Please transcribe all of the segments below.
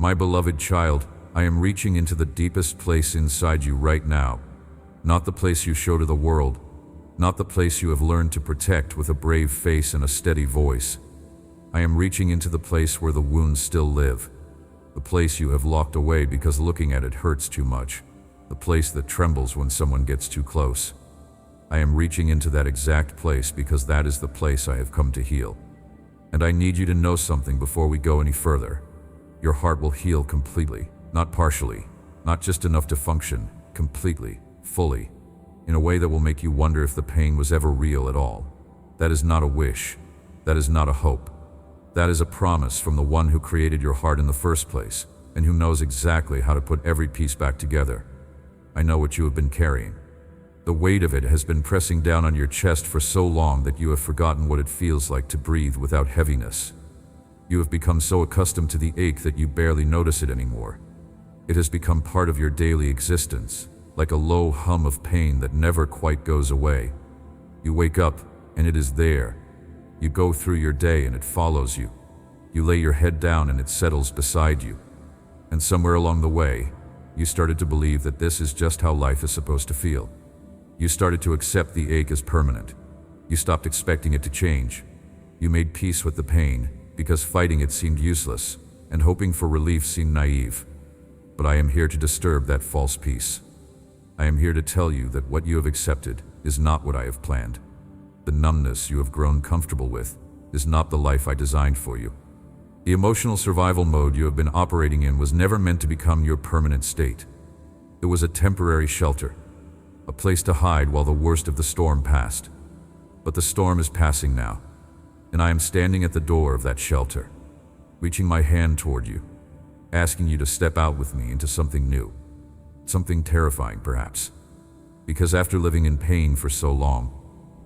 My beloved child, I am reaching into the deepest place inside you right now. Not the place you show to the world, not the place you have learned to protect with a brave face and a steady voice. I am reaching into the place where the wounds still live, the place you have locked away because looking at it hurts too much, the place that trembles when someone gets too close. I am reaching into that exact place because that is the place I have come to heal. And I need you to know something before we go any further. Your heart will heal completely, not partially, not just enough to function, completely, fully, in a way that will make you wonder if the pain was ever real at all. That is not a wish. That is not a hope. That is a promise from the one who created your heart in the first place, and who knows exactly how to put every piece back together. I know what you have been carrying. The weight of it has been pressing down on your chest for so long that you have forgotten what it feels like to breathe without heaviness. You have become so accustomed to the ache that you barely notice it anymore. It has become part of your daily existence, like a low hum of pain that never quite goes away. You wake up, and it is there. You go through your day, and it follows you. You lay your head down, and it settles beside you. And somewhere along the way, you started to believe that this is just how life is supposed to feel. You started to accept the ache as permanent. You stopped expecting it to change. You made peace with the pain, because fighting it seemed useless, and hoping for relief seemed naive. But I am here to disturb that false peace. I am here to tell you that what you have accepted is not what I have planned. The numbness you have grown comfortable with is not the life I designed for you. The emotional survival mode you have been operating in was never meant to become your permanent state. It was a temporary shelter, a place to hide while the worst of the storm passed. But the storm is passing now, and I am standing at the door of that shelter, reaching my hand toward you, asking you to step out with me into something new, something terrifying perhaps. Because after living in pain for so long,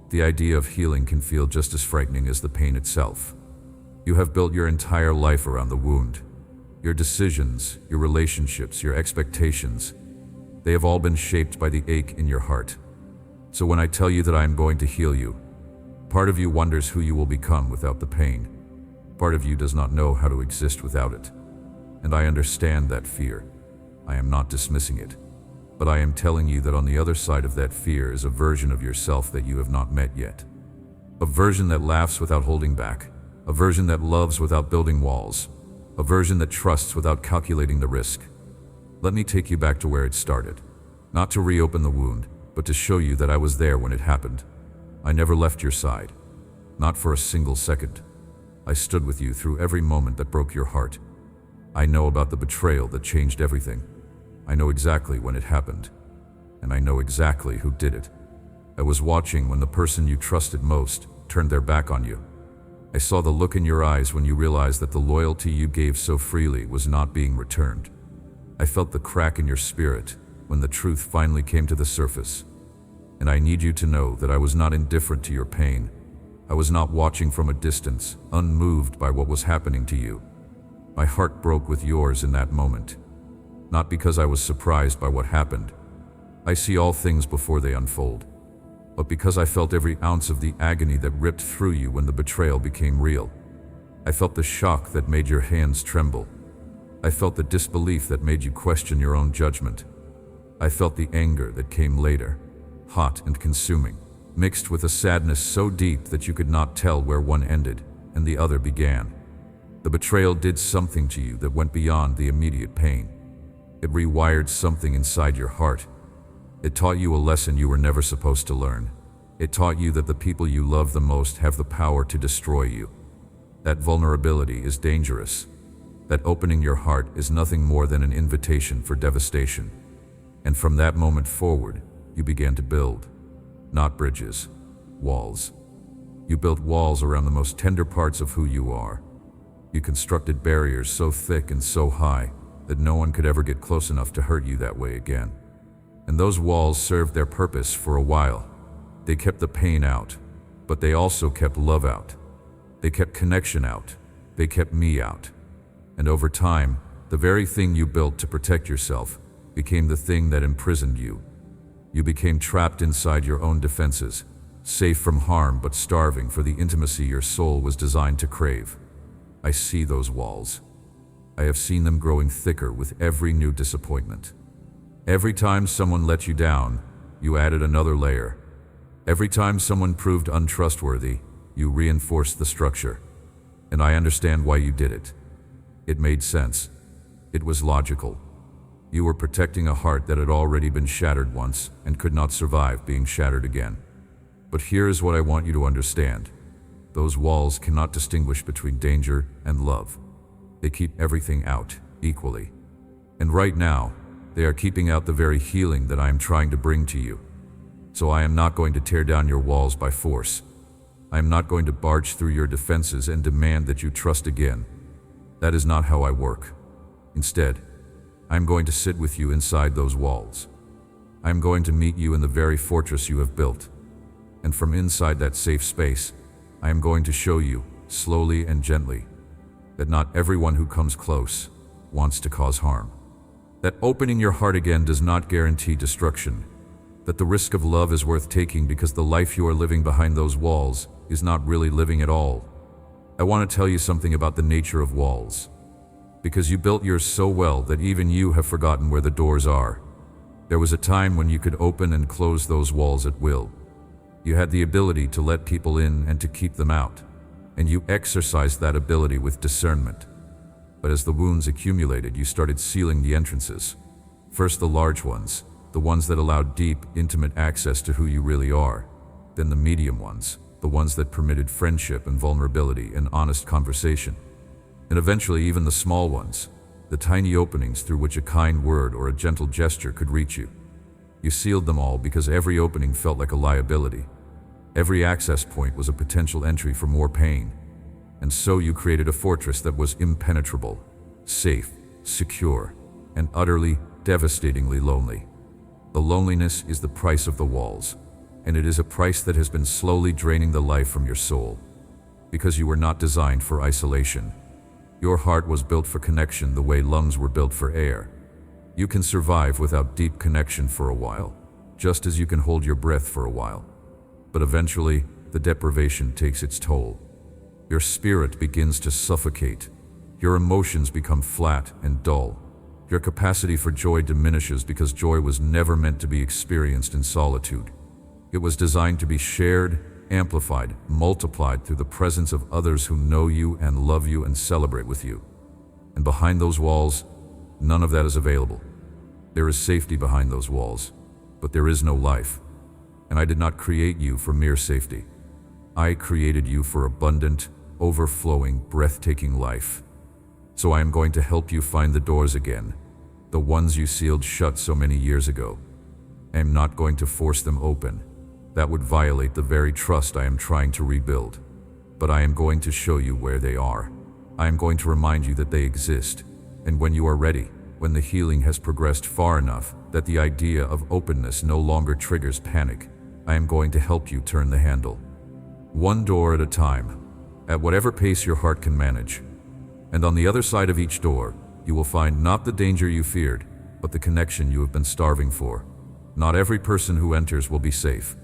the idea of healing can feel just as frightening as the pain itself. You have built your entire life around the wound. Your decisions, your relationships, your expectations, they have all been shaped by the ache in your heart. So when I tell you that I am going to heal you, part of you wonders who you will become without the pain. Part of you does not know how to exist without it. And I understand that fear. I am not dismissing it. But I am telling you that on the other side of that fear is a version of yourself that you have not met yet. A version that laughs without holding back. A version that loves without building walls. A version that trusts without calculating the risk. Let me take you back to where it started. Not to reopen the wound, but to show you that I was there when it happened. I never left your side. Not for a single second. I stood with you through every moment that broke your heart. I know about the betrayal that changed everything. I know exactly when it happened. And I know exactly who did it. I was watching when the person you trusted most turned their back on you. I saw the look in your eyes when you realized that the loyalty you gave so freely was not being returned. I felt the crack in your spirit when the truth finally came to the surface. And I need you to know that I was not indifferent to your pain. I was not watching from a distance, unmoved by what was happening to you. My heart broke with yours in that moment. Not because I was surprised by what happened. I see all things before they unfold. But because I felt every ounce of the agony that ripped through you when the betrayal became real. I felt the shock that made your hands tremble. I felt the disbelief that made you question your own judgment. I felt the anger that came later, hot and consuming, mixed with a sadness so deep that you could not tell where one ended and the other began. The betrayal did something to you that went beyond the immediate pain. It rewired something inside your heart. It taught you a lesson you were never supposed to learn. It taught you that the people you love the most have the power to destroy you. That vulnerability is dangerous. That opening your heart is nothing more than an invitation for devastation. And from that moment forward, you began to build. Not bridges, walls. You built walls around the most tender parts of who you are. You constructed barriers so thick and so high that no one could ever get close enough to hurt you that way again. And those walls served their purpose for a while. They kept the pain out, but they also kept love out. They kept connection out. They kept me out. And over time, the very thing you built to protect yourself became the thing that imprisoned you. You became trapped inside your own defenses, safe from harm but starving for the intimacy your soul was designed to crave. I see those walls. I have seen them growing thicker with every new disappointment. Every time someone let you down, you added another layer. Every time someone proved untrustworthy, you reinforced the structure. And I understand why you did it. It made sense. It was logical. You were protecting a heart that had already been shattered once and could not survive being shattered again. But here is what I want you to understand. Those walls cannot distinguish between danger and love. They keep everything out equally. And right now, they are keeping out the very healing that I am trying to bring to you. So I am not going to tear down your walls by force. I am not going to barge through your defenses and demand that you trust again. That is not how I work. Instead, I am going to sit with you inside those walls. I am going to meet you in the very fortress you have built. And from inside that safe space, I am going to show you, slowly and gently, that not everyone who comes close wants to cause harm. That opening your heart again does not guarantee destruction. That the risk of love is worth taking because the life you are living behind those walls is not really living at all. I want to tell you something about the nature of walls. Because you built yours so well that even you have forgotten where the doors are. There was a time when you could open and close those walls at will. You had the ability to let people in and to keep them out, and you exercised that ability with discernment. But as the wounds accumulated, you started sealing the entrances. First the large ones, the ones that allowed deep, intimate access to who you really are. Then the medium ones, the ones that permitted friendship and vulnerability and honest conversation. And eventually even the small ones, the tiny openings through which a kind word or a gentle gesture could reach you. You sealed them all because every opening felt like a liability. Every access point was a potential entry for more pain. And so you created a fortress that was impenetrable, safe, secure, and utterly, devastatingly lonely. The loneliness is the price of the walls, and it is a price that has been slowly draining the life from your soul. Because you were not designed for isolation. Your heart was built for connection the way lungs were built for air. You can survive without deep connection for a while, just as you can hold your breath for a while. But eventually, the deprivation takes its toll. Your spirit begins to suffocate. Your emotions become flat and dull. Your capacity for joy diminishes because joy was never meant to be experienced in solitude. It was designed to be shared, amplified, multiplied through the presence of others who know you and love you and celebrate with you. And behind those walls, none of that is available. There is safety behind those walls, but there is no life. And I did not create you for mere safety. I created you for abundant, overflowing, breathtaking life. So I am going to help you find the doors again, the ones you sealed shut so many years ago. I am not going to force them open. That would violate the very trust I am trying to rebuild. But I am going to show you where they are. I am going to remind you that they exist. And when you are ready, when the healing has progressed far enough that the idea of openness no longer triggers panic, I am going to help you turn the handle. One door at a time, at whatever pace your heart can manage. And on the other side of each door, you will find not the danger you feared, but the connection you have been starving for. Not every person who enters will be safe.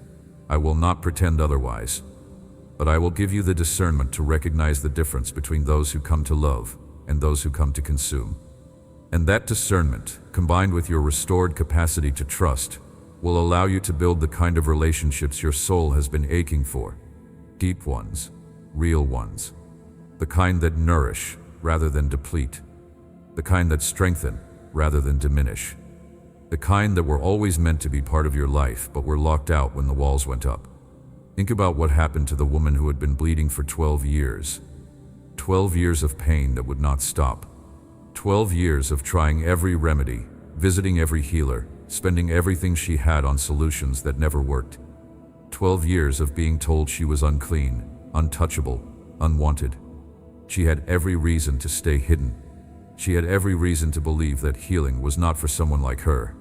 I will not pretend otherwise. But I will give you the discernment to recognize the difference between those who come to love and those who come to consume. And that discernment, combined with your restored capacity to trust, will allow you to build the kind of relationships your soul has been aching for. Deep ones, real ones. The kind that nourish rather than deplete. The kind that strengthen rather than diminish. The kind that were always meant to be part of your life but were locked out when the walls went up. Think about what happened to the woman who had been bleeding for 12 years. 12 years of pain that would not stop. 12 years of trying every remedy, visiting every healer, spending everything she had on solutions that never worked. 12 years of being told she was unclean, untouchable, unwanted. She had every reason to stay hidden. She had every reason to believe that healing was not for someone like her.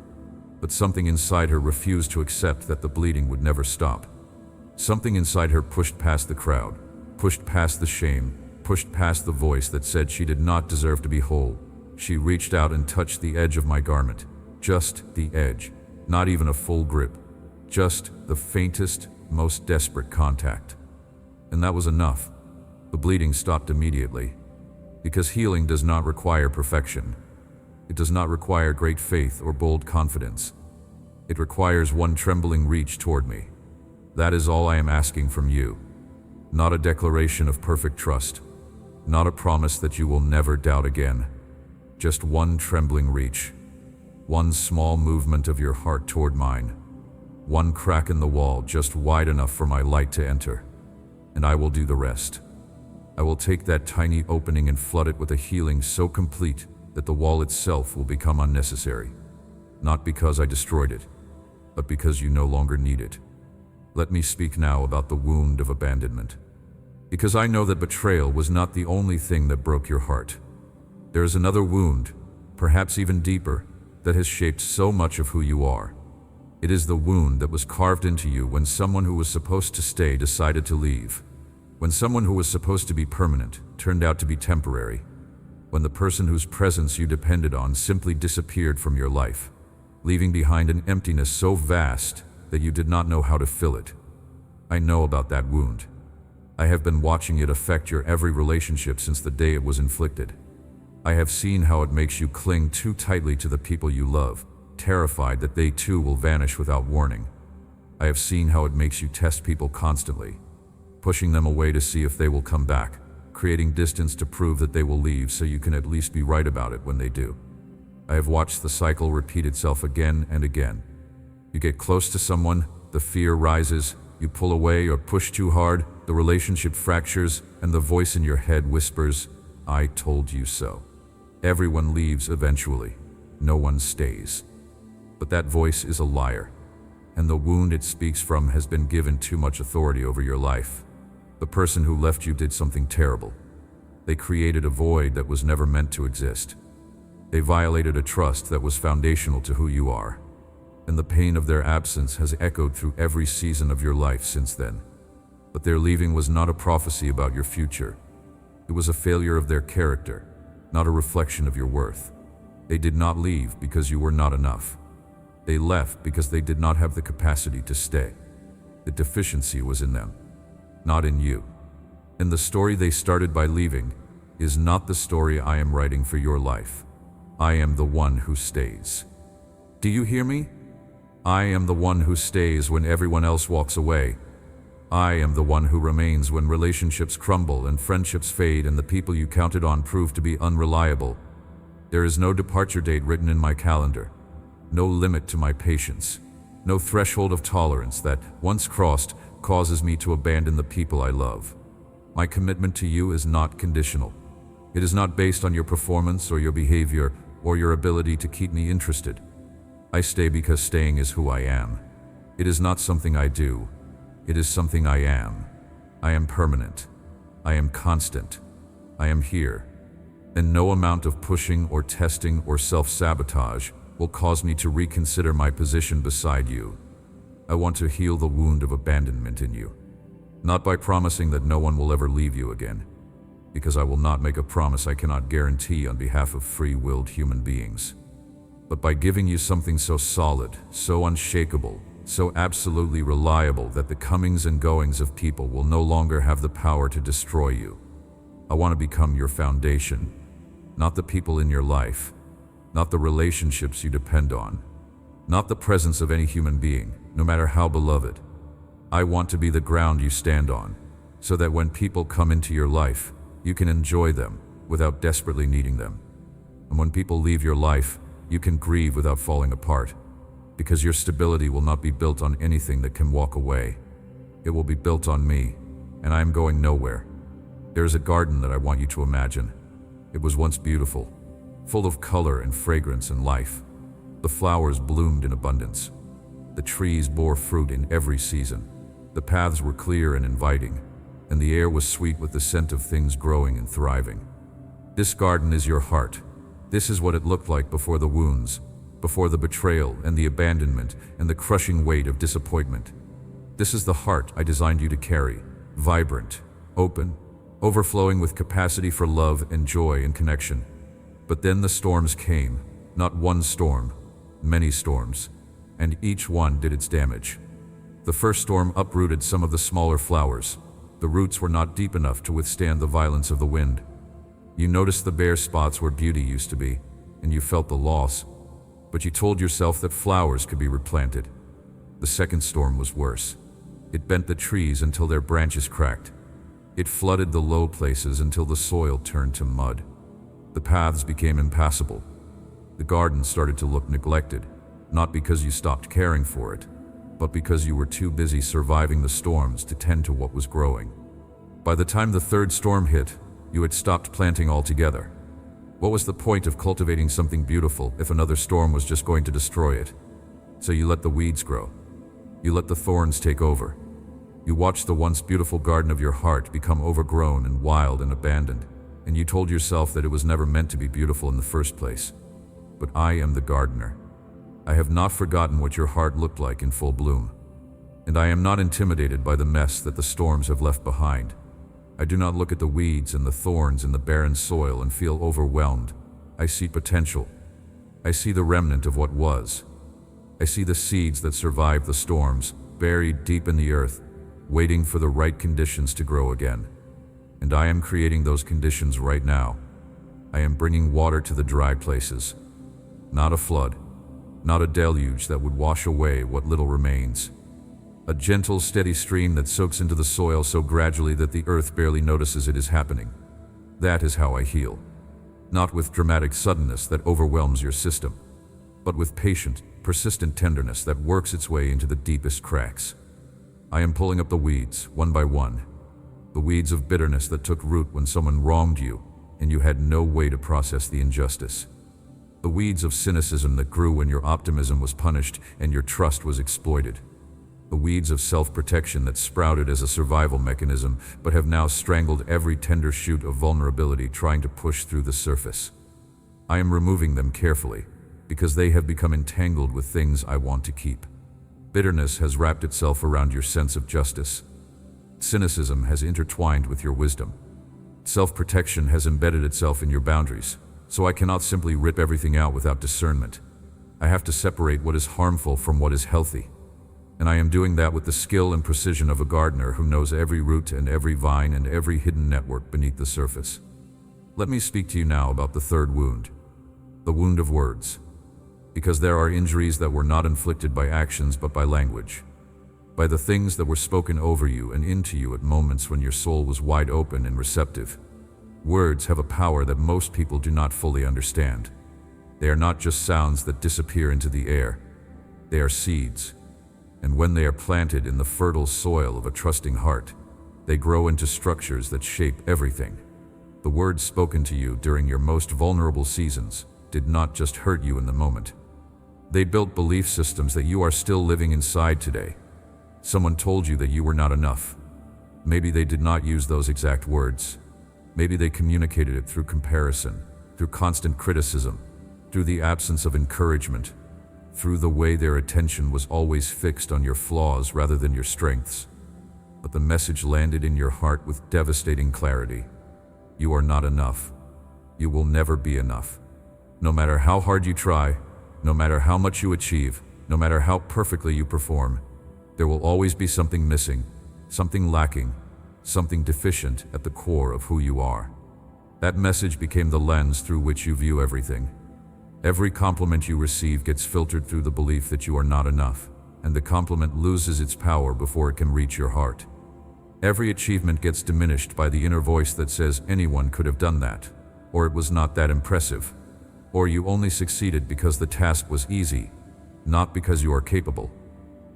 But something inside her refused to accept that the bleeding would never stop. Something inside her pushed past the crowd, pushed past the shame, pushed past the voice that said she did not deserve to be whole. She reached out and touched the edge of my garment. Just the edge, not even a full grip. Just the faintest, most desperate contact. And that was enough. The bleeding stopped immediately. Because healing does not require perfection. It does not require great faith or bold confidence. It requires one trembling reach toward me. That is all I am asking from you. Not a declaration of perfect trust. Not a promise that you will never doubt again. Just one trembling reach. One small movement of your heart toward mine. One crack in the wall just wide enough for my light to enter. And I will do the rest. I will take that tiny opening and flood it with a healing so complete that the wall itself will become unnecessary. Not because I destroyed it, but because you no longer need it. Let me speak now about the wound of abandonment. Because I know that betrayal was not the only thing that broke your heart. There is another wound, perhaps even deeper, that has shaped so much of who you are. It is the wound that was carved into you when someone who was supposed to stay decided to leave. When someone who was supposed to be permanent turned out to be temporary. When the person whose presence you depended on simply disappeared from your life, leaving behind an emptiness so vast that you did not know how to fill it. I know about that wound. I have been watching it affect your every relationship since the day it was inflicted. I have seen how it makes you cling too tightly to the people you love, terrified that they too will vanish without warning. I have seen how it makes you test people constantly, pushing them away to see if they will come back, creating distance to prove that they will leave so you can at least be right about it when they do. I have watched the cycle repeat itself again and again. You get close to someone, the fear rises, you pull away or push too hard, the relationship fractures, and the voice in your head whispers, "I told you so." Everyone leaves eventually. No one stays. But that voice is a liar, and the wound it speaks from has been given too much authority over your life. The person who left you did something terrible. They created a void that was never meant to exist. They violated a trust that was foundational to who you are. And the pain of their absence has echoed through every season of your life since then. But their leaving was not a prophecy about your future. It was a failure of their character, not a reflection of your worth. They did not leave because you were not enough. They left because they did not have the capacity to stay. The deficiency was in them, not in you. And the story they started by leaving is not the story I am writing for your life. I am the one who stays. Do you hear me? I am the one who stays when everyone else walks away. I am the one who remains when relationships crumble and friendships fade and the people you counted on prove to be unreliable. There is no departure date written in my calendar, no limit to my patience, no threshold of tolerance that, once crossed, causes me to abandon the people I love. My commitment to you is not conditional. It is not based on your performance or your behavior or your ability to keep me interested. I stay because staying is who I am. It is not something I do. It is something I am. I am permanent. I am constant. I am here. And no amount of pushing or testing or self-sabotage will cause me to reconsider my position beside you. I want to heal the wound of abandonment in you. Not by promising that no one will ever leave you again, because I will not make a promise I cannot guarantee on behalf of free-willed human beings, but by giving you something so solid, so unshakable, so absolutely reliable that the comings and goings of people will no longer have the power to destroy you. I want to become your foundation, not the people in your life, not the relationships you depend on, not the presence of any human being, no matter how beloved. I want to be the ground you stand on, so that when people come into your life, you can enjoy them without desperately needing them. And when people leave your life, you can grieve without falling apart, because your stability will not be built on anything that can walk away. It will be built on me, and I am going nowhere. There is a garden that I want you to imagine. It was once beautiful, full of color and fragrance and life. The flowers bloomed in abundance. The trees bore fruit in every season. The paths were clear and inviting, and the air was sweet with the scent of things growing and thriving. This garden is your heart. This is what it looked like before the wounds, before the betrayal and the abandonment and the crushing weight of disappointment. This is the heart I designed you to carry, vibrant, open, overflowing with capacity for love and joy and connection. But then the storms came, not one storm, many storms, and each one did its damage. The first storm uprooted some of the smaller flowers. The roots were not deep enough to withstand the violence of the wind. You noticed the bare spots where beauty used to be, and you felt the loss, but you told yourself that flowers could be replanted. The second storm was worse. It bent the trees until their branches cracked. It flooded the low places until the soil turned to mud. The paths became impassable. The garden started to look neglected, not because you stopped caring for it, but because you were too busy surviving the storms to tend to what was growing. By the time the third storm hit, you had stopped planting altogether. What was the point of cultivating something beautiful if another storm was just going to destroy it? So you let the weeds grow. You let the thorns take over. You watched the once beautiful garden of your heart become overgrown and wild and abandoned, and you told yourself that it was never meant to be beautiful in the first place. But I am the gardener. I have not forgotten what your heart looked like in full bloom. And I am not intimidated by the mess that the storms have left behind. I do not look at the weeds and the thorns in the barren soil and feel overwhelmed. I see potential. I see the remnant of what was. I see the seeds that survived the storms, buried deep in the earth, waiting for the right conditions to grow again. And I am creating those conditions right now. I am bringing water to the dry places. Not a flood, not a deluge that would wash away what little remains. A gentle, steady stream that soaks into the soil so gradually that the earth barely notices it is happening. That is how I heal. Not with dramatic suddenness that overwhelms your system, but with patient, persistent tenderness that works its way into the deepest cracks. I am pulling up the weeds, one by one. The weeds of bitterness that took root when someone wronged you, and you had no way to process the injustice. The weeds of cynicism that grew when your optimism was punished and your trust was exploited. The weeds of self-protection that sprouted as a survival mechanism, but have now strangled every tender shoot of vulnerability trying to push through the surface. I am removing them carefully, because they have become entangled with things I want to keep. Bitterness has wrapped itself around your sense of justice. Cynicism has intertwined with your wisdom. Self-protection has embedded itself in your boundaries, so I cannot simply rip everything out without discernment. I have to separate what is harmful from what is healthy. And I am doing that with the skill and precision of a gardener who knows every root and every vine and every hidden network beneath the surface. Let me speak to you now about the third wound, the wound of words. Because there are injuries that were not inflicted by actions but by language, by the things that were spoken over you and into you at moments when your soul was wide open and receptive. Words have a power that most people do not fully understand. They are not just sounds that disappear into the air. They are seeds. And when they are planted in the fertile soil of a trusting heart, they grow into structures that shape everything. The words spoken to you during your most vulnerable seasons did not just hurt you in the moment. They built belief systems that you are still living inside today. Someone told you that you were not enough. Maybe they did not use those exact words. Maybe they communicated it through comparison, through constant criticism, through the absence of encouragement, through the way their attention was always fixed on your flaws rather than your strengths. But the message landed in your heart with devastating clarity. You are not enough. You will never be enough. No matter how hard you try, no matter how much you achieve, no matter how perfectly you perform, there will always be something missing, something lacking, something deficient at the core of who you are. That message became the lens through which you view everything. Every compliment you receive gets filtered through the belief that you are not enough, and the compliment loses its power before it can reach your heart. Every achievement gets diminished by the inner voice that says anyone could have done that, or it was not that impressive, or you only succeeded because the task was easy, not because you are capable.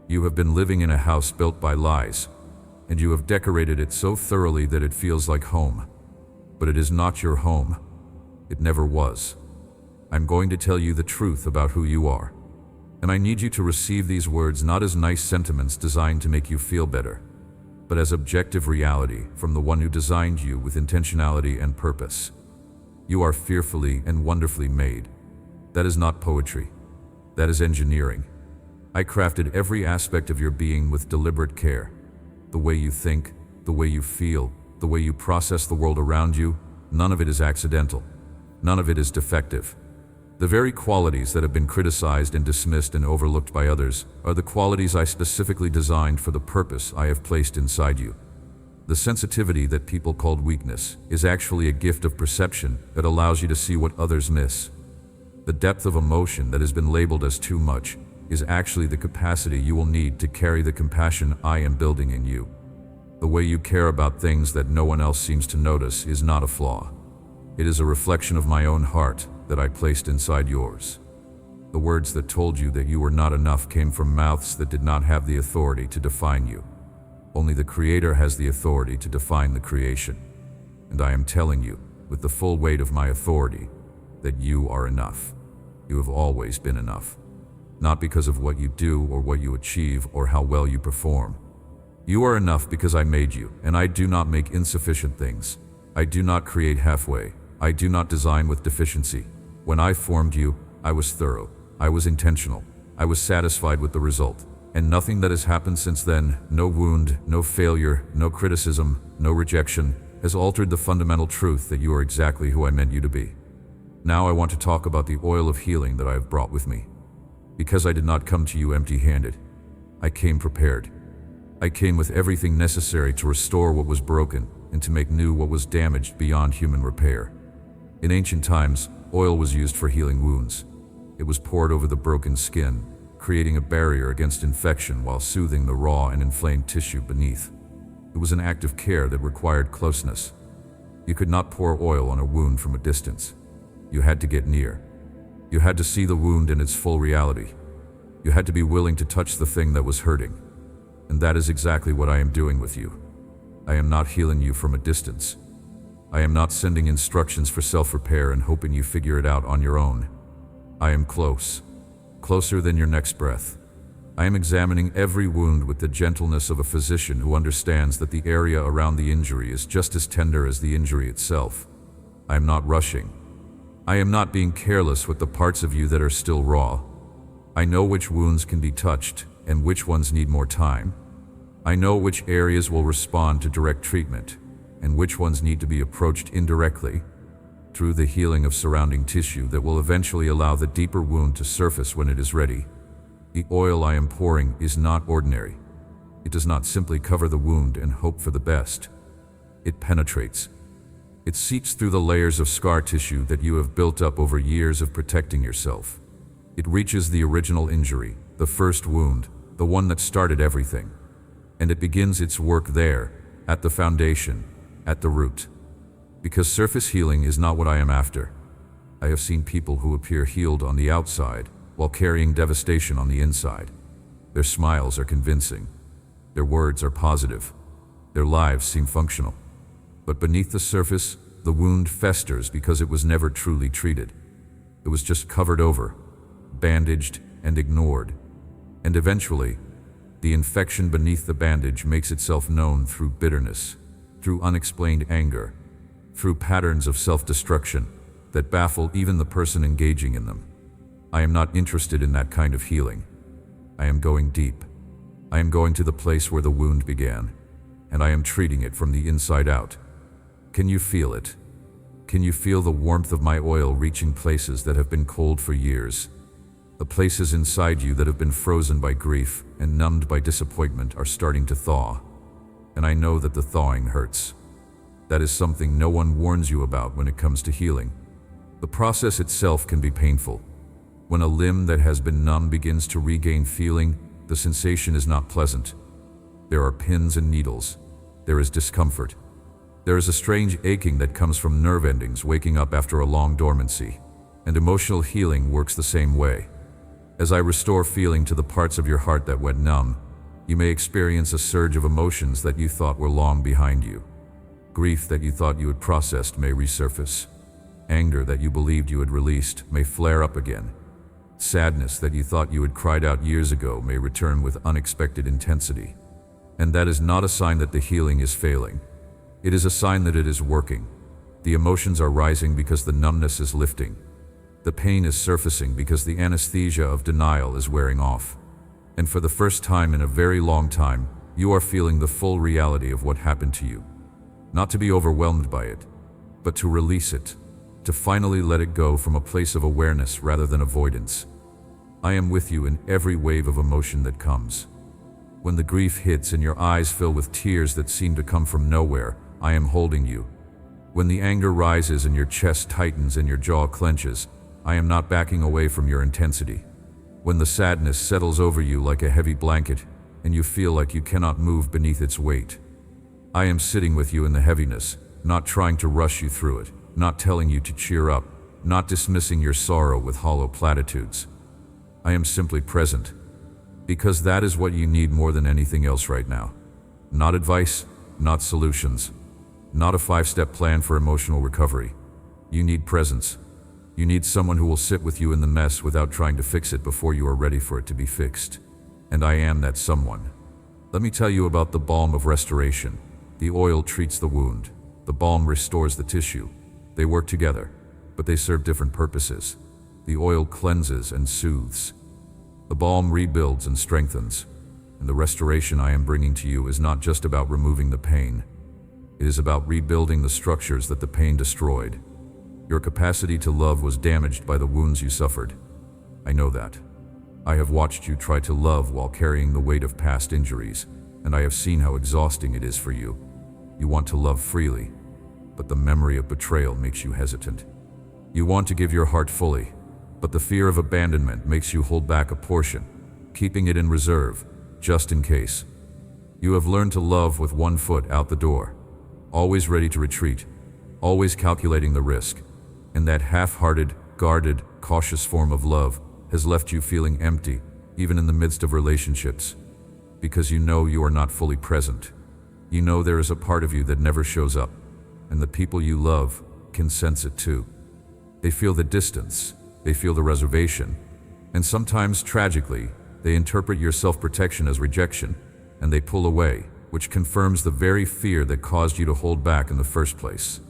You have been living in a house built by lies, and you have decorated it so thoroughly that it feels like home. But it is not your home. It never was. I'm going to tell you the truth about who you are. And I need you to receive these words not as nice sentiments designed to make you feel better, but as objective reality from the one who designed you with intentionality and purpose. You are fearfully and wonderfully made. That is not poetry. That is engineering. I crafted every aspect of your being with deliberate care. The way you think, the way you feel, the way you process the world around you, none of it is accidental. None of it is defective. The very qualities that have been criticized and dismissed and overlooked by others are the qualities I specifically designed for the purpose I have placed inside you. The sensitivity that people called weakness is actually a gift of perception that allows you to see what others miss. The depth of emotion that has been labeled as too much is actually the capacity you will need to carry the compassion I am building in you. The way you care about things that no one else seems to notice is not a flaw. It is a reflection of my own heart that I placed inside yours. The words that told you that you were not enough came from mouths that did not have the authority to define you. Only the Creator has the authority to define the creation. And I am telling you, with the full weight of my authority, that you are enough. You have always been enough. Not because of what you do or what you achieve or how well you perform. You are enough because I made you, and I do not make insufficient things. I do not create halfway. I do not design with deficiency. When I formed you, I was thorough. I was intentional. I was satisfied with the result. And nothing that has happened since then, no wound, no failure, no criticism, no rejection, has altered the fundamental truth that you are exactly who I meant you to be. Now I want to talk about the oil of healing that I have brought with me. Because I did not come to you empty-handed. I came prepared. I came with everything necessary to restore what was broken and to make new what was damaged beyond human repair. In ancient times, oil was used for healing wounds. It was poured over the broken skin, creating a barrier against infection while soothing the raw and inflamed tissue beneath. It was an act of care that required closeness. You could not pour oil on a wound from a distance. You had to get near. You had to see the wound in its full reality. You had to be willing to touch the thing that was hurting. And that is exactly what I am doing with you. I am not healing you from a distance. I am not sending instructions for self-repair and hoping you figure it out on your own. I am close. Closer than your next breath. I am examining every wound with the gentleness of a physician who understands that the area around the injury is just as tender as the injury itself. I am not rushing. I am not being careless with the parts of you that are still raw. I know which wounds can be touched and which ones need more time. I know which areas will respond to direct treatment and which ones need to be approached indirectly, through the healing of surrounding tissue that will eventually allow the deeper wound to surface when it is ready. The oil I am pouring is not ordinary. It does not simply cover the wound and hope for the best. It penetrates. It seeps through the layers of scar tissue that you have built up over years of protecting yourself. It reaches the original injury, the first wound, the one that started everything. And it begins its work there, at the foundation, at the root. Because surface healing is not what I am after. I have seen people who appear healed on the outside while carrying devastation on the inside. Their smiles are convincing. Their words are positive. Their lives seem functional. But beneath the surface, the wound festers because it was never truly treated. It was just covered over, bandaged, and ignored. And eventually, the infection beneath the bandage makes itself known through bitterness, through unexplained anger, through patterns of self-destruction that baffle even the person engaging in them. I am not interested in that kind of healing. I am going deep. I am going to the place where the wound began, and I am treating it from the inside out. Can you feel it? Can you feel the warmth of my oil reaching places that have been cold for years? The places inside you that have been frozen by grief and numbed by disappointment are starting to thaw. And I know that the thawing hurts. That is something no one warns you about when it comes to healing. The process itself can be painful. When a limb that has been numb begins to regain feeling, the sensation is not pleasant. There are pins and needles. There is discomfort. There is a strange aching that comes from nerve endings waking up after a long dormancy. And emotional healing works the same way. As I restore feeling to the parts of your heart that went numb, you may experience a surge of emotions that you thought were long behind you. Grief that you thought you had processed may resurface. Anger that you believed you had released may flare up again. Sadness that you thought you had cried out years ago may return with unexpected intensity. And that is not a sign that the healing is failing. It is a sign that it is working. The emotions are rising because the numbness is lifting. The pain is surfacing because the anesthesia of denial is wearing off. And for the first time in a very long time, you are feeling the full reality of what happened to you. Not to be overwhelmed by it, but to release it, to finally let it go from a place of awareness rather than avoidance. I am with you in every wave of emotion that comes. When the grief hits and your eyes fill with tears that seem to come from nowhere, I am holding you. When the anger rises and your chest tightens and your jaw clenches, I am not backing away from your intensity. When the sadness settles over you like a heavy blanket and you feel like you cannot move beneath its weight, I am sitting with you in the heaviness, not trying to rush you through it, not telling you to cheer up, not dismissing your sorrow with hollow platitudes. I am simply present, because that is what you need more than anything else right now. Not advice, not solutions, not a 5-step plan for emotional recovery. You need presence. You need someone who will sit with you in the mess without trying to fix it before you are ready for it to be fixed. And I am that someone. Let me tell you about the balm of restoration. The oil treats the wound. The balm restores the tissue. They work together, but they serve different purposes. The oil cleanses and soothes. The balm rebuilds and strengthens. And the restoration I am bringing to you is not just about removing the pain. It is about rebuilding the structures that the pain destroyed. Your capacity to love was damaged by the wounds you suffered. I know that. I have watched you try to love while carrying the weight of past injuries, and I have seen how exhausting it is for you. You want to love freely, but the memory of betrayal makes you hesitant. You want to give your heart fully, but the fear of abandonment makes you hold back a portion, keeping it in reserve, just in case. You have learned to love with one foot out the door, always ready to retreat, always calculating the risk, and that half-hearted, guarded, cautious form of love has left you feeling empty, even in the midst of relationships, because you know you are not fully present. You know there is a part of you that never shows up, and the people you love can sense it too. They feel the distance, they feel the reservation, and sometimes, tragically, they interpret your self-protection as rejection, and they pull away, which confirms the very fear that caused you to hold back in the first place.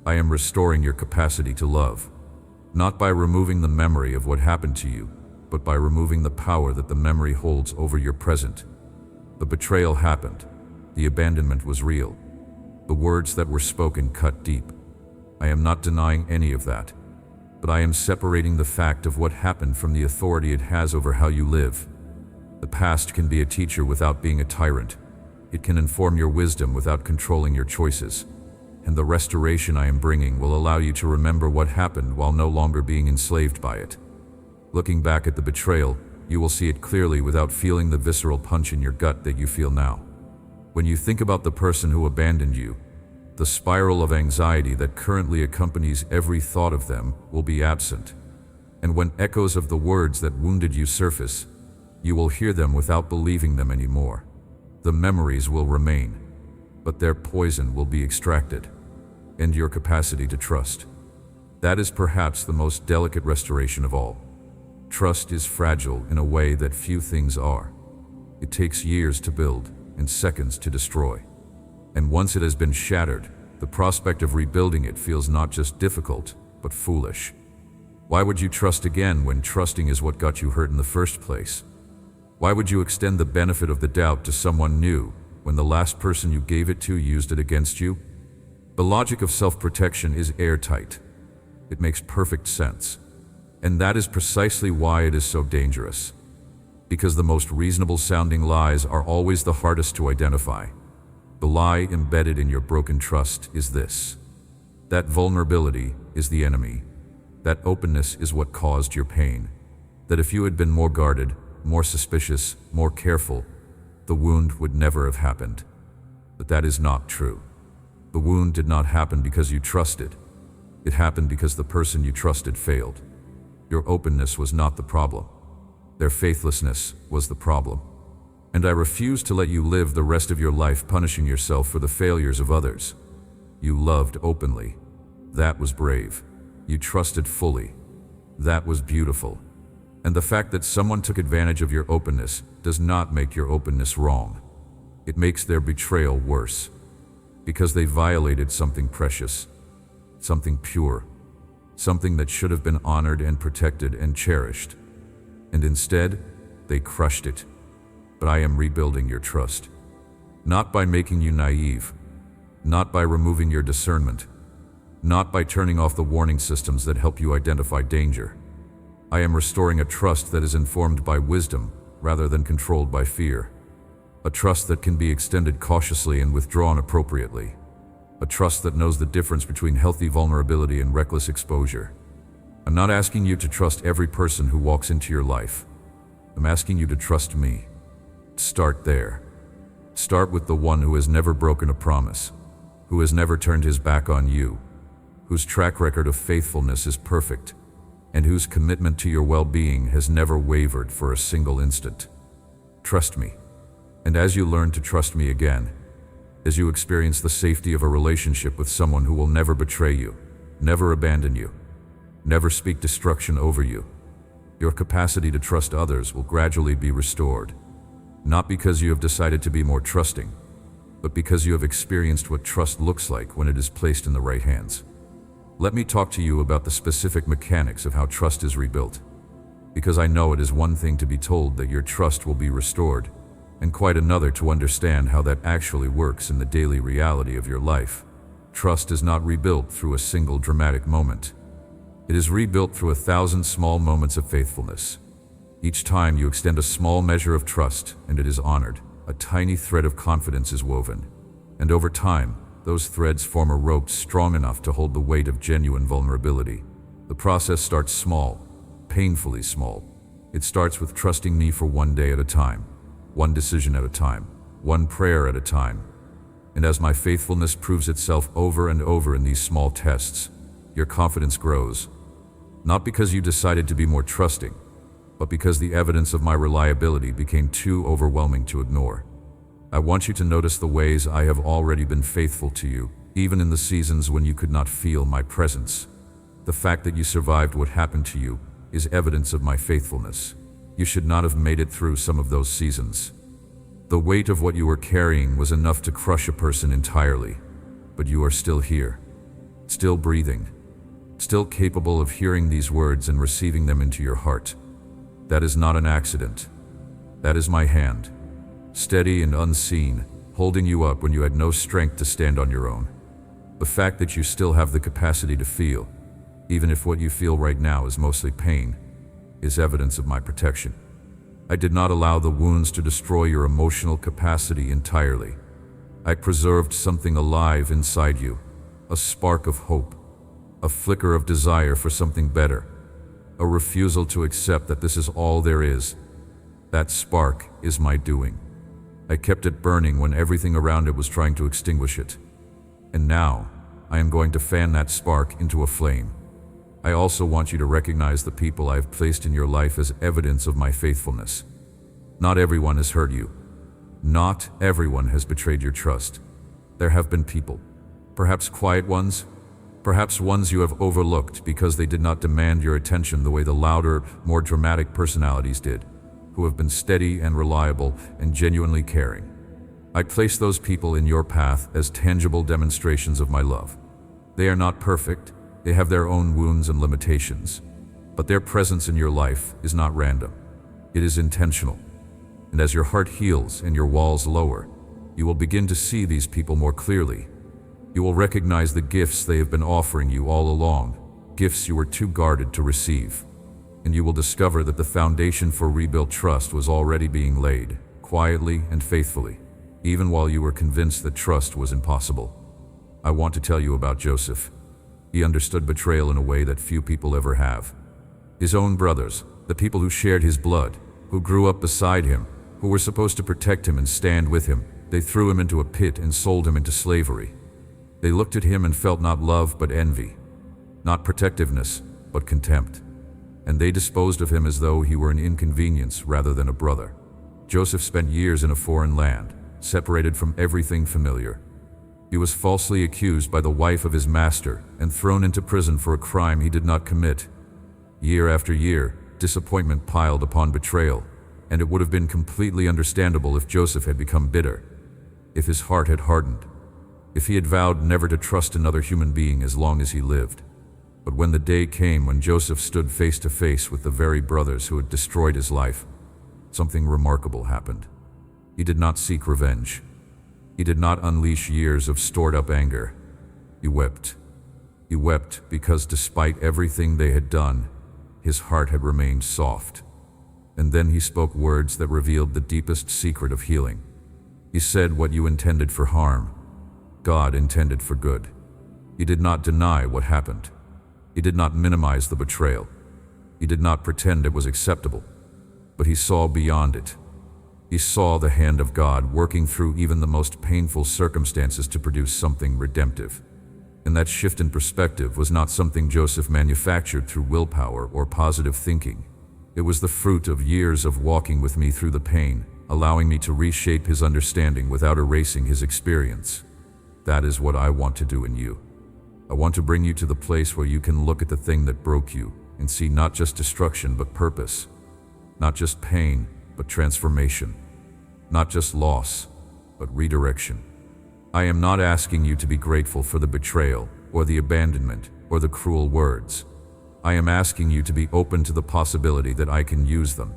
I am restoring your capacity to love, not by removing the memory of what happened to you, but by removing the power that the memory holds over your present. The betrayal happened. The abandonment was real. The words that were spoken cut deep. I am not denying any of that, but I am separating the fact of what happened from the authority it has over how you live. The past can be a teacher without being a tyrant. It can inform your wisdom without controlling your choices. And the restoration I am bringing will allow you to remember what happened while no longer being enslaved by it. Looking back at the betrayal, you will see it clearly without feeling the visceral punch in your gut that you feel now. When you think about the person who abandoned you, the spiral of anxiety that currently accompanies every thought of them will be absent. And when echoes of the words that wounded you surface, you will hear them without believing them anymore. The memories will remain, but their poison will be extracted, and your capacity to trust. That is perhaps the most delicate restoration of all. Trust is fragile in a way that few things are. It takes years to build and seconds to destroy. And once it has been shattered, the prospect of rebuilding it feels not just difficult, but foolish. Why would you trust again when trusting is what got you hurt in the first place? Why would you extend the benefit of the doubt to someone new when the last person you gave it to used it against you? The logic of self-protection is airtight. It makes perfect sense. And that is precisely why it is so dangerous. Because the most reasonable sounding lies are always the hardest to identify. The lie embedded in your broken trust is this: that vulnerability is the enemy. That openness is what caused your pain. That if you had been more guarded, more suspicious, more careful, the wound would never have happened. But that is not true. The wound did not happen because you trusted. It happened because the person you trusted failed. Your openness was not the problem. Their faithlessness was the problem. And I refuse to let you live the rest of your life punishing yourself for the failures of others. You loved openly. That was brave. You trusted fully. That was beautiful. And the fact that someone took advantage of your openness does not make your openness wrong. It makes their betrayal worse. Because they violated something precious, something pure, something that should have been honored and protected and cherished. And instead, they crushed it. But I am rebuilding your trust. Not by making you naive, not by removing your discernment, not by turning off the warning systems that help you identify danger. I am restoring a trust that is informed by wisdom rather than controlled by fear. A trust that can be extended cautiously and withdrawn appropriately. A trust that knows the difference between healthy vulnerability and reckless exposure. I'm not asking you to trust every person who walks into your life. I'm asking you to trust me. Start there. Start with the one who has never broken a promise, who has never turned his back on you, whose track record of faithfulness is perfect, and whose commitment to your well-being has never wavered for a single instant. Trust me. And as you learn to trust me again, as you experience the safety of a relationship with someone who will never betray you, never abandon you, never speak destruction over you, your capacity to trust others will gradually be restored. Not because you have decided to be more trusting, but because you have experienced what trust looks like when it is placed in the right hands. Let me talk to you about the specific mechanics of how trust is rebuilt, because I know it is one thing to be told that your trust will be restored, and quite another to understand how that actually works in the daily reality of your life. Trust is not rebuilt through a single dramatic moment. It is rebuilt through 1,000 small moments of faithfulness. Each time you extend a small measure of trust and it is honored, a tiny thread of confidence is woven. And over time, those threads form a rope strong enough to hold the weight of genuine vulnerability. The process starts small, painfully small. It starts with trusting me for one day at a time, one decision at a time, one prayer at a time. And as my faithfulness proves itself over and over in these small tests, your confidence grows. Not because you decided to be more trusting, but because the evidence of my reliability became too overwhelming to ignore. I want you to notice the ways I have already been faithful to you, even in the seasons when you could not feel my presence. The fact that you survived what happened to you is evidence of my faithfulness. You should not have made it through some of those seasons. The weight of what you were carrying was enough to crush a person entirely, but you are still here, still breathing, still capable of hearing these words and receiving them into your heart. That is not an accident. That is my hand, steady and unseen, holding you up when you had no strength to stand on your own. The fact that you still have the capacity to feel, even if what you feel right now is mostly pain, is evidence of my protection. I did not allow the wounds to destroy your emotional capacity entirely. I preserved something alive inside you, a spark of hope, a flicker of desire for something better, a refusal to accept that this is all there is. That spark is my doing. I kept it burning when everything around it was trying to extinguish it. And now, I am going to fan that spark into a flame. I also want you to recognize the people I have placed in your life as evidence of my faithfulness. Not everyone has hurt you. Not everyone has betrayed your trust. There have been people, perhaps quiet ones, perhaps ones you have overlooked because they did not demand your attention the way the louder, more dramatic personalities did, who have been steady and reliable and genuinely caring. I place those people in your path as tangible demonstrations of my love. They are not perfect. They have their own wounds and limitations, but their presence in your life is not random. It is intentional. And as your heart heals and your walls lower, you will begin to see these people more clearly. You will recognize the gifts they have been offering you all along, gifts you were too guarded to receive. And you will discover that the foundation for rebuilt trust was already being laid, quietly and faithfully, even while you were convinced that trust was impossible. I want to tell you about Joseph. He understood betrayal in a way that few people ever have. His own brothers, the people who shared his blood, who grew up beside him, who were supposed to protect him and stand with him, they threw him into a pit and sold him into slavery. They looked at him and felt not love but envy, not protectiveness but contempt. And they disposed of him as though he were an inconvenience rather than a brother. Joseph spent years in a foreign land, separated from everything familiar. He was falsely accused by the wife of his master and thrown into prison for a crime he did not commit. Year after year, disappointment piled upon betrayal, and it would have been completely understandable if Joseph had become bitter, if his heart had hardened, if he had vowed never to trust another human being as long as he lived. But when the day came when Joseph stood face to face with the very brothers who had destroyed his life, something remarkable happened. He did not seek revenge. He did not unleash years of stored-up anger. He wept. He wept because despite everything they had done, his heart had remained soft. And then he spoke words that revealed the deepest secret of healing. He said what you intended for harm, God intended for good. He did not deny what happened. He did not minimize the betrayal. He did not pretend it was acceptable, but he saw beyond it. He saw the hand of God working through even the most painful circumstances to produce something redemptive. And that shift in perspective was not something Joseph manufactured through willpower or positive thinking. It was the fruit of years of walking with me through the pain, allowing me to reshape his understanding without erasing his experience. That is what I want to do in you. I want to bring you to the place where you can look at the thing that broke you and see not just destruction but purpose, not just pain but transformation, not just loss but redirection. I am not asking you to be grateful for the betrayal or the abandonment or the cruel words. I am asking you to be open to the possibility that I can use them,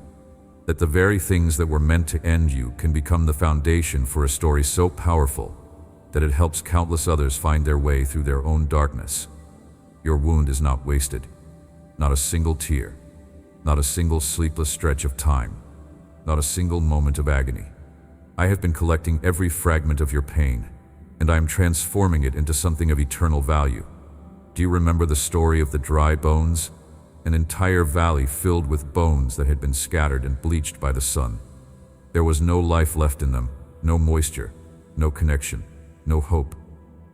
that the very things that were meant to end you can become the foundation for a story so powerful that it helps countless others find their way through their own darkness. Your wound is not wasted, not a single tear, not a single sleepless stretch of time, not a single moment of agony. I have been collecting every fragment of your pain, and I am transforming it into something of eternal value. Do you remember the story of the dry bones? An entire valley filled with bones that had been scattered and bleached by the sun. There was no life left in them, no moisture, no connection, no hope.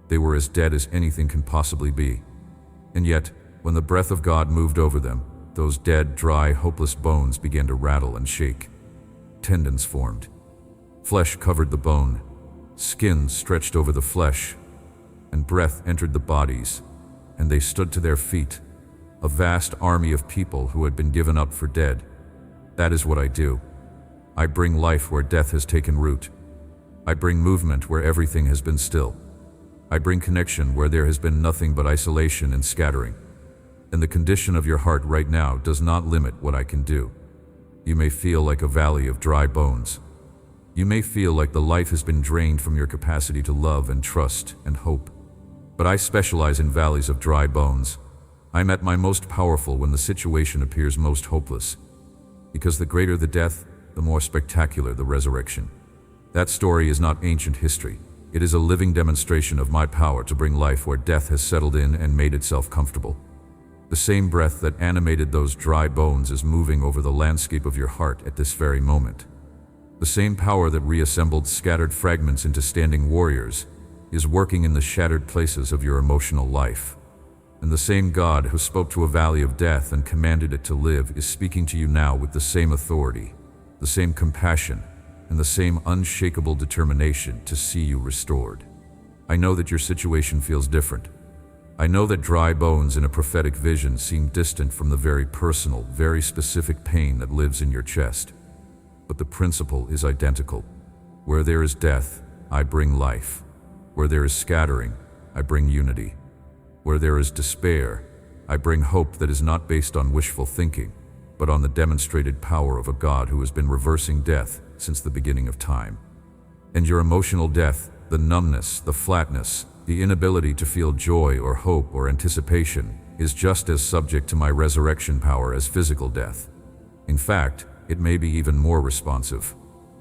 They were as dead as anything can possibly be. And yet, when the breath of God moved over them, those dead, dry, hopeless bones began to rattle and shake. Tendons formed. Flesh covered the bone. Skin stretched over the flesh. And breath entered the bodies, and they stood to their feet, a vast army of people who had been given up for dead. That is what I do. I bring life where death has taken root. I bring movement where everything has been still. I bring connection where there has been nothing but isolation and scattering. And the condition of your heart right now does not limit what I can do. You may feel like a valley of dry bones. You may feel like the life has been drained from your capacity to love and trust and hope. But I specialize in valleys of dry bones. I'm at my most powerful when the situation appears most hopeless. Because the greater the death, the more spectacular the resurrection. That story is not ancient history. It is a living demonstration of my power to bring life where death has settled in and made itself comfortable. The same breath that animated those dry bones is moving over the landscape of your heart at this very moment. The same power that reassembled scattered fragments into standing warriors is working in the shattered places of your emotional life. And the same God who spoke to a valley of death and commanded it to live is speaking to you now with the same authority, the same compassion, and the same unshakable determination to see you restored. I know that your situation feels different. I know that dry bones in a prophetic vision seem distant from the very personal, very specific pain that lives in your chest. But the principle is identical. Where there is death, I bring life. Where there is scattering, I bring unity. Where there is despair, I bring hope that is not based on wishful thinking, but on the demonstrated power of a God who has been reversing death since the beginning of time. And your emotional death, the numbness, the flatness, the inability to feel joy or hope or anticipation, is just as subject to my resurrection power as physical death. In fact, it may be even more responsive,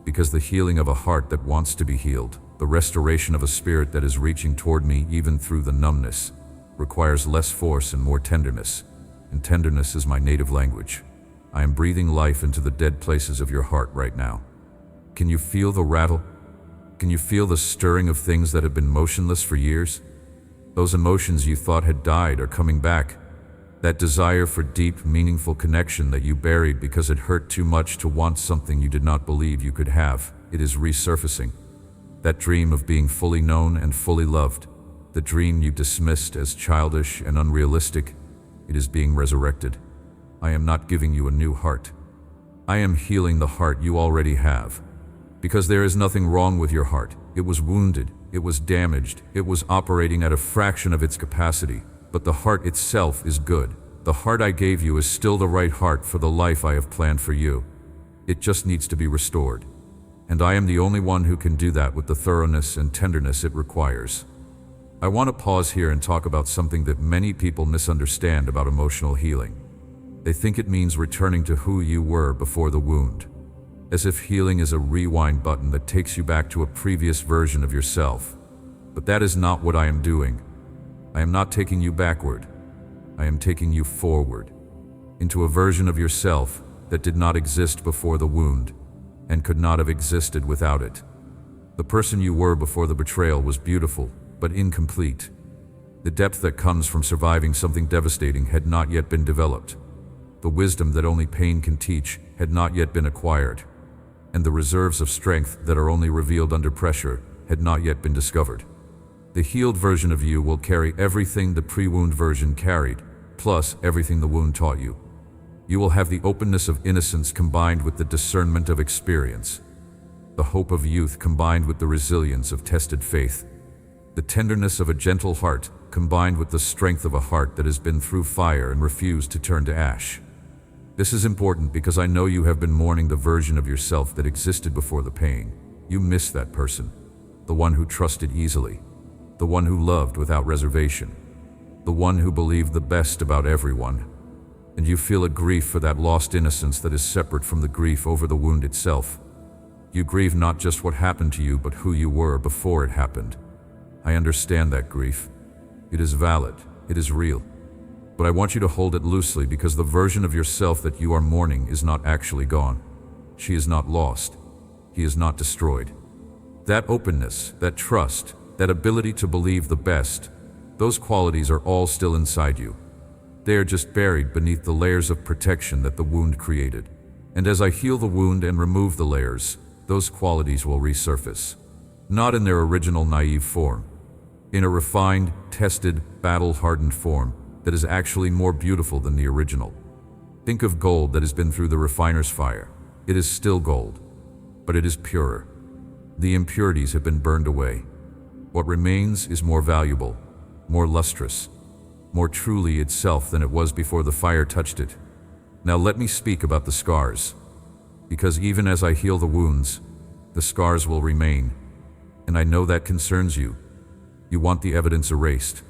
because the healing of a heart that wants to be healed, the restoration of a spirit that is reaching toward me even through the numbness, requires less force and more tenderness, and tenderness is my native language. I am breathing life into the dead places of your heart right now. Can you feel the rattle? Can you feel the stirring of things that have been motionless for years? Those emotions you thought had died are coming back. That desire for deep, meaningful connection that you buried because it hurt too much to want something you did not believe you could have, it is resurfacing. That dream of being fully known and fully loved, the dream you dismissed as childish and unrealistic, it is being resurrected. I am not giving you a new heart. I am healing the heart you already have. Because there is nothing wrong with your heart. It was wounded, it was damaged, it was operating at a fraction of its capacity, but the heart itself is good. The heart I gave you is still the right heart for the life I have planned for you. It just needs to be restored. And I am the only one who can do that with the thoroughness and tenderness it requires. I want to pause here and talk about something that many people misunderstand about emotional healing. They think it means returning to who you were before the wound. as if healing is a rewind button that takes you back to a previous version of yourself. But that is not what I am doing. I am not taking you backward. I am taking you forward, into a version of yourself that did not exist before the wound, and could not have existed without it. The person you were before the betrayal was beautiful, but incomplete. The depth that comes from surviving something devastating had not yet been developed. The wisdom that only pain can teach had not yet been acquired. And the reserves of strength that are only revealed under pressure had not yet been discovered. The healed version of you will carry everything the pre-wound version carried, plus everything the wound taught you. You will have the openness of innocence combined with the discernment of experience, the hope of youth combined with the resilience of tested faith, the tenderness of a gentle heart combined with the strength of a heart that has been through fire and refused to turn to ash. This is important because I know you have been mourning the version of yourself that existed before the pain. You miss that person, the one who trusted easily, the one who loved without reservation, the one who believed the best about everyone. And you feel a grief for that lost innocence that is separate from the grief over the wound itself. You grieve not just what happened to you, but who you were before it happened. I understand that grief. It is valid. It is real. But I want you to hold it loosely because the version of yourself that you are mourning is not actually gone. She is not lost. He is not destroyed. That openness, that trust, that ability to believe the best, those qualities are all still inside you. They are just buried beneath the layers of protection that the wound created. And as I heal the wound and remove the layers, those qualities will resurface. Not in their original naive form. In a refined, tested, battle-hardened form that is actually more beautiful than the original. Think of gold that has been through the refiner's fire. It is still gold, but it is purer. The impurities have been burned away. What remains is more valuable, more lustrous, more truly itself than it was before the fire touched it. Now let me speak about the scars, because even as I heal the wounds, the scars will remain, and I know that concerns you. You want the evidence erased.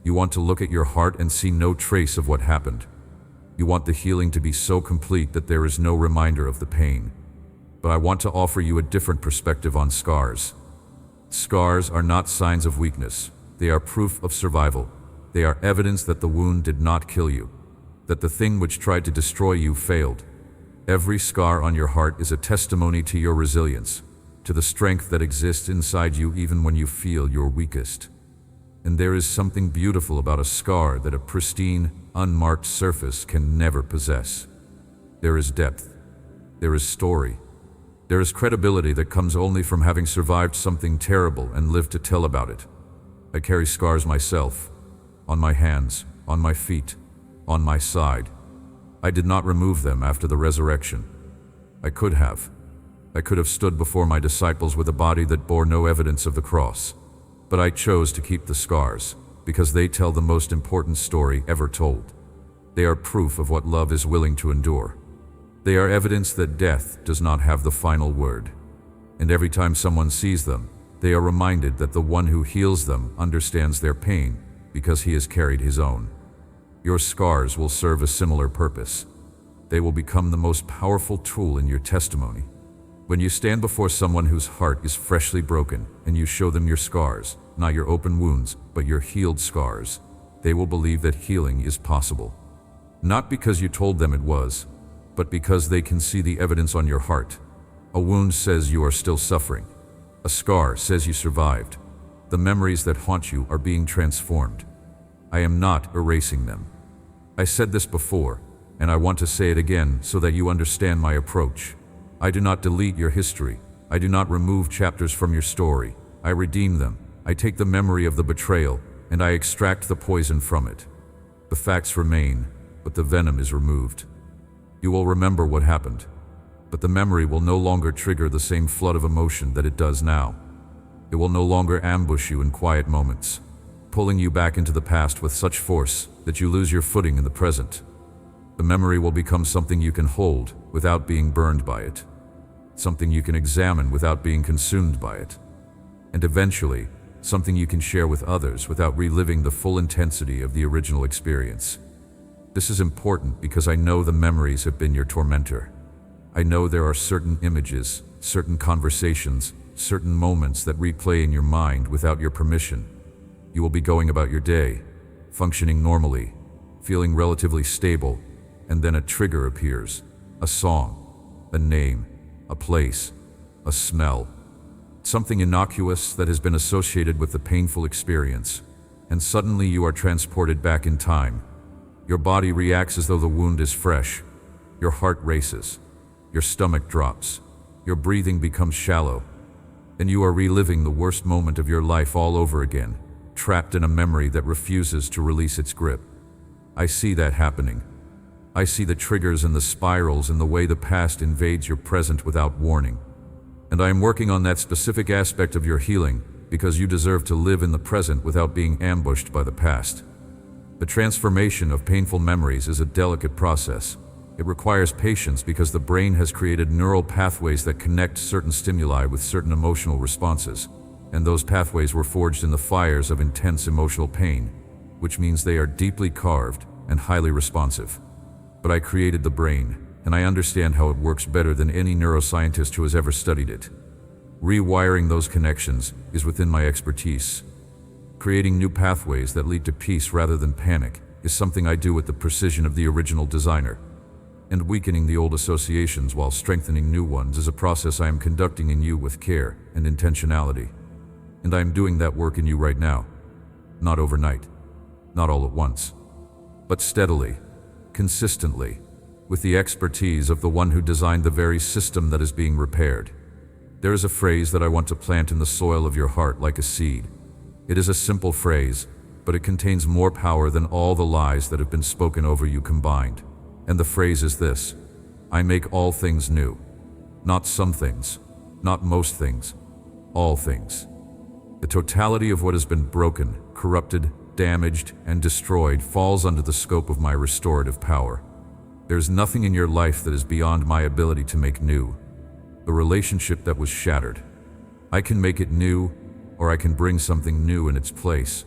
You want to look at your heart and see no trace of what happened. You want the healing to be so complete that there is no reminder of the pain. But I want to offer you a different perspective on scars. Scars are not signs of weakness. They are proof of survival. They are evidence that the wound did not kill you, that the thing which tried to destroy you failed. Every scar on your heart is a testimony to your resilience, to the strength that exists inside you even when you feel your weakest. And there is something beautiful about a scar that a pristine, unmarked surface can never possess. There is depth. There is story. There is credibility that comes only from having survived something terrible and lived to tell about it. I carry scars myself, on my hands, on my feet, on my side. I did not remove them after the resurrection. I could have. I could have stood before my disciples with a body that bore no evidence of the cross. But I chose to keep the scars, because they tell the most important story ever told. They are proof of what love is willing to endure. They are evidence that death does not have the final word. And every time someone sees them, they are reminded that the one who heals them understands their pain because he has carried his own. Your scars will serve a similar purpose. They will become the most powerful tool in your testimony. When you stand before someone whose heart is freshly broken and you show them your scars, not your open wounds, but your healed scars, they will believe that healing is possible. Not because you told them it was, but because they can see the evidence on your heart. A wound says you are still suffering. A scar says you survived. The memories that haunt you are being transformed. I am not erasing them. I said this before, and I want to say it again so that you understand my approach. I do not delete your history. I do not remove chapters from your story. I redeem them. I take the memory of the betrayal, and I extract the poison from it. The facts remain, but the venom is removed. You will remember what happened, but the memory will no longer trigger the same flood of emotion that it does now. It will no longer ambush you in quiet moments, pulling you back into the past with such force that you lose your footing in the present. The memory will become something you can hold without being burned by it, something you can examine without being consumed by it, and eventually, something you can share with others without reliving the full intensity of the original experience. This is important because I know the memories have been your tormentor. I know there are certain images, certain conversations, certain moments that replay in your mind without your permission. You will be going about your day, functioning normally, feeling relatively stable, and then a trigger appears. A song, a name, a place, a smell. Something innocuous that has been associated with the painful experience, and suddenly you are transported back in time. Your body reacts as though the wound is fresh. Your heart races. Your stomach drops. Your breathing becomes shallow. And you are reliving the worst moment of your life all over again, trapped in a memory that refuses to release its grip. I see that happening. I see the triggers and the spirals and the way the past invades your present without warning. And I am working on that specific aspect of your healing because you deserve to live in the present without being ambushed by the past. The transformation of painful memories is a delicate process. It requires patience because the brain has created neural pathways that connect certain stimuli with certain emotional responses, and those pathways were forged in the fires of intense emotional pain, which means they are deeply carved and highly responsive. But I created the brain, and I understand how it works better than any neuroscientist who has ever studied it. Rewiring those connections is within my expertise. Creating new pathways that lead to peace rather than panic is something I do with the precision of the original designer. And weakening the old associations while strengthening new ones is a process I am conducting in you with care and intentionality. And I am doing that work in you right now. Not overnight, not all at once, but steadily, consistently, with the expertise of the one who designed the very system that is being repaired. There is a phrase that I want to plant in the soil of your heart like a seed. It is a simple phrase, but it contains more power than all the lies that have been spoken over you combined. And the phrase is this: I make all things new. Not some things, not most things, all things. The totality of what has been broken, corrupted, damaged, and destroyed falls under the scope of my restorative power. There is nothing in your life that is beyond my ability to make new. The relationship that was shattered, I can make it new, or I can bring something new in its place.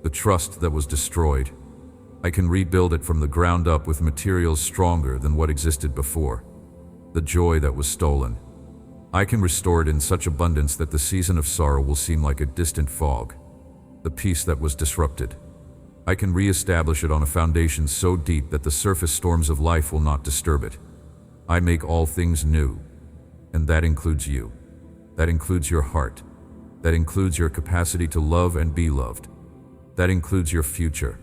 The trust that was destroyed, I can rebuild it from the ground up with materials stronger than what existed before. The joy that was stolen, I can restore it in such abundance that the season of sorrow will seem like a distant fog. The peace that was disrupted, I can reestablish it on a foundation so deep that the surface storms of life will not disturb it. I make all things new, and that includes you. That includes your heart. That includes your capacity to love and be loved. That includes your future.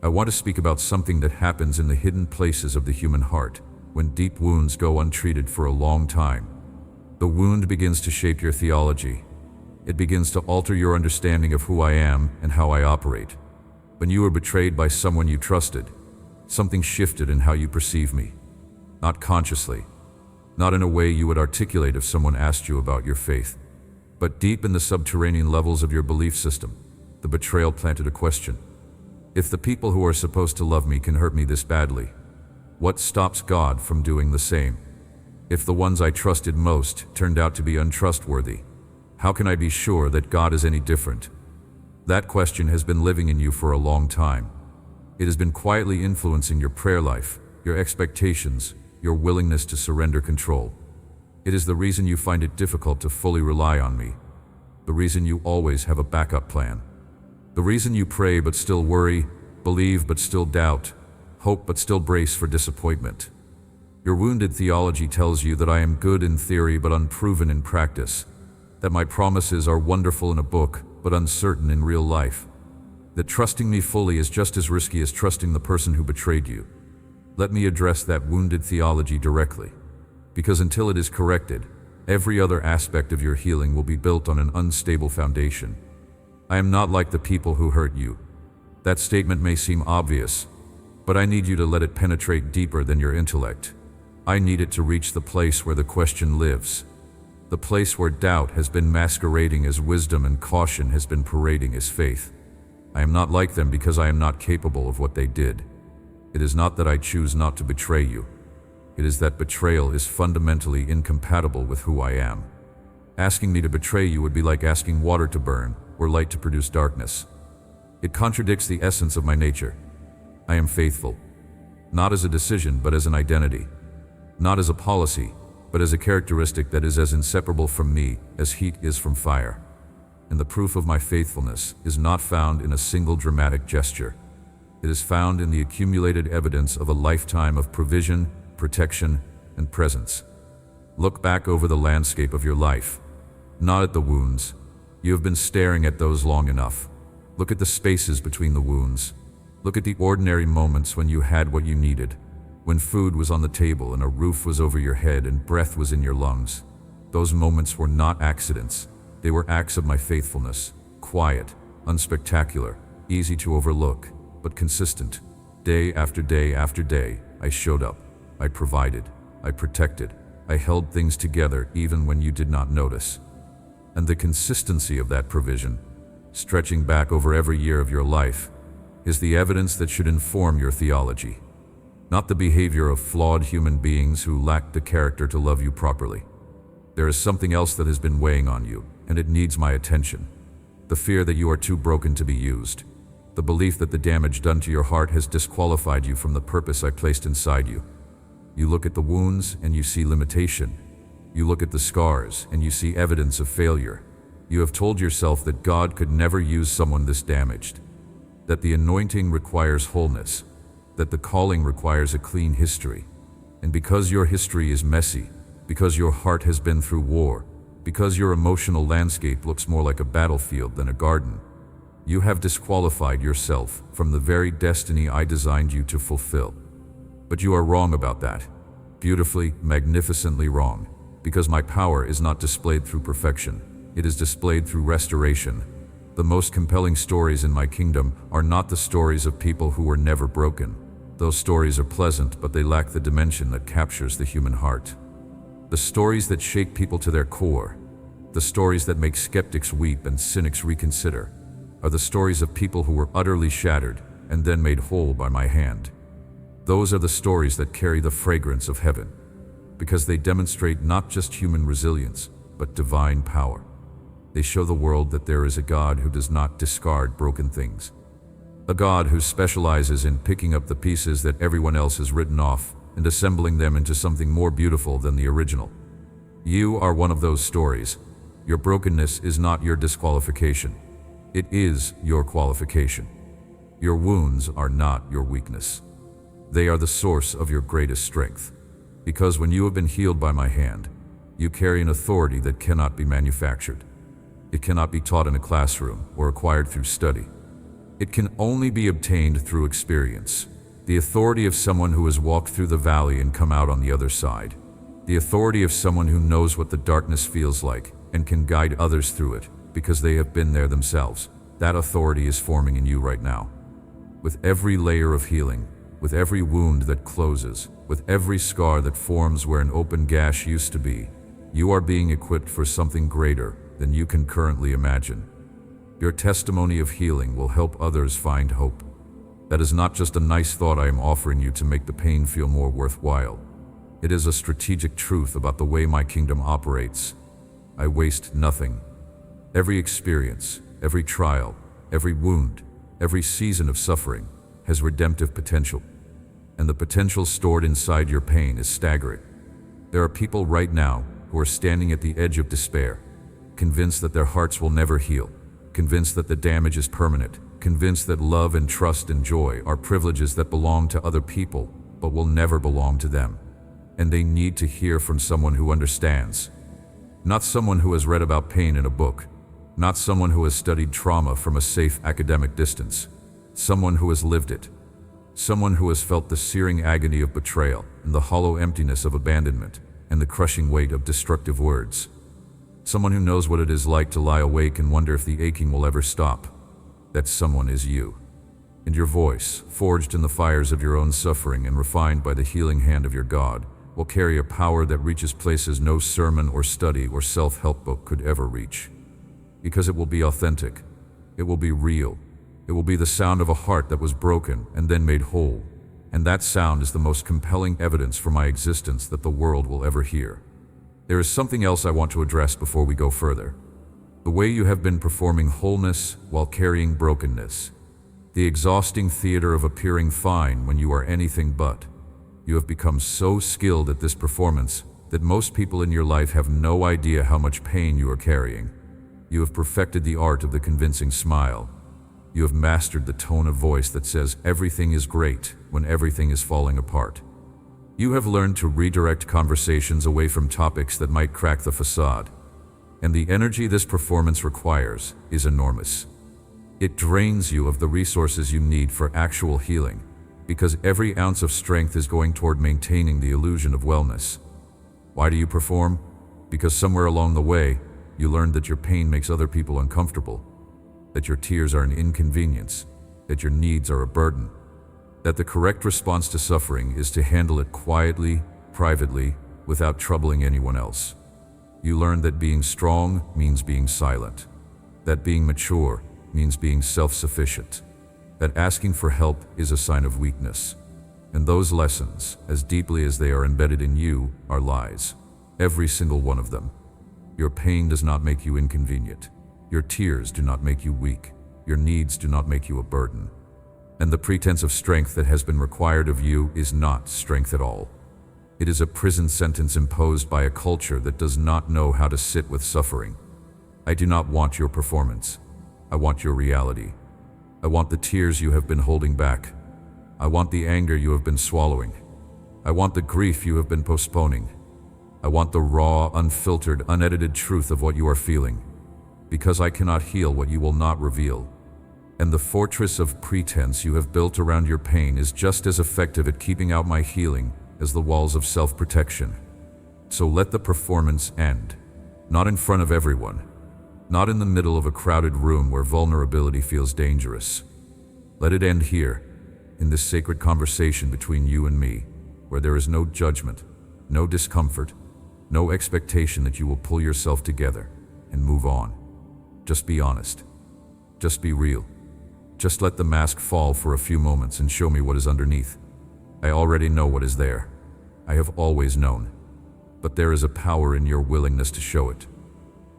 I want to speak about something that happens in the hidden places of the human heart when deep wounds go untreated for a long time. The wound begins to shape your theology. It begins to alter your understanding of who I am and how I operate. When you were betrayed by someone you trusted, something shifted in how you perceive me. Not consciously, not in a way you would articulate if someone asked you about your faith, but deep in the subterranean levels of your belief system, the betrayal planted a question. If the people who are supposed to love me can hurt me this badly, what stops God from doing the same? If the ones I trusted most turned out to be untrustworthy, how can I be sure that God is any different? That question has been living in you for a long time. It has been quietly influencing your prayer life, your expectations, your willingness to surrender control. It is the reason you find it difficult to fully rely on me, the reason you always have a backup plan, the reason you pray but still worry, believe but still doubt, hope but still brace for disappointment. Your wounded theology tells you that I am good in theory but unproven in practice, that my promises are wonderful in a book but uncertain in real life, that trusting me fully is just as risky as trusting the person who betrayed you. Let me address that wounded theology directly, because until it is corrected, every other aspect of your healing will be built on an unstable foundation. I am not like the people who hurt you. That statement may seem obvious, but I need you to let it penetrate deeper than your intellect. I need it to reach the place where the question lives, the place where doubt has been masquerading as wisdom and caution has been parading as faith. I am not like them because I am not capable of what they did. It is not that I choose not to betray you. It is that betrayal is fundamentally incompatible with who I am. Asking me to betray you would be like asking water to burn or light to produce darkness. It contradicts the essence of my nature. I am faithful, not as a decision but as an identity. not as a policy, but as a characteristic that is as inseparable from me as heat is from fire. And the proof of my faithfulness is not found in a single dramatic gesture. It is found in the accumulated evidence of a lifetime of provision, protection, and presence. Look back over the landscape of your life, not at the wounds. You have been staring at those long enough. Look at the spaces between the wounds. Look at the ordinary moments when you had what you needed, when food was on the table and a roof was over your head and breath was in your lungs. Those moments were not accidents. They were acts of my faithfulness, quiet, unspectacular, easy to overlook, but consistent. Day after day after day, I showed up. I provided. I protected. I held things together even when you did not notice. And the consistency of that provision, stretching back over every year of your life, is the evidence that should inform your theology, not the behavior of flawed human beings who lack the character to love you properly. There is something else that has been weighing on you, and it needs my attention. The fear that you are too broken to be used. The belief that the damage done to your heart has disqualified you from the purpose I placed inside you. You look at the wounds and you see limitation. You look at the scars and you see evidence of failure. You have told yourself that God could never use someone this damaged, that the anointing requires wholeness, that the calling requires a clean history. And because your history is messy, because your heart has been through war, because your emotional landscape looks more like a battlefield than a garden, you have disqualified yourself from the very destiny I designed you to fulfill. But you are wrong about that. Beautifully, magnificently wrong. Because my power is not displayed through perfection. It is displayed through restoration. The most compelling stories in my kingdom are not the stories of people who were never broken. Those stories are pleasant, but they lack the dimension that captures the human heart. The stories that shake people to their core, the stories that make skeptics weep and cynics reconsider, are the stories of people who were utterly shattered and then made whole by my hand. Those are the stories that carry the fragrance of heaven, because they demonstrate not just human resilience, but divine power. They show the world that there is a God who does not discard broken things, a God who specializes in picking up the pieces that everyone else has written off and assembling them into something more beautiful than the original. You are one of those stories. Your brokenness is not your disqualification. It is your qualification. Your wounds are not your weakness. They are the source of your greatest strength. Because when you have been healed by my hand, you carry an authority that cannot be manufactured. It cannot be taught in a classroom or acquired through study. It can only be obtained through experience. The authority of someone who has walked through the valley and come out on the other side. The authority of someone who knows what the darkness feels like and can guide others through it because they have been there themselves. That authority is forming in you right now. With every layer of healing, with every wound that closes, with every scar that forms where an open gash used to be, you are being equipped for something greater than you can currently imagine. Your testimony of healing will help others find hope. That is not just a nice thought I am offering you to make the pain feel more worthwhile. It is a strategic truth about the way my kingdom operates. I waste nothing. Every experience, every trial, every wound, every season of suffering has redemptive potential. And the potential stored inside your pain is staggering. There are people right now who are standing at the edge of despair, convinced that their hearts will never heal, convinced that the damage is permanent, convinced that love and trust and joy are privileges that belong to other people but will never belong to them. And they need to hear from someone who understands. Not someone who has read about pain in a book, not someone who has studied trauma from a safe academic distance, someone who has lived it, someone who has felt the searing agony of betrayal and the hollow emptiness of abandonment and the crushing weight of destructive words. Someone who knows what it is like to lie awake and wonder if the aching will ever stop. That someone is you. And your voice, forged in the fires of your own suffering and refined by the healing hand of your God, will carry a power that reaches places no sermon or study or self-help book could ever reach. Because it will be authentic. It will be real. It will be the sound of a heart that was broken and then made whole. And that sound is the most compelling evidence for my existence that the world will ever hear. There is something else I want to address before we go further. The way you have been performing wholeness while carrying brokenness. The exhausting theater of appearing fine when you are anything but. You have become so skilled at this performance that most people in your life have no idea how much pain you are carrying. You have perfected the art of the convincing smile. You have mastered the tone of voice that says everything is great when everything is falling apart. You have learned to redirect conversations away from topics that might crack the facade. And the energy this performance requires is enormous. It drains you of the resources you need for actual healing, because every ounce of strength is going toward maintaining the illusion of wellness. Why do you perform? Because somewhere along the way, you learned that your pain makes other people uncomfortable, that your tears are an inconvenience, that your needs are a burden, that the correct response to suffering is to handle it quietly, privately, without troubling anyone else. You learned that being strong means being silent, that being mature means being self-sufficient, that asking for help is a sign of weakness. And those lessons, as deeply as they are embedded in you, are lies. Every single one of them. Your pain does not make you inconvenient. Your tears do not make you weak. Your needs do not make you a burden. And the pretense of strength that has been required of you is not strength at all. It is a prison sentence imposed by a culture that does not know how to sit with suffering. I do not want your performance. I want your reality. I want the tears you have been holding back. I want the anger you have been swallowing. I want the grief you have been postponing. I want the raw, unfiltered, unedited truth of what you are feeling, because I cannot heal what you will not reveal. And the fortress of pretense you have built around your pain is just as effective at keeping out my healing as the walls of self-protection. So let the performance end, not in front of everyone, not in the middle of a crowded room where vulnerability feels dangerous. Let it end here, in this sacred conversation between you and me, where there is no judgment, no discomfort, no expectation that you will pull yourself together and move on. Just be honest. Just be real. Just let the mask fall for a few moments and show me what is underneath. I already know what is there. I have always known. But there is a power in your willingness to show it.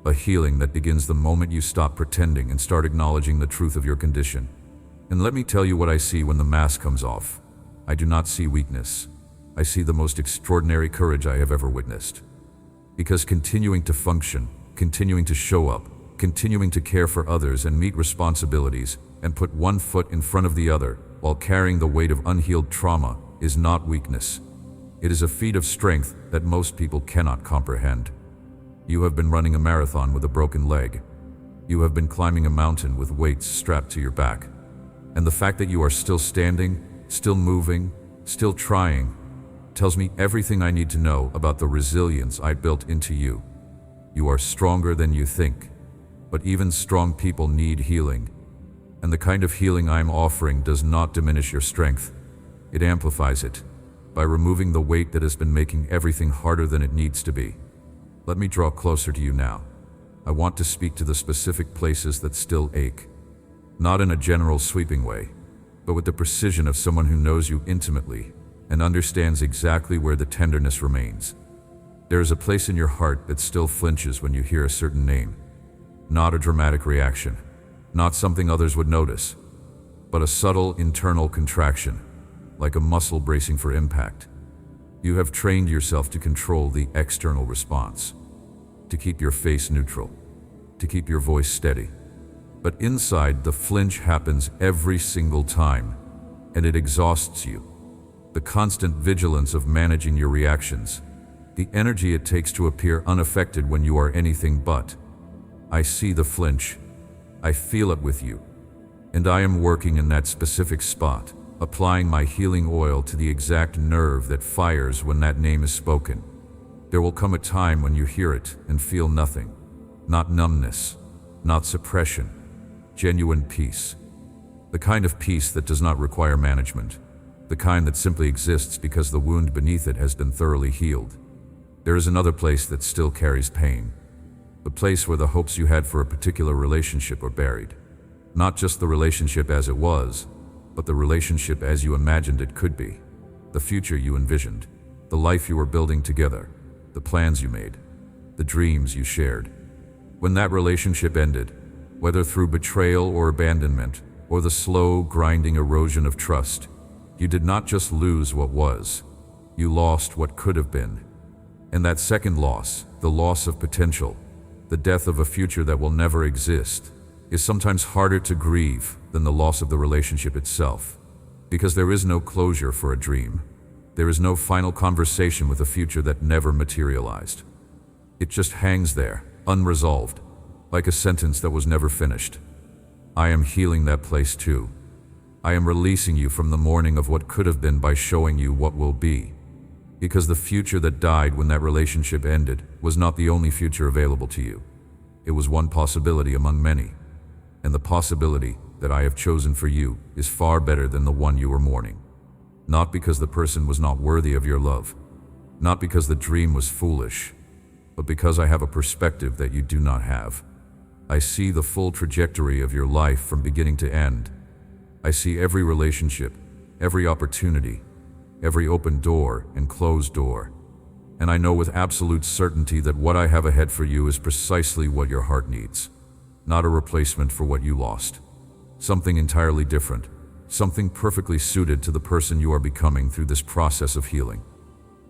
A healing that begins the moment you stop pretending and start acknowledging the truth of your condition. And let me tell you what I see when the mask comes off. I do not see weakness. I see the most extraordinary courage I have ever witnessed. Because continuing to function, continuing to show up, continuing to care for others and meet responsibilities, and put one foot in front of the other while carrying the weight of unhealed trauma is not weakness. It is a feat of strength that most people cannot comprehend. You have been running a marathon with a broken leg. You have been climbing a mountain with weights strapped to your back. And the fact that you are still standing, still moving, still trying, tells me everything I need to know about the resilience I built into you. You are stronger than you think, but even strong people need healing. And the kind of healing I am offering does not diminish your strength. It amplifies it, by removing the weight that has been making everything harder than it needs to be. Let me draw closer to you now. I want to speak to the specific places that still ache. Not in a general sweeping way, but with the precision of someone who knows you intimately and understands exactly where the tenderness remains. There is a place in your heart that still flinches when you hear a certain name. Not a dramatic reaction, not something others would notice, but a subtle internal contraction, like a muscle bracing for impact. You have trained yourself to control the external response, to keep your face neutral, to keep your voice steady. But inside, the flinch happens every single time, and it exhausts you. The constant vigilance of managing your reactions, the energy it takes to appear unaffected when you are anything but. I see the flinch. I feel it with you. And I am working in that specific spot, applying my healing oil to the exact nerve that fires when that name is spoken. There will come a time when you hear it and feel nothing. Not numbness, not suppression. Genuine peace. The kind of peace that does not require management. The kind that simply exists because the wound beneath it has been thoroughly healed. There is another place that still carries pain. The place where the hopes you had for a particular relationship are buried. Not just the relationship as it was, but the relationship as you imagined it could be. The future you envisioned. The life you were building together. The plans you made. The dreams you shared. When that relationship ended, whether through betrayal or abandonment, or the slow, grinding erosion of trust, you did not just lose what was. You lost what could have been. And that second loss, the loss of potential, the death of a future that will never exist, is sometimes harder to grieve than the loss of the relationship itself. Because there is no closure for a dream. There is no final conversation with a future that never materialized. It just hangs there, unresolved, like a sentence that was never finished. I am healing that place too. I am releasing you from the mourning of what could have been by showing you what will be. Because the future that died when that relationship ended was not the only future available to you. It was one possibility among many. And the possibility that I have chosen for you is far better than the one you were mourning. Not because the person was not worthy of your love, not because the dream was foolish, but because I have a perspective that you do not have. I see the full trajectory of your life from beginning to end. I see every relationship, every opportunity, every open door and closed door. And I know with absolute certainty that what I have ahead for you is precisely what your heart needs. Not a replacement for what you lost. Something entirely different. Something perfectly suited to the person you are becoming through this process of healing.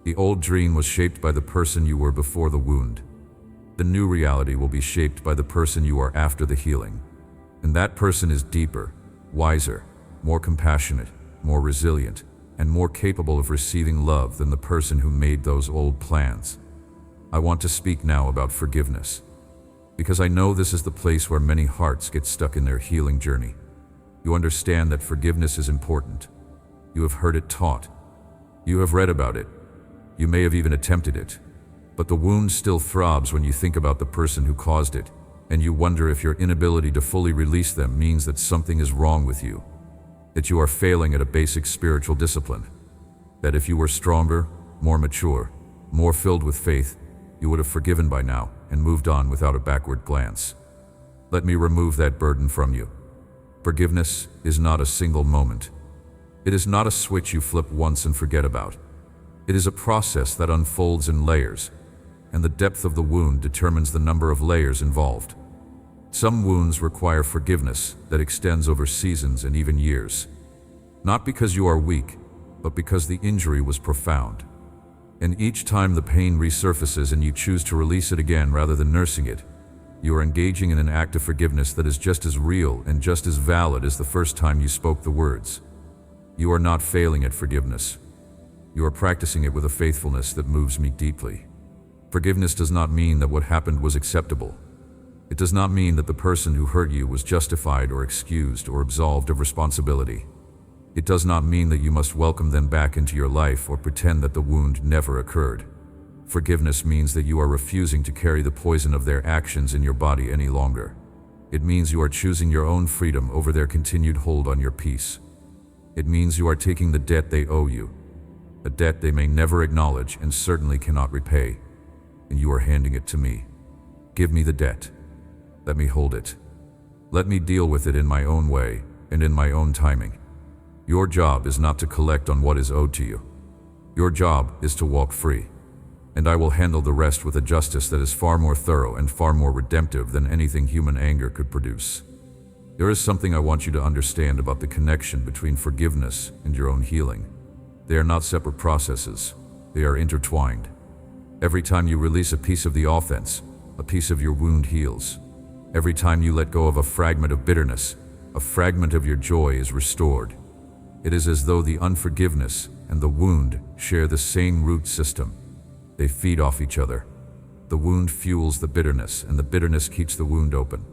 The old dream was shaped by the person you were before the wound. The new reality will be shaped by the person you are after the healing. And that person is deeper, wiser, more compassionate, more resilient, and more capable of receiving love than the person who made those old plans. I want to speak now about forgiveness, because I know this is the place where many hearts get stuck in their healing journey. You understand that forgiveness is important. You have heard it taught. You have read about it. You may have even attempted it. But the wound still throbs when you think about the person who caused it, and you wonder if your inability to fully release them means that something is wrong with you, that you are failing at a basic spiritual discipline, that if you were stronger, more mature, more filled with faith, you would have forgiven by now and moved on without a backward glance. Let me remove that burden from you. Forgiveness is not a single moment. It is not a switch you flip once and forget about. It is a process that unfolds in layers, and the depth of the wound determines the number of layers involved. Some wounds require forgiveness that extends over seasons and even years. Not because you are weak, but because the injury was profound. And each time the pain resurfaces and you choose to release it again rather than nursing it, you are engaging in an act of forgiveness that is just as real and just as valid as the first time you spoke the words. You are not failing at forgiveness. You are practicing it with a faithfulness that moves me deeply. Forgiveness does not mean that what happened was acceptable. It does not mean that the person who hurt you was justified or excused or absolved of responsibility. It does not mean that you must welcome them back into your life or pretend that the wound never occurred. Forgiveness means that you are refusing to carry the poison of their actions in your body any longer. It means you are choosing your own freedom over their continued hold on your peace. It means you are taking the debt they owe you, a debt they may never acknowledge and certainly cannot repay, and you are handing it to me. Give me the debt. Let me hold it. Let me deal with it in my own way and in my own timing. Your job is not to collect on what is owed to you. Your job is to walk free, and I will handle the rest with a justice that is far more thorough and far more redemptive than anything human anger could produce. There is something I want you to understand about the connection between forgiveness and your own healing. They are not separate processes. They are intertwined. Every time you release a piece of the offense, a piece of your wound heals. Every time you let go of a fragment of bitterness, a fragment of your joy is restored. It is as though the unforgiveness and the wound share the same root system. They feed off each other. The wound fuels the bitterness, and the bitterness keeps the wound open.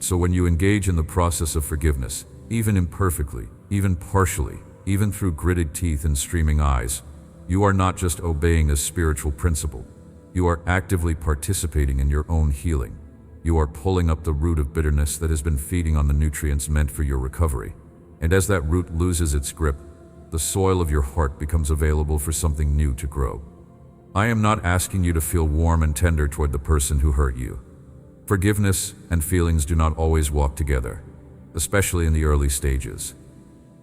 So when you engage in the process of forgiveness, even imperfectly, even partially, even through gritted teeth and streaming eyes, you are not just obeying a spiritual principle. You are actively participating in your own healing. You are pulling up the root of bitterness that has been feeding on the nutrients meant for your recovery. And as that root loses its grip, the soil of your heart becomes available for something new to grow. I am not asking you to feel warm and tender toward the person who hurt you. Forgiveness and feelings do not always walk together, especially in the early stages.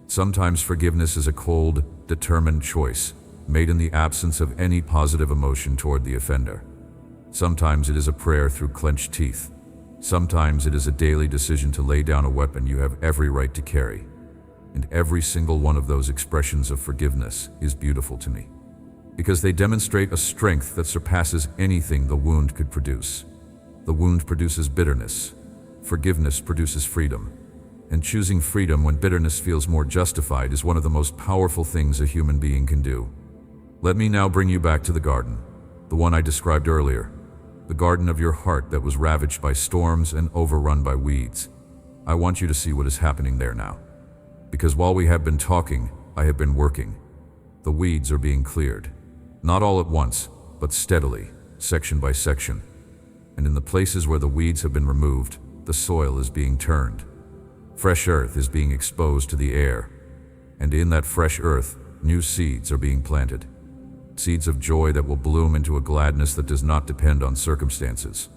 Sometimes forgiveness is a cold, determined choice, made in the absence of any positive emotion toward the offender. Sometimes it is a prayer through clenched teeth. Sometimes it is a daily decision to lay down a weapon you have every right to carry. And every single one of those expressions of forgiveness is beautiful to me. because they demonstrate a strength that surpasses anything the wound could produce. The wound produces bitterness. Forgiveness produces freedom. And choosing freedom when bitterness feels more justified is one of the most powerful things a human being can do. Let me now bring you back to the garden, the one I described earlier, the garden of your heart that was ravaged by storms and overrun by weeds. I want you to see what is happening there now. Because while we have been talking, I have been working. The weeds are being cleared. Not all at once, but steadily, section by section. And in the places where the weeds have been removed, the soil is being turned. Fresh earth is being exposed to the air. And in that fresh earth, new seeds are being planted. Seeds of joy that will bloom into a gladness that does not depend on circumstances.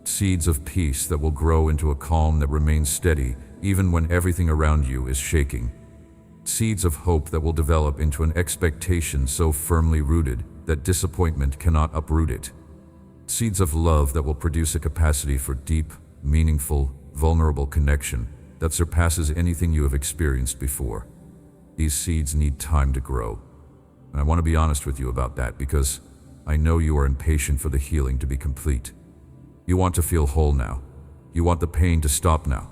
Seeds of peace that will grow into a calm that remains steady even when everything around you is shaking. Seeds of hope that will develop into an expectation so firmly rooted that disappointment cannot uproot it. Seeds of love that will produce a capacity for deep, meaningful, vulnerable connection that surpasses anything you have experienced before. These seeds need time to grow. And I want to be honest with you about that because I know you are impatient for the healing to be complete. You want to feel whole now. You want the pain to stop now.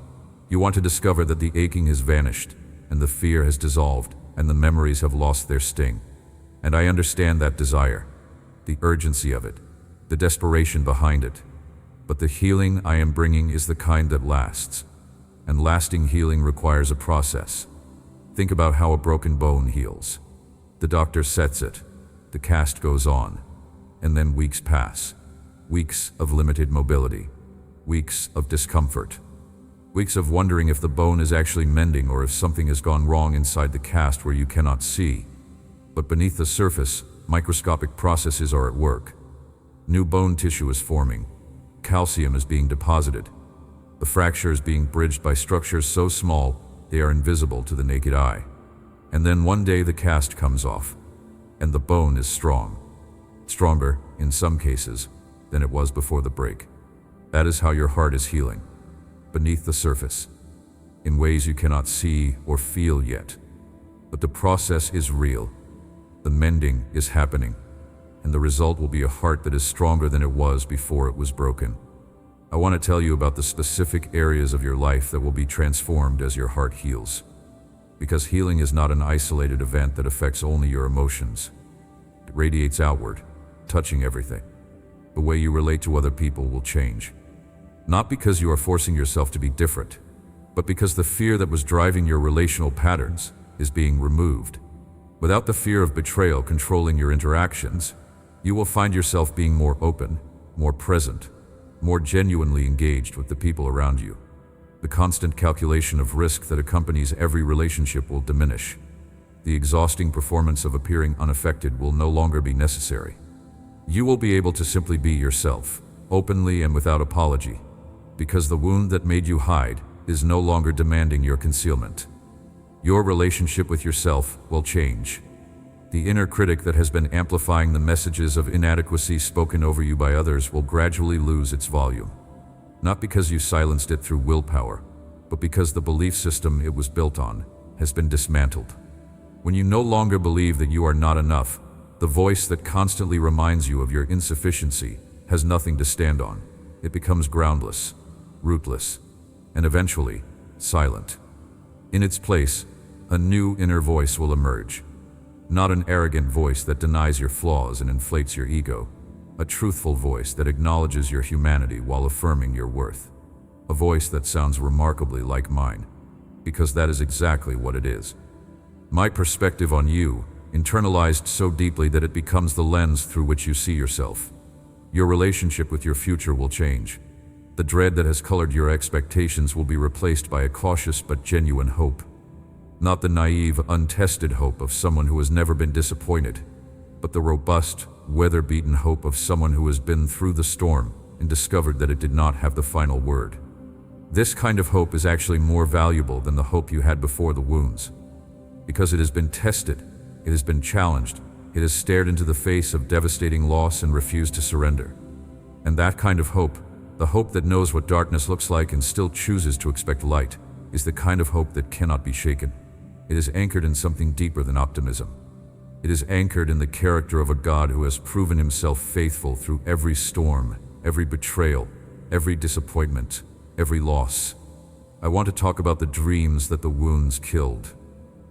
You want to discover that the aching has vanished, and the fear has dissolved, and the memories have lost their sting. And I understand that desire, the urgency of it, the desperation behind it. But the healing I am bringing is the kind that lasts. And lasting healing requires a process. Think about how a broken bone heals. The doctor sets it, the cast goes on, and then weeks pass. Weeks of limited mobility, weeks of discomfort, weeks of wondering if the bone is actually mending or if something has gone wrong inside the cast where you cannot see. But beneath the surface, microscopic processes are at work. New bone tissue is forming. Calcium is being deposited. The fracture is being bridged by structures so small they are invisible to the naked eye. And then one day the cast comes off, and the bone is strong. Stronger, in some cases, than it was before the break. That is how your heart is healing, beneath the surface, in ways you cannot see or feel yet. But the process is real. The mending is happening, and the result will be a heart that is stronger than it was before it was broken. I want to tell you about the specific areas of your life that will be transformed as your heart heals. Because healing is not an isolated event that affects only your emotions. It radiates outward, touching everything. The way you relate to other people will change. Not because you are forcing yourself to be different, but because the fear that was driving your relational patterns is being removed. Without the fear of betrayal controlling your interactions, you will find yourself being more open, more present, more genuinely engaged with the people around you. The constant calculation of risk that accompanies every relationship will diminish. The exhausting performance of appearing unaffected will no longer be necessary. You will be able to simply be yourself, openly and without apology, because the wound that made you hide is no longer demanding your concealment. Your relationship with yourself will change. The inner critic that has been amplifying the messages of inadequacy spoken over you by others will gradually lose its volume. Not because you silenced it through willpower, but because the belief system it was built on has been dismantled. When you no longer believe that you are not enough, the voice that constantly reminds you of your insufficiency has nothing to stand on. It becomes groundless, rootless, and eventually silent. In its place, a new inner voice will emerge. Not an arrogant voice that denies your flaws and inflates your ego. A truthful voice that acknowledges your humanity while affirming your worth. A voice that sounds remarkably like mine, because that is exactly what it is. My perspective on you, internalized so deeply that it becomes the lens through which you see yourself. Your relationship with your future will change. The dread that has colored your expectations will be replaced by a cautious but genuine hope. Not the naive, untested hope of someone who has never been disappointed, but the robust, weather-beaten hope of someone who has been through the storm and discovered that it did not have the final word. This kind of hope is actually more valuable than the hope you had before the wounds, because it has been tested. It has been challenged. It has stared into the face of devastating loss and refused to surrender. And that kind of hope, the hope that knows what darkness looks like and still chooses to expect light, is the kind of hope that cannot be shaken. It is anchored in something deeper than optimism. It is anchored in the character of a God who has proven himself faithful through every storm, every betrayal, every disappointment, every loss. I want to talk about the dreams that the wounds killed.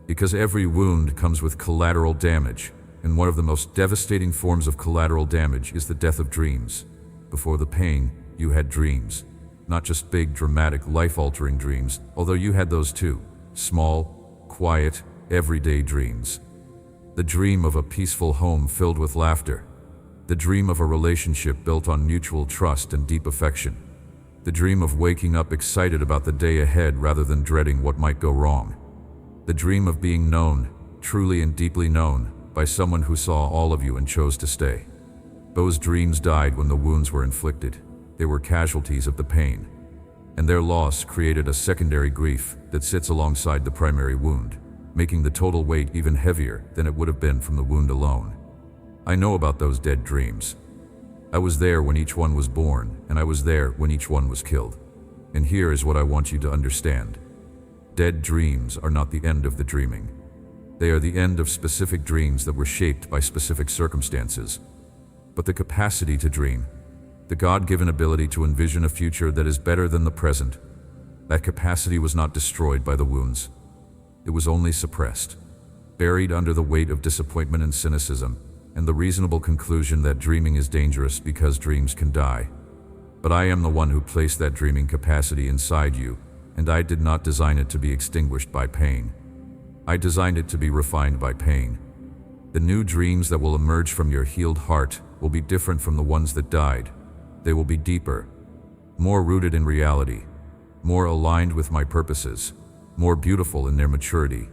Because every wound comes with collateral damage, and one of the most devastating forms of collateral damage is the death of dreams. Before the pain, you had dreams. Not just big, dramatic, life-altering dreams, although you had those too. Small, quiet, everyday dreams. The dream of a peaceful home filled with laughter. The dream of a relationship built on mutual trust and deep affection. The dream of waking up excited about the day ahead rather than dreading what might go wrong. The dream of being known, truly and deeply known, by someone who saw all of you and chose to stay. Those dreams died when the wounds were inflicted. They were casualties of the pain. And their loss created a secondary grief that sits alongside the primary wound, making the total weight even heavier than it would have been from the wound alone. I know about those dead dreams. I was there when each one was born, and I was there when each one was killed. And here is what I want you to understand. Dead dreams are not the end of the dreaming. They are the end of specific dreams that were shaped by specific circumstances. But the capacity to dream, the God-given ability to envision a future that is better than the present, that capacity was not destroyed by the wounds. It was only suppressed, buried under the weight of disappointment and cynicism, and the reasonable conclusion that dreaming is dangerous because dreams can die. But I am the one who placed that dreaming capacity inside you, and I did not design it to be extinguished by pain. I designed it to be refined by pain. The new dreams that will emerge from your healed heart will be different from the ones that died. They will be deeper, more rooted in reality, more aligned with my purposes, more beautiful in their maturity.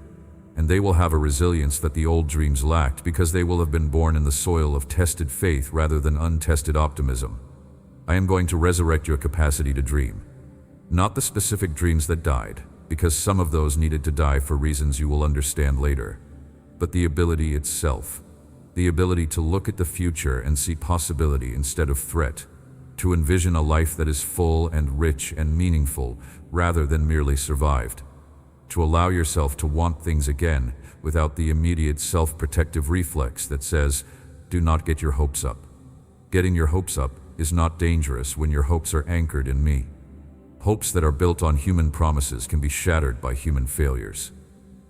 And they will have a resilience that the old dreams lacked because they will have been born in the soil of tested faith rather than untested optimism. I am going to resurrect your capacity to dream. Not the specific dreams that died, because some of those needed to die for reasons you will understand later, but the ability itself. The ability to look at the future and see possibility instead of threat, to envision a life that is full and rich and meaningful rather than merely survived, to allow yourself to want things again without the immediate self-protective reflex that says, do not get your hopes up. Getting your hopes up is not dangerous when your hopes are anchored in me. Hopes that are built on human promises can be shattered by human failures.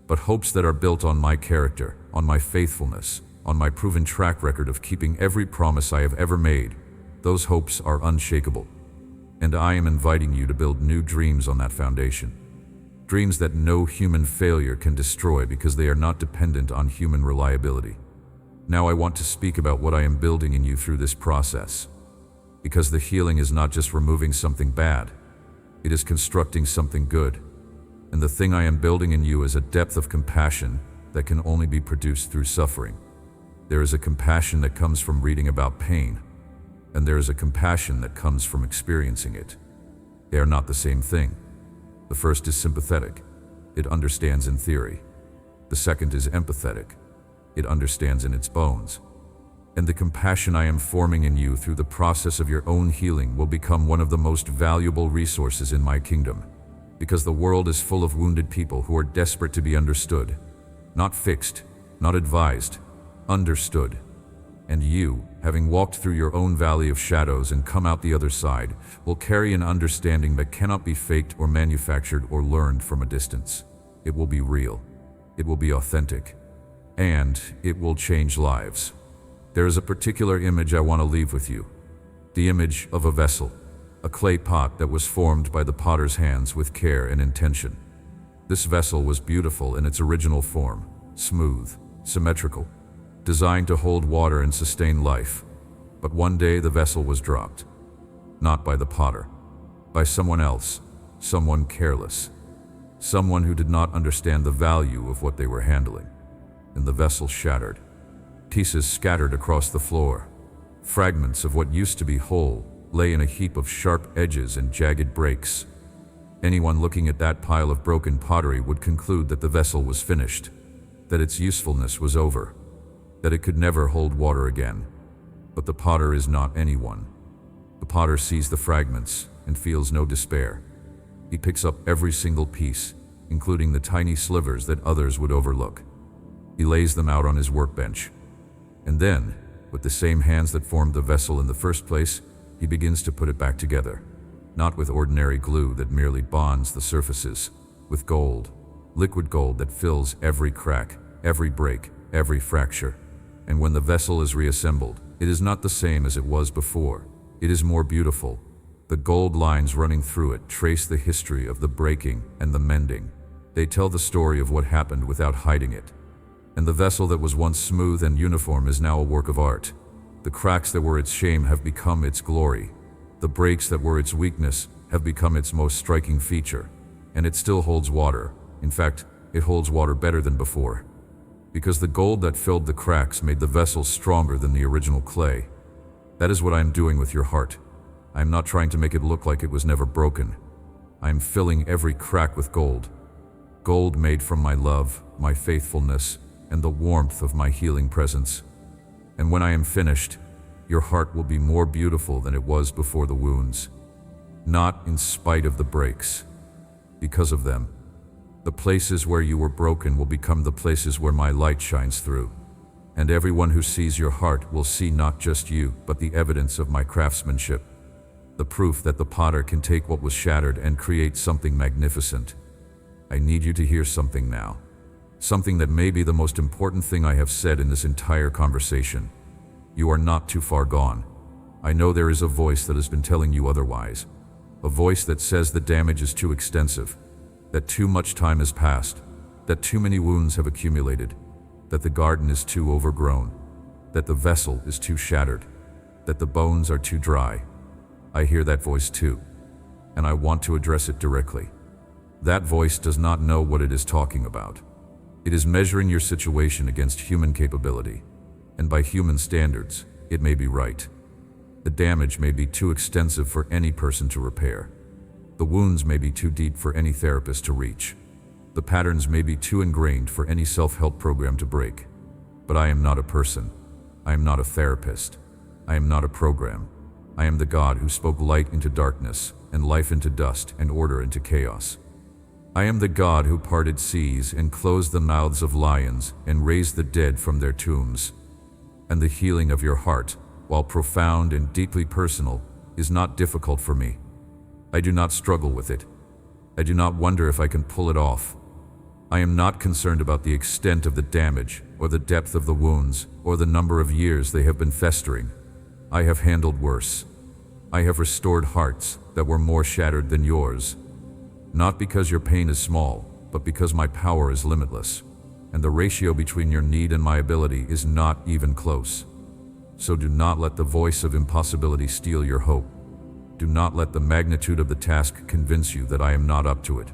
But hopes that are built on my character, on my faithfulness, on my proven track record of keeping every promise I have ever made, those hopes are unshakable. And I am inviting you to build new dreams on that foundation. Dreams that no human failure can destroy because they are not dependent on human reliability. Now I want to speak about what I am building in you through this process. Because the healing is not just removing something bad, it is constructing something good. And the thing I am building in you is a depth of compassion that can only be produced through suffering. There is a compassion that comes from reading about pain, and there is a compassion that comes from experiencing it. They are not the same thing. The first is sympathetic. It understands in theory. The second is empathetic. It understands in its bones. And the compassion I am forming in you through the process of your own healing will become one of the most valuable resources in my kingdom. Because the world is full of wounded people who are desperate to be understood. Not fixed, not advised, understood. And you, having walked through your own valley of shadows and come out the other side, will carry an understanding that cannot be faked or manufactured or learned from a distance. It will be real. It will be authentic. And it will change lives. There is a particular image I want to leave with you. The image of a vessel, a clay pot that was formed by the potter's hands with care and intention. This vessel was beautiful in its original form, smooth, symmetrical, designed to hold water and sustain life. But one day the vessel was dropped. Not by the potter, by someone else, someone careless, someone who did not understand the value of what they were handling. And the vessel shattered. Pieces scattered across the floor. Fragments of what used to be whole lay in a heap of sharp edges and jagged breaks. Anyone looking at that pile of broken pottery would conclude that the vessel was finished, that its usefulness was over, that it could never hold water again. But the potter is not anyone. The potter sees the fragments and feels no despair. He picks up every single piece, including the tiny slivers that others would overlook. He lays them out on his workbench. And then, with the same hands that formed the vessel in the first place, he begins to put it back together. Not with ordinary glue that merely bonds the surfaces, with gold, liquid gold that fills every crack, every break, every fracture. And when the vessel is reassembled, it is not the same as it was before. It is more beautiful. The gold lines running through it trace the history of the breaking and the mending. They tell the story of what happened without hiding it. And the vessel that was once smooth and uniform is now a work of art. The cracks that were its shame have become its glory. The breaks that were its weakness have become its most striking feature. And it still holds water. In fact, it holds water better than before. Because the gold that filled the cracks made the vessel stronger than the original clay. That is what I am doing with your heart. I am not trying to make it look like it was never broken. I am filling every crack with gold. Gold made from my love, my faithfulness, and the warmth of my healing presence. And when I am finished, your heart will be more beautiful than it was before the wounds. Not in spite of the breaks. Because of them. The places where you were broken will become the places where my light shines through. And everyone who sees your heart will see not just you, but the evidence of my craftsmanship. The proof that the potter can take what was shattered and create something magnificent. I need you to hear something now. Something that may be the most important thing I have said in this entire conversation. You are not too far gone. I know there is a voice that has been telling you otherwise. A voice that says the damage is too extensive, that too much time has passed, that too many wounds have accumulated, that the garden is too overgrown, that the vessel is too shattered, that the bones are too dry. I hear that voice too, and I want to address it directly. That voice does not know what it is talking about. It is measuring your situation against human capability, and by human standards, it may be right. The damage may be too extensive for any person to repair. The wounds may be too deep for any therapist to reach. The patterns may be too ingrained for any self-help program to break. But I am not a person. I am not a therapist. I am not a program. I am the God who spoke light into darkness, and life into dust, and order into chaos. I am the God who parted seas and closed the mouths of lions and raised the dead from their tombs. And the healing of your heart, while profound and deeply personal, is not difficult for me. I do not struggle with it. I do not wonder if I can pull it off. I am not concerned about the extent of the damage, or the depth of the wounds, or the number of years they have been festering. I have handled worse. I have restored hearts that were more shattered than yours. Not because your pain is small, but because my power is limitless, and the ratio between your need and my ability is not even close. So do not let the voice of impossibility steal your hope. Do not let the magnitude of the task convince you that I am not up to it.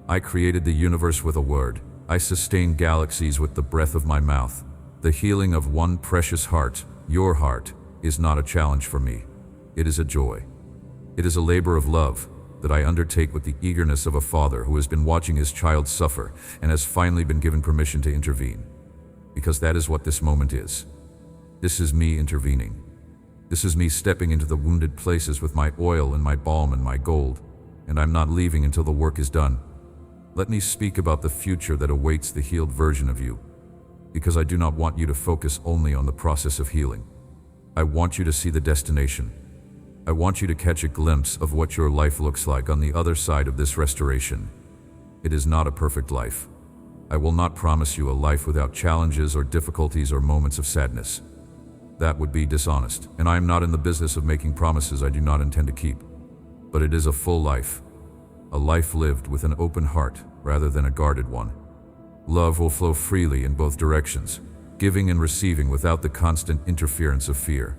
I created the universe with a word. I sustain galaxies with the breath of my mouth. The healing of one precious heart, your heart, is not a challenge for me. It is a joy. It is a labor of love that I undertake with the eagerness of a father who has been watching his child suffer and has finally been given permission to intervene. Because that is what this moment is. This is me intervening. This is me stepping into the wounded places with my oil and my balm and my gold, and I'm not leaving until the work is done. Let me speak about the future that awaits the healed version of you, because I do not want you to focus only on the process of healing. I want you to see the destination. I want you to catch a glimpse of what your life looks like on the other side of this restoration. It is not a perfect life. I will not promise you a life without challenges or difficulties or moments of sadness. That would be dishonest, and I am not in the business of making promises I do not intend to keep. But it is a full life. A life lived with an open heart rather than a guarded one. Love will flow freely in both directions, giving and receiving without the constant interference of fear.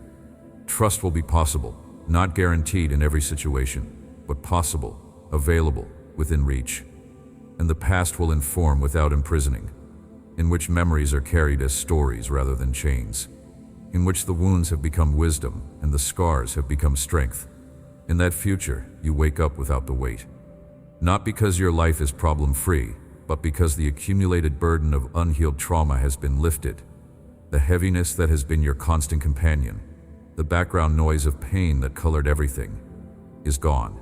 Trust will be possible. Not guaranteed in every situation, but possible, available, within reach. And the past will inform without imprisoning, in which memories are carried as stories rather than chains, in which the wounds have become wisdom and the scars have become strength. In that future, you wake up without the weight. Not because your life is problem-free, but because the accumulated burden of unhealed trauma has been lifted. The heaviness that has been your constant companion, the background noise of pain that colored everything, is gone.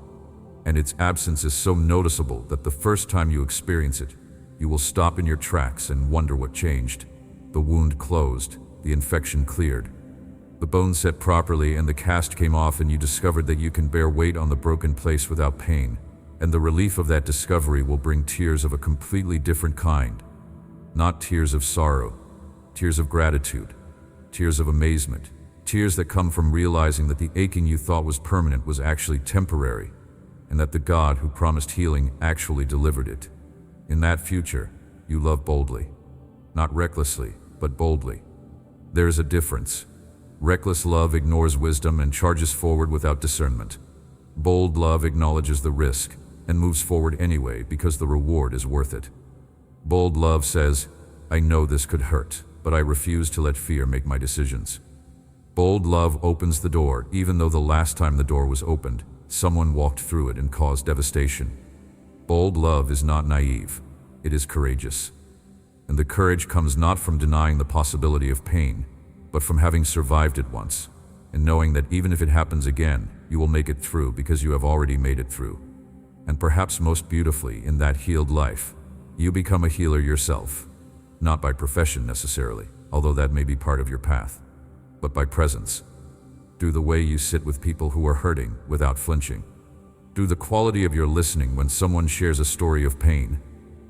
And its absence is so noticeable that the first time you experience it, you will stop in your tracks and wonder what changed. the wound closed, the infection cleared. The bone set properly and the cast came off, and you discovered that you can bear weight on the broken place without pain. And the relief of that discovery will bring tears of a completely different kind. Not tears of sorrow, tears of gratitude, tears of amazement, tears that come from realizing that the aching you thought was permanent was actually temporary, and that the God who promised healing actually delivered it. In that future, you love boldly. Not recklessly, but boldly. There is a difference. Reckless love ignores wisdom and charges forward without discernment. Bold love acknowledges the risk and moves forward anyway because the reward is worth it. Bold love says, I know this could hurt, but I refuse to let fear make my decisions. Bold love opens the door, even though the last time the door was opened, someone walked through it and caused devastation. Bold love is not naive, it is courageous. And the courage comes not from denying the possibility of pain, but from having survived it once, and knowing that even if it happens again, you will make it through because you have already made it through. And perhaps most beautifully, in that healed life, you become a healer yourself, not by profession necessarily, although that may be part of your path, but by presence. Through the way you sit with people who are hurting without flinching. Through the quality of your listening when someone shares a story of pain,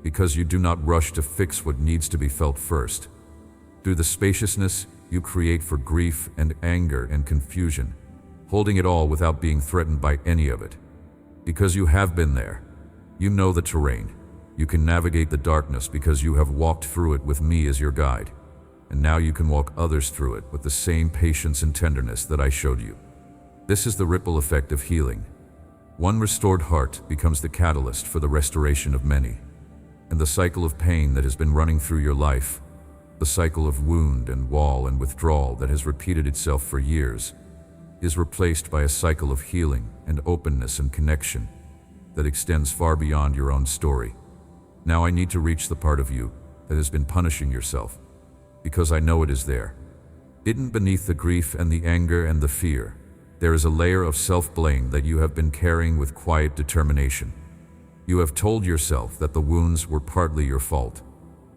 because you do not rush to fix what needs to be felt first. Through the spaciousness you create for grief and anger and confusion, holding it all without being threatened by any of it. Because you have been there. You know the terrain. You can navigate the darkness because you have walked through it with me as your guide. And now you can walk others through it with the same patience and tenderness that I showed you. This is the ripple effect of healing. One restored heart becomes the catalyst for the restoration of many. And the cycle of pain that has been running through your life, the cycle of wound and wall and withdrawal that has repeated itself for years, is replaced by a cycle of healing and openness and connection that extends far beyond your own story. Now I need to reach the part of you that has been punishing yourself, because I know it is there. Hidden beneath the grief and the anger and the fear, there is a layer of self-blame that you have been carrying with quiet determination. You have told yourself that the wounds were partly your fault,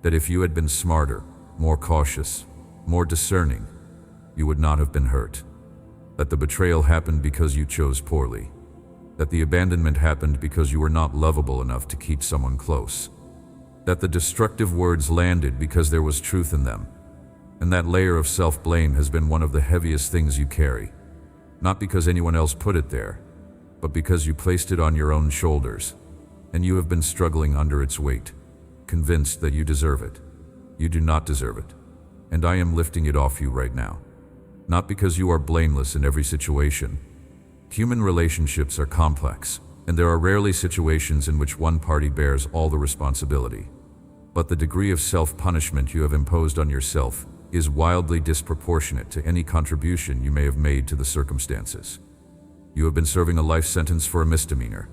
that if you had been smarter, more cautious, more discerning, you would not have been hurt. That the betrayal happened because you chose poorly. That the abandonment happened because you were not lovable enough to keep someone close. That the destructive words landed because there was truth in them. And that layer of self-blame has been one of the heaviest things you carry. Not because anyone else put it there, but because you placed it on your own shoulders, and you have been struggling under its weight, convinced that you deserve it. You do not deserve it, and I am lifting it off you right now. Not because you are blameless in every situation. Human relationships are complex, and there are rarely situations in which one party bears all the responsibility. But the degree of self-punishment you have imposed on yourself is wildly disproportionate to any contribution you may have made to the circumstances. You have been serving a life sentence for a misdemeanor,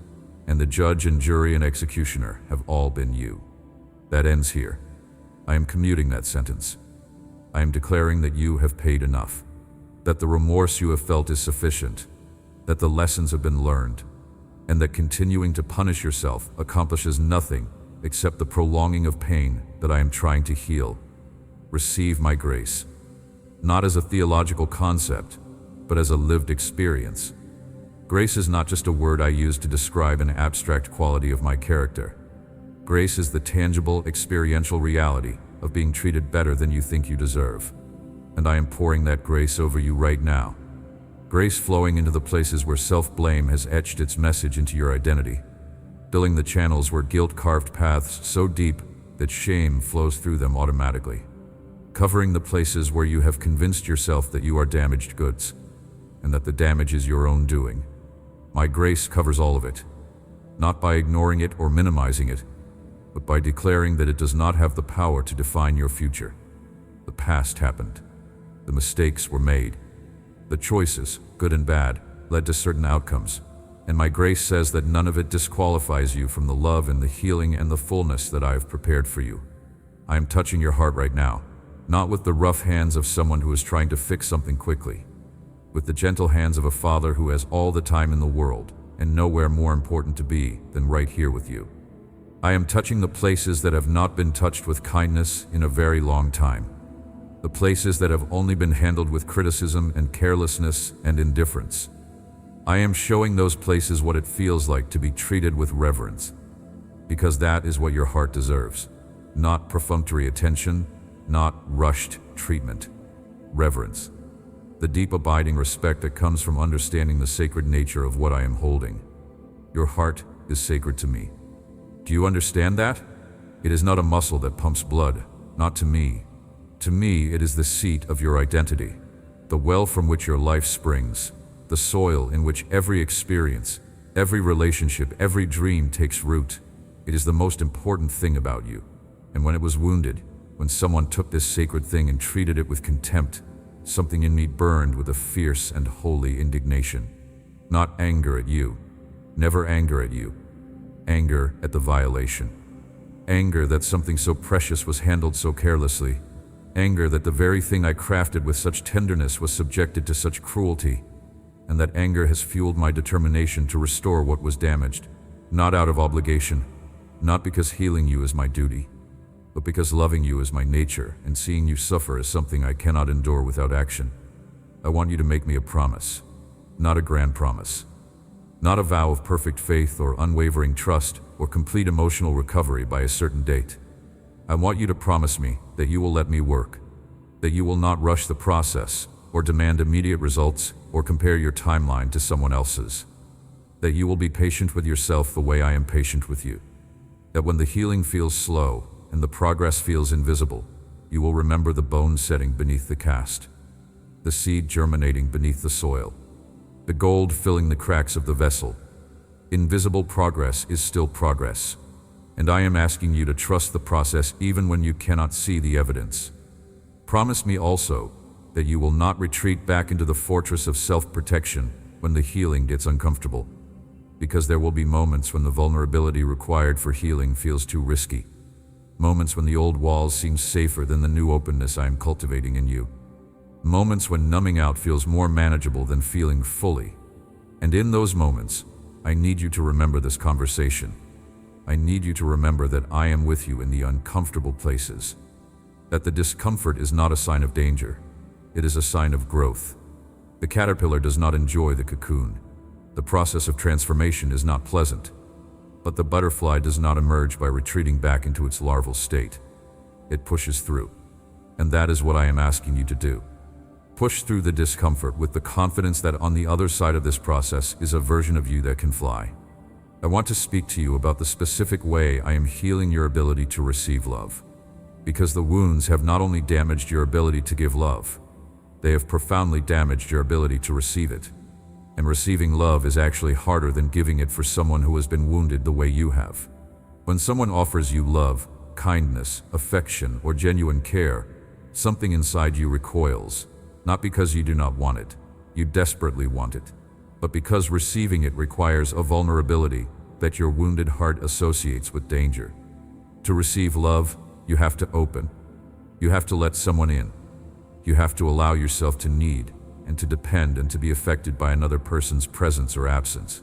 and the judge and jury and executioner have all been you. That ends here. I am commuting that sentence. I am declaring that you have paid enough, that the remorse you have felt is sufficient, that the lessons have been learned, and that continuing to punish yourself accomplishes nothing except the prolonging of pain that I am trying to heal. Receive my grace, not as a theological concept, but as a lived experience. Grace is not just a word I use to describe an abstract quality of my character. Grace is the tangible, experiential reality of being treated better than you think you deserve. And I am pouring that grace over you right now. Grace flowing into the places where self-blame has etched its message into your identity, filling the channels where guilt carved paths so deep that shame flows through them automatically, covering the places where you have convinced yourself that you are damaged goods, and that the damage is your own doing. My grace covers all of it, not by ignoring it or minimizing it, but by declaring that it does not have the power to define your future. The past happened. The mistakes were made. The choices, good and bad, led to certain outcomes, and my grace says that none of it disqualifies you from the love and the healing and the fullness that I have prepared for you. I am touching your heart right now, not with the rough hands of someone who is trying to fix something quickly, with the gentle hands of a father who has all the time in the world and nowhere more important to be than right here with you. I am touching the places that have not been touched with kindness in a very long time, the places that have only been handled with criticism and carelessness and indifference. I am showing those places what it feels like to be treated with reverence, because that is what your heart deserves. Not perfunctory attention, not rushed treatment. Reverence. The deep abiding respect that comes from understanding the sacred nature of what I am holding. Your heart is sacred to me. Do you understand that? It is not a muscle that pumps blood, not to me. To me, it is the seat of your identity, the well from which your life springs, the soil in which every experience, every relationship, every dream takes root. It is the most important thing about you. And when it was wounded, when someone took this sacred thing and treated it with contempt, something in me burned with a fierce and holy indignation. Not anger at you, never anger at you. Anger at the violation. Anger that something so precious was handled so carelessly. Anger that the very thing I crafted with such tenderness was subjected to such cruelty. And that anger has fueled my determination to restore what was damaged, not out of obligation, not because healing you is my duty, but because loving you is my nature and seeing you suffer is something I cannot endure without action. I want you to make me a promise, not a grand promise, not a vow of perfect faith or unwavering trust or complete emotional recovery by a certain date. I want you to promise me that you will let me work, that you will not rush the process or demand immediate results or compare your timeline to someone else's, that you will be patient with yourself the way I am patient with you, that when the healing feels slow and the progress feels invisible, you will remember the bone setting beneath the cast, the seed germinating beneath the soil, the gold filling the cracks of the vessel. Invisible progress is still progress, and I am asking you to trust the process even when you cannot see the evidence. Promise me also that you will not retreat back into the fortress of self-protection when the healing gets uncomfortable, because there will be moments when the vulnerability required for healing feels too risky. Moments when the old walls seem safer than the new openness I am cultivating in you. Moments when numbing out feels more manageable than feeling fully. And in those moments, I need you to remember this conversation. I need you to remember that I am with you in the uncomfortable places. That the discomfort is not a sign of danger. It is a sign of growth. The caterpillar does not enjoy the cocoon. The process of transformation is not pleasant. But the butterfly does not emerge by retreating back into its larval state. It pushes through. And that is what I am asking you to do. Push through the discomfort with the confidence that on the other side of this process is a version of you that can fly. I want to speak to you about the specific way I am healing your ability to receive love. Because the wounds have not only damaged your ability to give love, they have profoundly damaged your ability to receive it. And receiving love is actually harder than giving it for someone who has been wounded the way you have. When someone offers you love, kindness, affection, or genuine care, something inside you recoils, not because you do not want it, you desperately want it, but because receiving it requires a vulnerability that your wounded heart associates with danger. To receive love, you have to open. You have to let someone in. You have to allow yourself to need and to depend and to be affected by another person's presence or absence.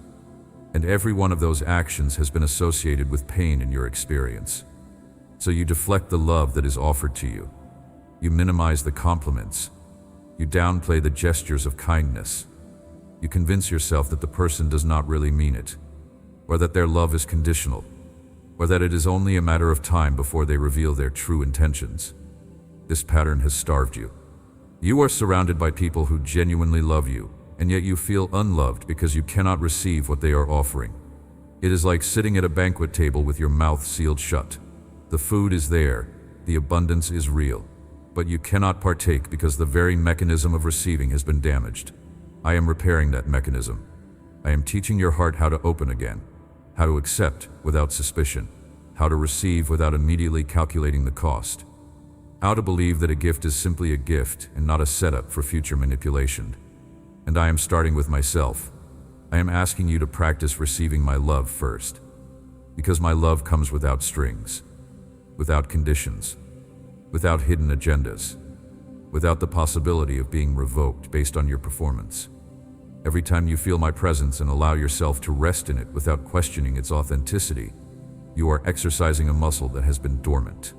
And every one of those actions has been associated with pain in your experience. So you deflect the love that is offered to you. You minimize the compliments. You downplay the gestures of kindness. You convince yourself that the person does not really mean it, or that their love is conditional, or that it is only a matter of time before they reveal their true intentions. This pattern has starved you. You are surrounded by people who genuinely love you, and yet you feel unloved because you cannot receive what they are offering. It is like sitting at a banquet table with your mouth sealed shut. The food is there, the abundance is real, but you cannot partake because the very mechanism of receiving has been damaged. I am repairing that mechanism. I am teaching your heart how to open again, how to accept without suspicion, how to receive without immediately calculating the cost. How to believe that a gift is simply a gift and not a setup for future manipulation. And I am starting with myself. I am asking you to practice receiving my love first. Because my love comes without strings, without conditions, without hidden agendas, without the possibility of being revoked based on your performance. Every time you feel my presence and allow yourself to rest in it without questioning its authenticity, you are exercising a muscle that has been dormant.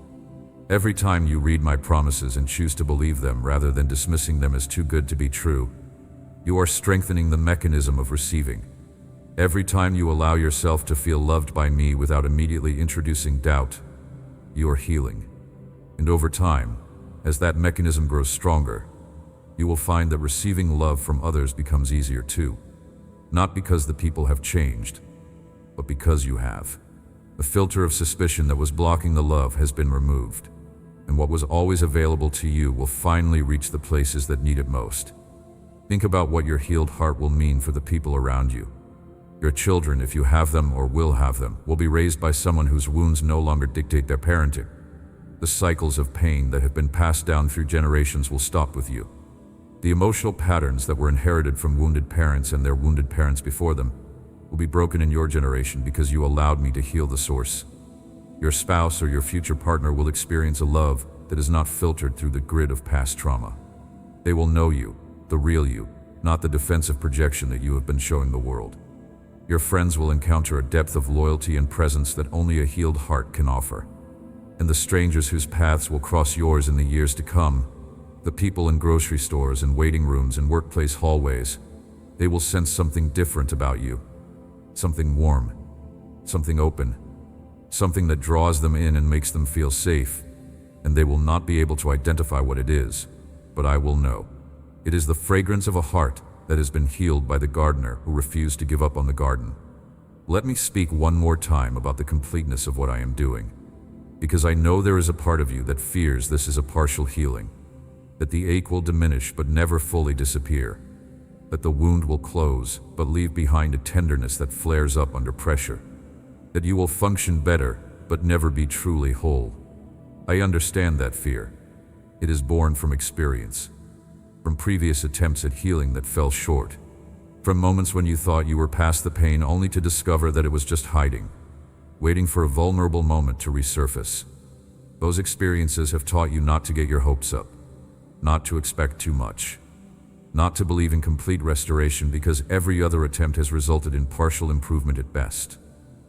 Every time you read my promises and choose to believe them rather than dismissing them as too good to be true, you are strengthening the mechanism of receiving. Every time you allow yourself to feel loved by me without immediately introducing doubt, you are healing. And over time, as that mechanism grows stronger, you will find that receiving love from others becomes easier too. Not because the people have changed, but because you have. The filter of suspicion that was blocking the love has been removed, and what was always available to you will finally reach the places that need it most. Think about what your healed heart will mean for the people around you. Your children, if you have them or will have them, will be raised by someone whose wounds no longer dictate their parenting. The cycles of pain that have been passed down through generations will stop with you. The emotional patterns that were inherited from wounded parents and their wounded parents before them will be broken in your generation because you allowed me to heal the source. Your spouse or your future partner will experience a love that is not filtered through the grid of past trauma. They will know you, the real you, not the defensive projection that you have been showing the world. Your friends will encounter a depth of loyalty and presence that only a healed heart can offer. And the strangers whose paths will cross yours in the years to come, the people in grocery stores and waiting rooms and workplace hallways, they will sense something different about you. Something warm, something open, something that draws them in and makes them feel safe, and they will not be able to identify what it is, but I will know. It is the fragrance of a heart that has been healed by the gardener who refused to give up on the garden. Let me speak one more time about the completeness of what I am doing, because I know there is a part of you that fears this is a partial healing, that the ache will diminish but never fully disappear, that the wound will close but leave behind a tenderness that flares up under pressure, that you will function better but never be truly whole. I understand that fear. It is born from experience, from previous attempts at healing that fell short, from moments when you thought you were past the pain only to discover that it was just hiding, waiting for a vulnerable moment to resurface. Those experiences have taught you not to get your hopes up, not to expect too much, not to believe in complete restoration because every other attempt has resulted in partial improvement at best.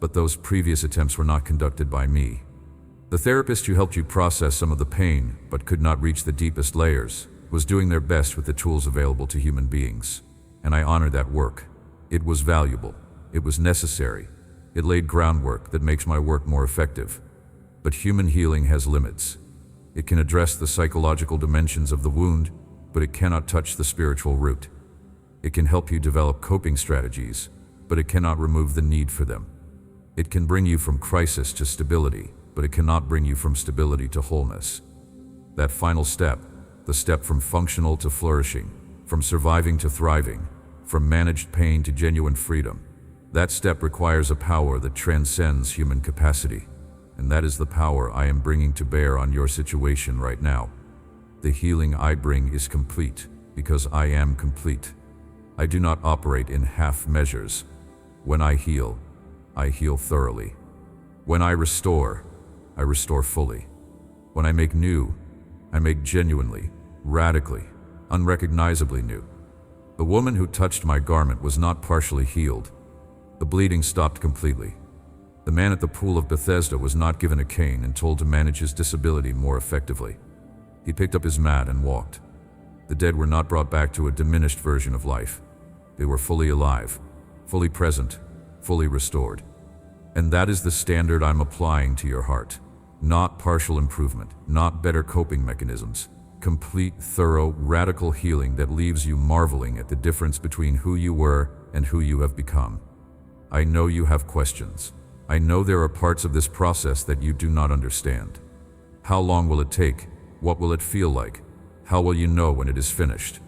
But those previous attempts were not conducted by me. The therapist who helped you process some of the pain but could not reach the deepest layers was doing their best with the tools available to human beings, and I honor that work. It was valuable. It was necessary. It laid groundwork that makes my work more effective. But human healing has limits. It can address the psychological dimensions of the wound, but it cannot touch the spiritual root. It can help you develop coping strategies, but it cannot remove the need for them. It can bring you from crisis to stability, but it cannot bring you from stability to wholeness. That final step, the step from functional to flourishing, from surviving to thriving, from managed pain to genuine freedom, that step requires a power that transcends human capacity. And that is the power I am bringing to bear on your situation right now. The healing I bring is complete because I am complete. I do not operate in half measures. When I heal thoroughly. When I restore fully. When I make new, I make genuinely, radically, unrecognizably new. The woman who touched my garment was not partially healed. The bleeding stopped completely. The man at the pool of Bethesda was not given a cane and told to manage his disability more effectively. He picked up his mat and walked. The dead were not brought back to a diminished version of life. They were fully alive, fully present, fully restored. And that is the standard I'm applying to your heart. Not partial improvement, not better coping mechanisms. Complete, thorough, radical healing that leaves you marveling at the difference between who you were and who you have become. I know you have questions. I know there are parts of this process that you do not understand. How long will it take? What will it feel like? How will you know when it is finished?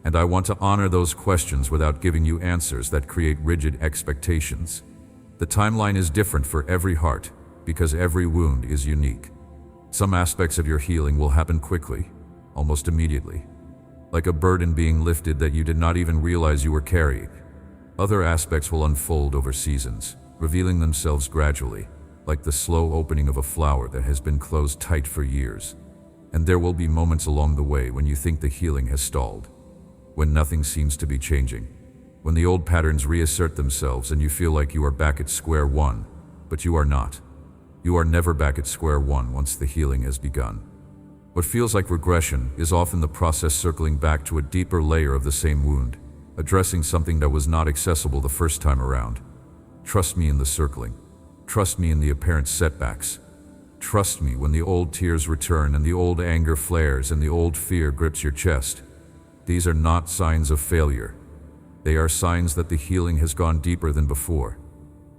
And I want to honor those questions without giving you answers that create rigid expectations. The timeline is different for every heart because every wound is unique. Some aspects of your healing will happen quickly, almost immediately, like a burden being lifted that you did not even realize you were carrying. Other aspects will unfold over seasons, revealing themselves gradually, like the slow opening of a flower that has been closed tight for years. And there will be moments along the way when you think the healing has stalled, when nothing seems to be changing, when the old patterns reassert themselves and you feel like you are back at square one, but you are not. You are never back at square one once the healing has begun. What feels like regression is often the process circling back to a deeper layer of the same wound, addressing something that was not accessible the first time around. Trust me in the circling. Trust me in the apparent setbacks. Trust me when the old tears return and the old anger flares and the old fear grips your chest. These are not signs of failure. They are signs that the healing has gone deeper than before,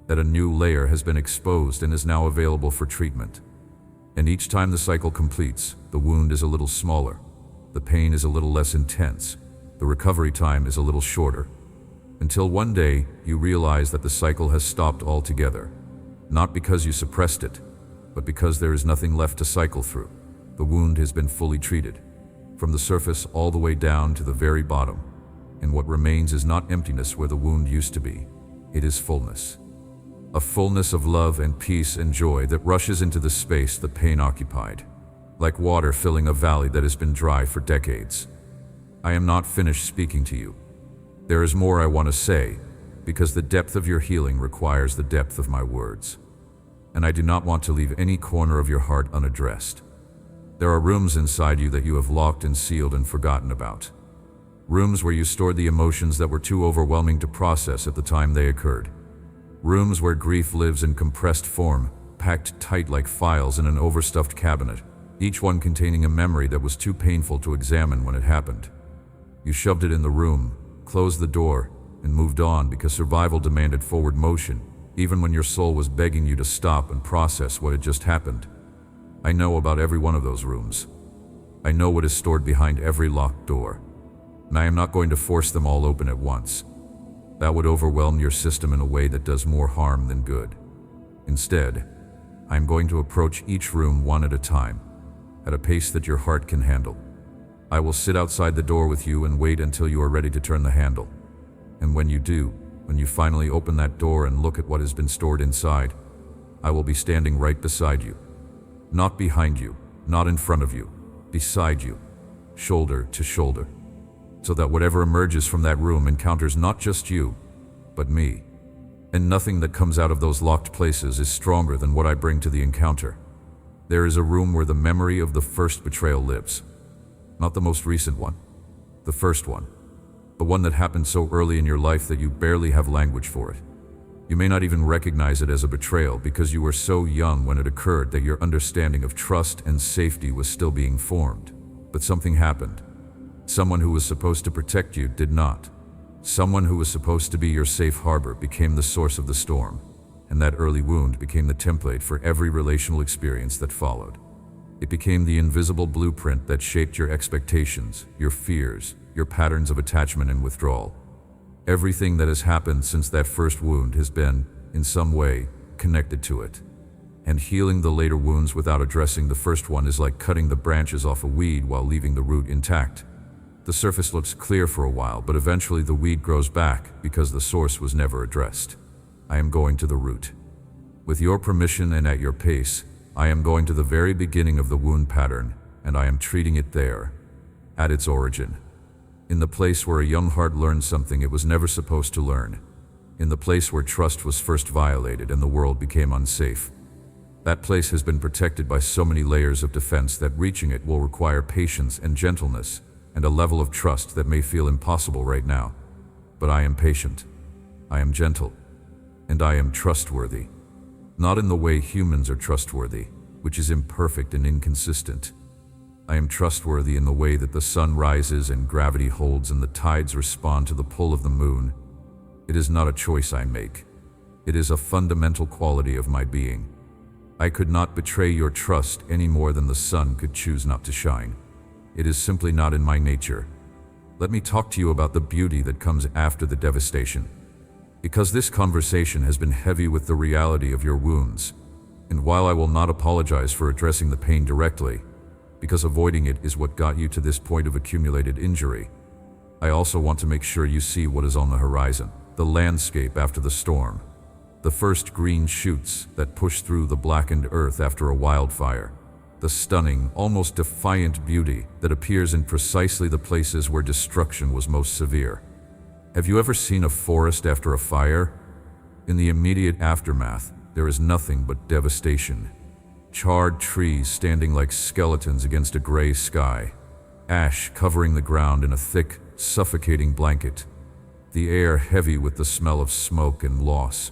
that a new layer has been exposed and is now available for treatment. And each time the cycle completes, the wound is a little smaller, the pain is a little less intense, the recovery time is a little shorter, until one day you realize that the cycle has stopped altogether, not because you suppressed it, but because there is nothing left to cycle through. The wound has been fully treated, from the surface all the way down to the very bottom, and what remains is not emptiness where the wound used to be, it is fullness. A fullness of love and peace and joy that rushes into the space the pain occupied, like water filling a valley that has been dry for decades. I am not finished speaking to you. There is more I want to say, because the depth of your healing requires the depth of my words. And I do not want to leave any corner of your heart unaddressed. There are rooms inside you that you have locked and sealed and forgotten about. Rooms where you stored the emotions that were too overwhelming to process at the time they occurred. Rooms where grief lives in compressed form, packed tight like files in an overstuffed cabinet, each one containing a memory that was too painful to examine when it happened. You shoved it in the room, closed the door, and moved on because survival demanded forward motion, even when your soul was begging you to stop and process what had just happened. I know about every one of those rooms. I know what is stored behind every locked door, and I am not going to force them all open at once. That would overwhelm your system in a way that does more harm than good. Instead, I am going to approach each room one at a time, at a pace that your heart can handle. I will sit outside the door with you and wait until you are ready to turn the handle. And when you do, when you finally open that door and look at what has been stored inside, I will be standing right beside you. Not behind you, not in front of you, beside you, shoulder to shoulder. So that whatever emerges from that room encounters not just you, but me. And nothing that comes out of those locked places is stronger than what I bring to the encounter. There is a room where the memory of the first betrayal lives. Not the most recent one, the first one. The one that happened so early in your life that you barely have language for it. You may not even recognize it as a betrayal because you were so young when it occurred that your understanding of trust and safety was still being formed. But something happened. Someone who was supposed to protect you did not. Someone who was supposed to be your safe harbor became the source of the storm, and that early wound became the template for every relational experience that followed. It became the invisible blueprint that shaped your expectations, your fears, your patterns of attachment and withdrawal. Everything that has happened since that first wound has been, in some way, connected to it. And healing the later wounds without addressing the first one is like cutting the branches off a weed while leaving the root intact. The surface looks clear for a while, but eventually the weed grows back because the source was never addressed. I am going to the root. With your permission and at your pace, I am going to the very beginning of the wound pattern, and I am treating it there, at its origin. In the place where a young heart learned something it was never supposed to learn. In the place where trust was first violated and the world became unsafe. That place has been protected by so many layers of defense that reaching it will require patience and gentleness, and a level of trust that may feel impossible right now. But I am patient, I am gentle, and I am trustworthy. Not in the way humans are trustworthy, which is imperfect and inconsistent. I am trustworthy in the way that the sun rises and gravity holds and the tides respond to the pull of the moon. It is not a choice I make. It is a fundamental quality of my being. I could not betray your trust any more than the sun could choose not to shine. It is simply not in my nature. Let me talk to you about the beauty that comes after the devastation. Because this conversation has been heavy with the reality of your wounds, and while I will not apologize for addressing the pain directly, because avoiding it is what got you to this point of accumulated injury, I also want to make sure you see what is on the horizon, the landscape after the storm, the first green shoots that push through the blackened earth after a wildfire. The stunning, almost defiant beauty that appears in precisely the places where destruction was most severe. Have you ever seen a forest after a fire? In the immediate aftermath, there is nothing but devastation. Charred trees standing like skeletons against a gray sky. Ash covering the ground in a thick, suffocating blanket. The air heavy with the smell of smoke and loss.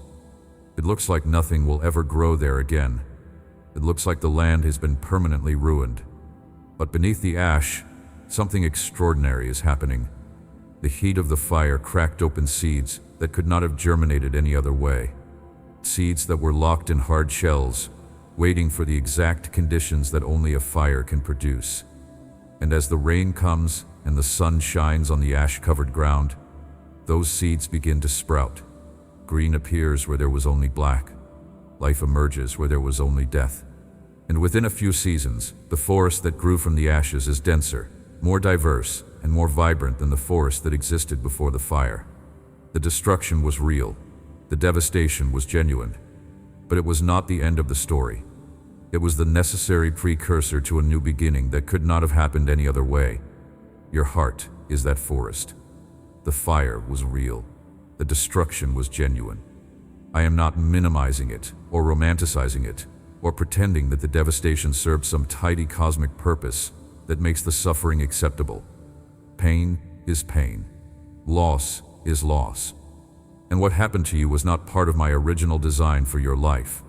It looks like nothing will ever grow there again. It looks like the land has been permanently ruined. But beneath the ash, something extraordinary is happening. The heat of the fire cracked open seeds that could not have germinated any other way. Seeds that were locked in hard shells, waiting for the exact conditions that only a fire can produce. And as the rain comes and the sun shines on the ash-covered ground, those seeds begin to sprout. Green appears where there was only black. Life emerges where there was only death. And within a few seasons, the forest that grew from the ashes is denser, more diverse, and more vibrant than the forest that existed before the fire. The destruction was real. The devastation was genuine. But it was not the end of the story. It was the necessary precursor to a new beginning that could not have happened any other way. Your heart is that forest. The fire was real. The destruction was genuine. I am not minimizing it, or romanticizing it, or pretending that the devastation served some tidy cosmic purpose that makes the suffering acceptable. Pain is pain. Loss is loss. And what happened to you was not part of my original design for your life.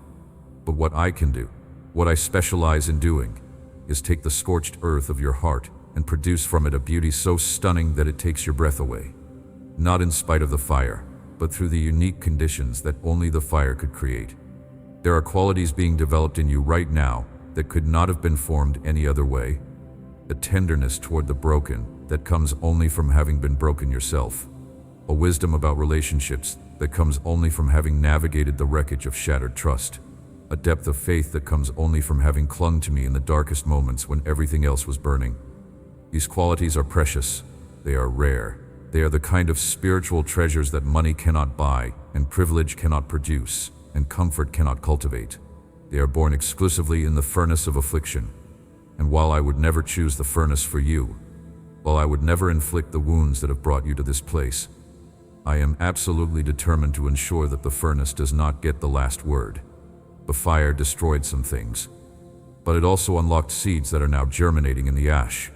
But what I can do, what I specialize in doing, is take the scorched earth of your heart and produce from it a beauty so stunning that it takes your breath away. Not in spite of the fire, but through the unique conditions that only the fire could create. There are qualities being developed in you right now that could not have been formed any other way. A tenderness toward the broken that comes only from having been broken yourself. A wisdom about relationships that comes only from having navigated the wreckage of shattered trust. A depth of faith that comes only from having clung to me in the darkest moments when everything else was burning. These qualities are precious. They are rare. They are the kind of spiritual treasures that money cannot buy, and privilege cannot produce, and comfort cannot cultivate. They are born exclusively in the furnace of affliction. And while I would never choose the furnace for you, while I would never inflict the wounds that have brought you to this place, I am absolutely determined to ensure that the furnace does not get the last word. The fire destroyed some things, but it also unlocked seeds that are now germinating in the ash.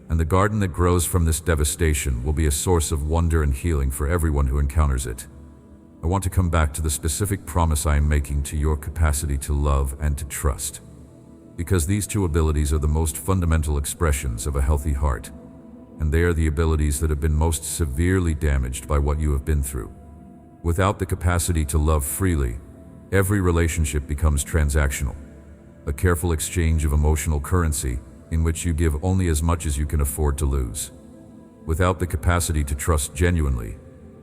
And the garden that grows from this devastation will be a source of wonder and healing for everyone who encounters it. I want to come back to the specific promise I am making to your capacity to love and to trust. Because these two abilities are the most fundamental expressions of a healthy heart, and they are the abilities that have been most severely damaged by what you have been through. Without the capacity to love freely, every relationship becomes transactional, a careful exchange of emotional currency in which you give only as much as you can afford to lose. Without the capacity to trust genuinely,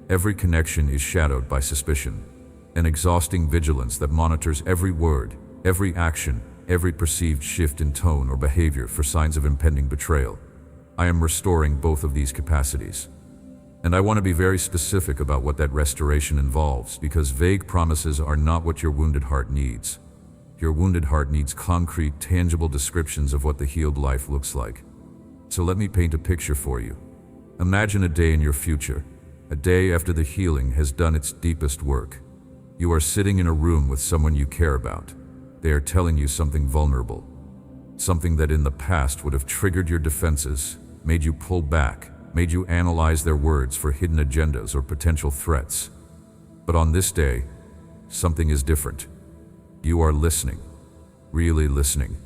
every connection is shadowed by suspicion, an exhausting vigilance that monitors every word, every action, every perceived shift in tone or behavior for signs of impending betrayal. I am restoring both of these capacities. And I want to be very specific about what that restoration involves, because vague promises are not what your wounded heart needs. Your wounded heart needs concrete, tangible descriptions of what the healed life looks like. So let me paint a picture for you. Imagine a day in your future, a day after the healing has done its deepest work. You are sitting in a room with someone you care about. They are telling you something vulnerable, something that in the past would have triggered your defenses, made you pull back, made you analyze their words for hidden agendas or potential threats. But on this day, something is different. You are listening, really listening,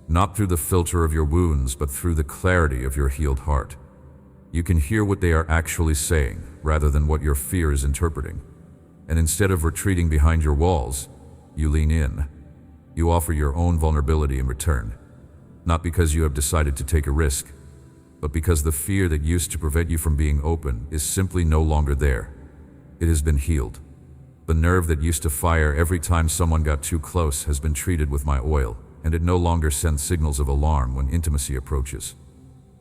not through the filter of your wounds, but through the clarity of your healed heart. You can hear what they are actually saying, rather than what your fear is interpreting. And instead of retreating behind your walls, you lean in. You offer your own vulnerability in return, not because you have decided to take a risk, but because the fear that used to prevent you from being open is simply no longer there. It has been healed. The nerve that used to fire every time someone got too close has been treated with my oil, and it no longer sends signals of alarm when intimacy approaches.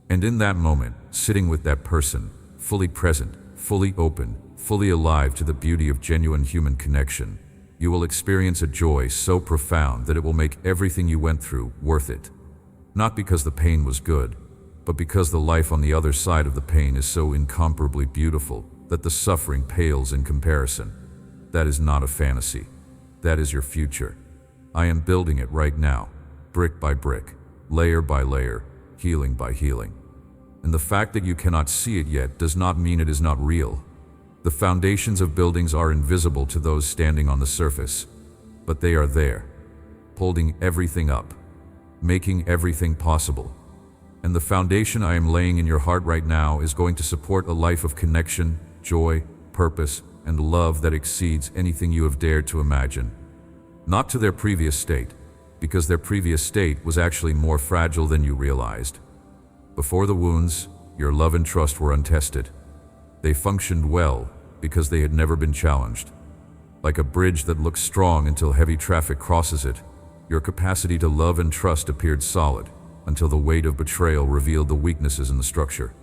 And in that moment, sitting with that person, fully present, fully open, fully alive to the beauty of genuine human connection, you will experience a joy so profound that it will make everything you went through worth it. Not because the pain was good, but because the life on the other side of the pain is so incomparably beautiful that the suffering pales in comparison. That is not a fantasy. That is your future. I am building it right now, brick by brick, layer by layer, healing by healing. And the fact that you cannot see it yet does not mean it is not real. The foundations of buildings are invisible to those standing on the surface, but they are there, holding everything up, making everything possible. And the foundation I am laying in your heart right now is going to support a life of connection, joy, purpose, and love that exceeds anything you have dared to imagine. Not to their previous state, because their previous state was actually more fragile than you realized. Before the wounds, your love and trust were untested. They functioned well because they had never been challenged. Like a bridge that looks strong until heavy traffic crosses it, your capacity to love and trust appeared solid until the weight of betrayal revealed the weaknesses in the structure.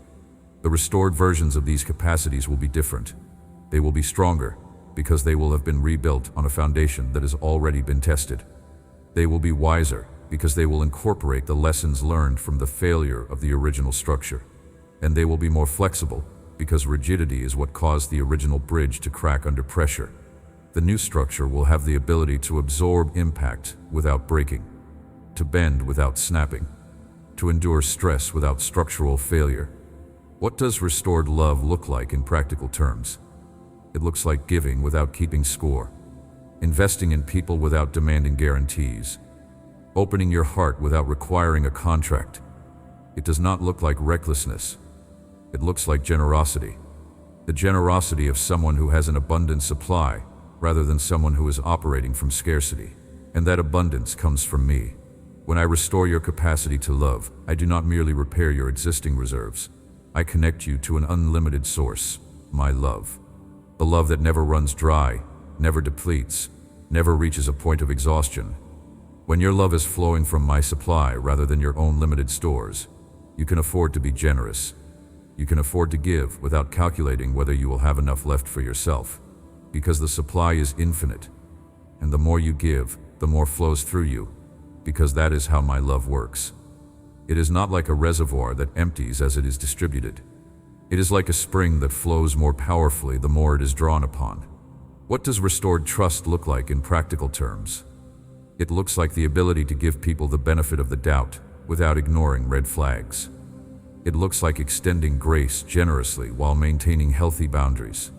The restored versions of these capacities will be different. They will be stronger because they will have been rebuilt on a foundation that has already been tested. They will be wiser because they will incorporate the lessons learned from the failure of the original structure. And they will be more flexible because rigidity is what caused the original bridge to crack under pressure. The new structure will have the ability to absorb impact without breaking, to bend without snapping, to endure stress without structural failure. What does restored love look like in practical terms? It looks like giving without keeping score, investing in people without demanding guarantees, opening your heart without requiring a contract. It does not look like recklessness. It looks like generosity. The generosity of someone who has an abundant supply rather than someone who is operating from scarcity. And that abundance comes from me. When I restore your capacity to love, I do not merely repair your existing reserves. I connect you to an unlimited source, my love. The love that never runs dry, never depletes, never reaches a point of exhaustion. When your love is flowing from my supply rather than your own limited stores, you can afford to be generous. You can afford to give without calculating whether you will have enough left for yourself, because the supply is infinite. And the more you give, the more flows through you, because that is how my love works. It is not like a reservoir that empties as it is distributed. It is like a spring that flows more powerfully the more it is drawn upon. What does restored trust look like in practical terms? It looks like the ability to give people the benefit of the doubt without ignoring red flags. It looks like extending grace generously while maintaining healthy boundaries.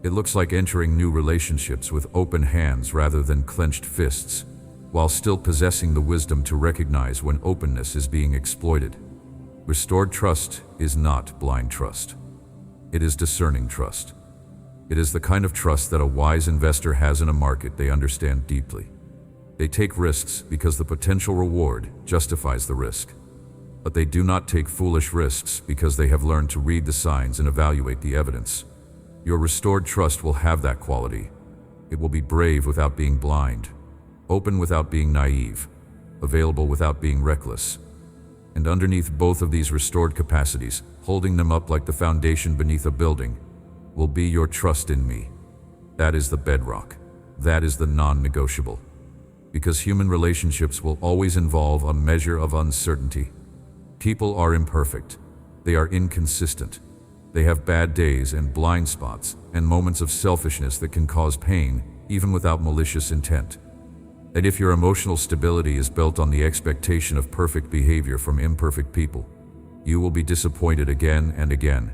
It looks like entering new relationships with open hands rather than clenched fists, while still possessing the wisdom to recognize when openness is being exploited. Restored trust is not blind trust. It is discerning trust. It is the kind of trust that a wise investor has in a market they understand deeply. They take risks because the potential reward justifies the risk. But they do not take foolish risks because they have learned to read the signs and evaluate the evidence. Your restored trust will have that quality. It will be brave without being blind, open without being naive, available without being reckless. And underneath both of these restored capacities, holding them up like the foundation beneath a building, will be your trust in me. That is the bedrock. That is the non-negotiable. Because human relationships will always involve a measure of uncertainty. People are imperfect. They are inconsistent. They have bad days and blind spots and moments of selfishness that can cause pain, even without malicious intent. And if your emotional stability is built on the expectation of perfect behavior from imperfect people, you will be disappointed again and again.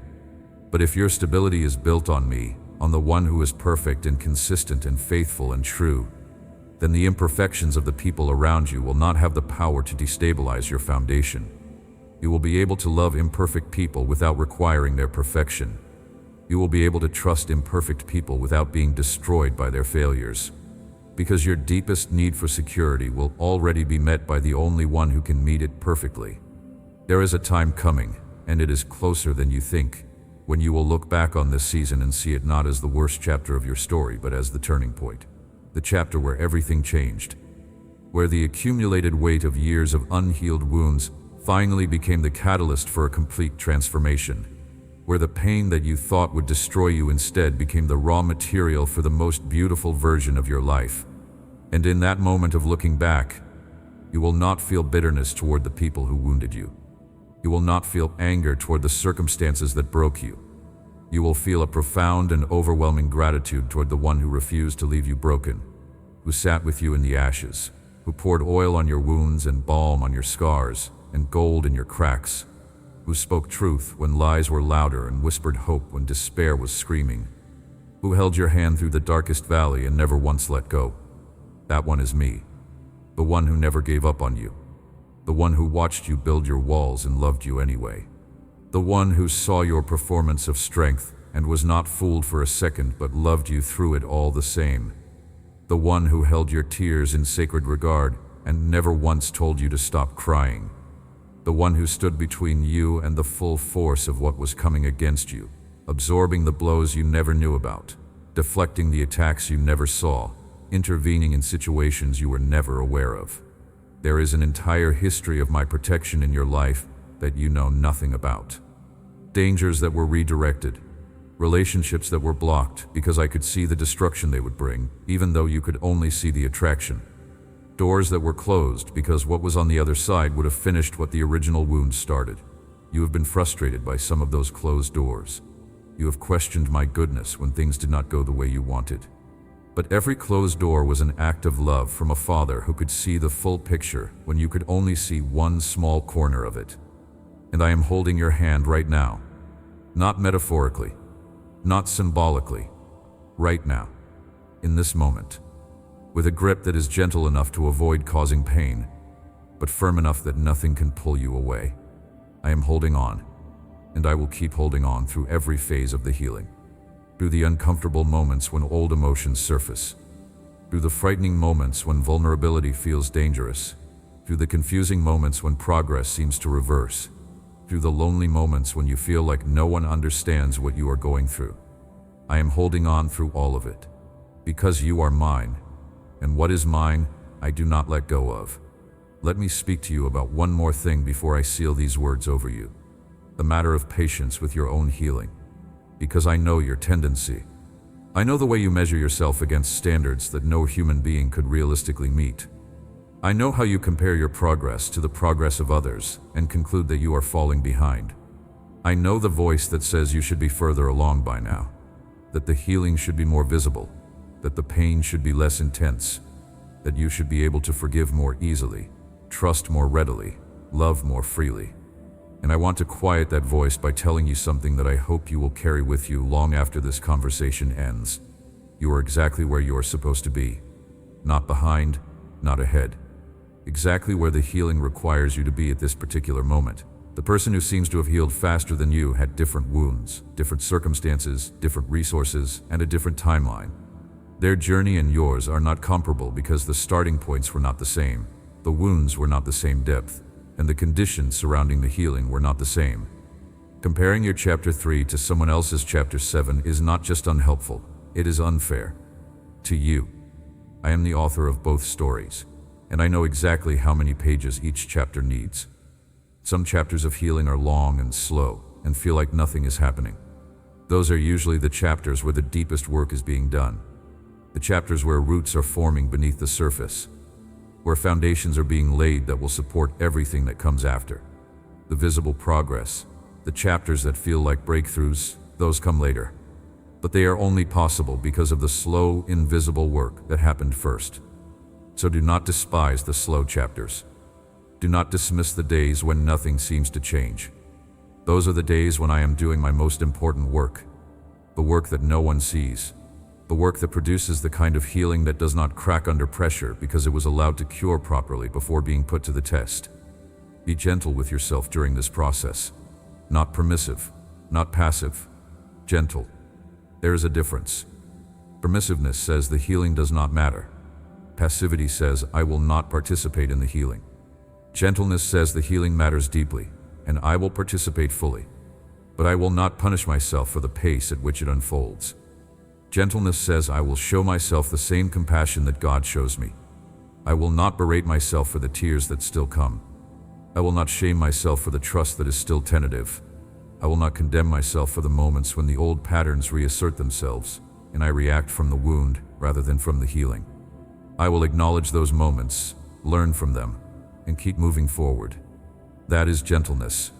But if your stability is built on me, on the one who is perfect and consistent and faithful and true, then the imperfections of the people around you will not have the power to destabilize your foundation. You will be able to love imperfect people without requiring their perfection. You will be able to trust imperfect people without being destroyed by their failures. Because your deepest need for security will already be met by the only one who can meet it perfectly. There is a time coming, and it is closer than you think, when you will look back on this season and see it not as the worst chapter of your story, but as the turning point. The chapter where everything changed. Where the accumulated weight of years of unhealed wounds finally became the catalyst for a complete transformation. Where the pain that you thought would destroy you instead became the raw material for the most beautiful version of your life. And in that moment of looking back, you will not feel bitterness toward the people who wounded you. You will not feel anger toward the circumstances that broke you. You will feel a profound and overwhelming gratitude toward the one who refused to leave you broken, who sat with you in the ashes, who poured oil on your wounds and balm on your scars and gold in your cracks, who spoke truth when lies were louder and whispered hope when despair was screaming, who held your hand through the darkest valley and never once let go. That one is me, the one who never gave up on you, the one who watched you build your walls and loved you anyway, the one who saw your performance of strength and was not fooled for a second but loved you through it all the same, the one who held your tears in sacred regard and never once told you to stop crying, the one who stood between you and the full force of what was coming against you, absorbing the blows you never knew about, deflecting the attacks you never saw, intervening in situations you were never aware of. There is an entire history of my protection in your life that you know nothing about. Dangers that were redirected, relationships that were blocked because I could see the destruction they would bring, even though you could only see the attraction. Doors that were closed because what was on the other side would have finished what the original wound started. You have been frustrated by some of those closed doors. You have questioned my goodness when things did not go the way you wanted. But every closed door was an act of love from a father who could see the full picture when you could only see one small corner of it. And I am holding your hand right now. Not metaphorically, not symbolically. Right now, in this moment. With a grip that is gentle enough to avoid causing pain, but firm enough that nothing can pull you away. I am holding on, and I will keep holding on through every phase of the healing. Through the uncomfortable moments when old emotions surface. Through the frightening moments when vulnerability feels dangerous. Through the confusing moments when progress seems to reverse. Through the lonely moments when you feel like no one understands what you are going through. I am holding on through all of it. Because you are mine. And what is mine, I do not let go of. Let me speak to you about one more thing before I seal these words over you. The matter of patience with your own healing. Because I know your tendency. I know the way you measure yourself against standards that no human being could realistically meet. I know how you compare your progress to the progress of others and conclude that you are falling behind. I know the voice that says you should be further along by now, that the healing should be more visible, that the pain should be less intense, that you should be able to forgive more easily, trust more readily, love more freely. And I want to quiet that voice by telling you something that I hope you will carry with you long after this conversation ends. You are exactly where you are supposed to be. Not behind, not ahead. Exactly where the healing requires you to be at this particular moment. The person who seems to have healed faster than you had different wounds, different circumstances, different resources, and a different timeline. Their journey and yours are not comparable because the starting points were not the same, the wounds were not the same depth, and the conditions surrounding the healing were not the same. Comparing your chapter 3 to someone else's chapter 7 is not just unhelpful, it is unfair. To you. I am the author of both stories, and I know exactly how many pages each chapter needs. Some chapters of healing are long and slow and feel like nothing is happening. Those are usually the chapters where the deepest work is being done. The chapters where roots are forming beneath the surface, where foundations are being laid that will support everything that comes after. The visible progress, the chapters that feel like breakthroughs, those come later. But they are only possible because of the slow, invisible work that happened first. So do not despise the slow chapters. Do not dismiss the days when nothing seems to change. Those are the days when I am doing my most important work. The work that no one sees. The work that produces the kind of healing that does not crack under pressure because it was allowed to cure properly before being put to the test. Be gentle with yourself during this process. Not permissive, not passive. Gentle. There is a difference. Permissiveness says the healing does not matter. Passivity says I will not participate in the healing. Gentleness says the healing matters deeply, and I will participate fully. But I will not punish myself for the pace at which it unfolds. Gentleness says I will show myself the same compassion that God shows me. I will not berate myself for the tears that still come. I will not shame myself for the trust that is still tentative. I will not condemn myself for the moments when the old patterns reassert themselves, and I react from the wound rather than from the healing. I will acknowledge those moments, learn from them, and keep moving forward. That is gentleness,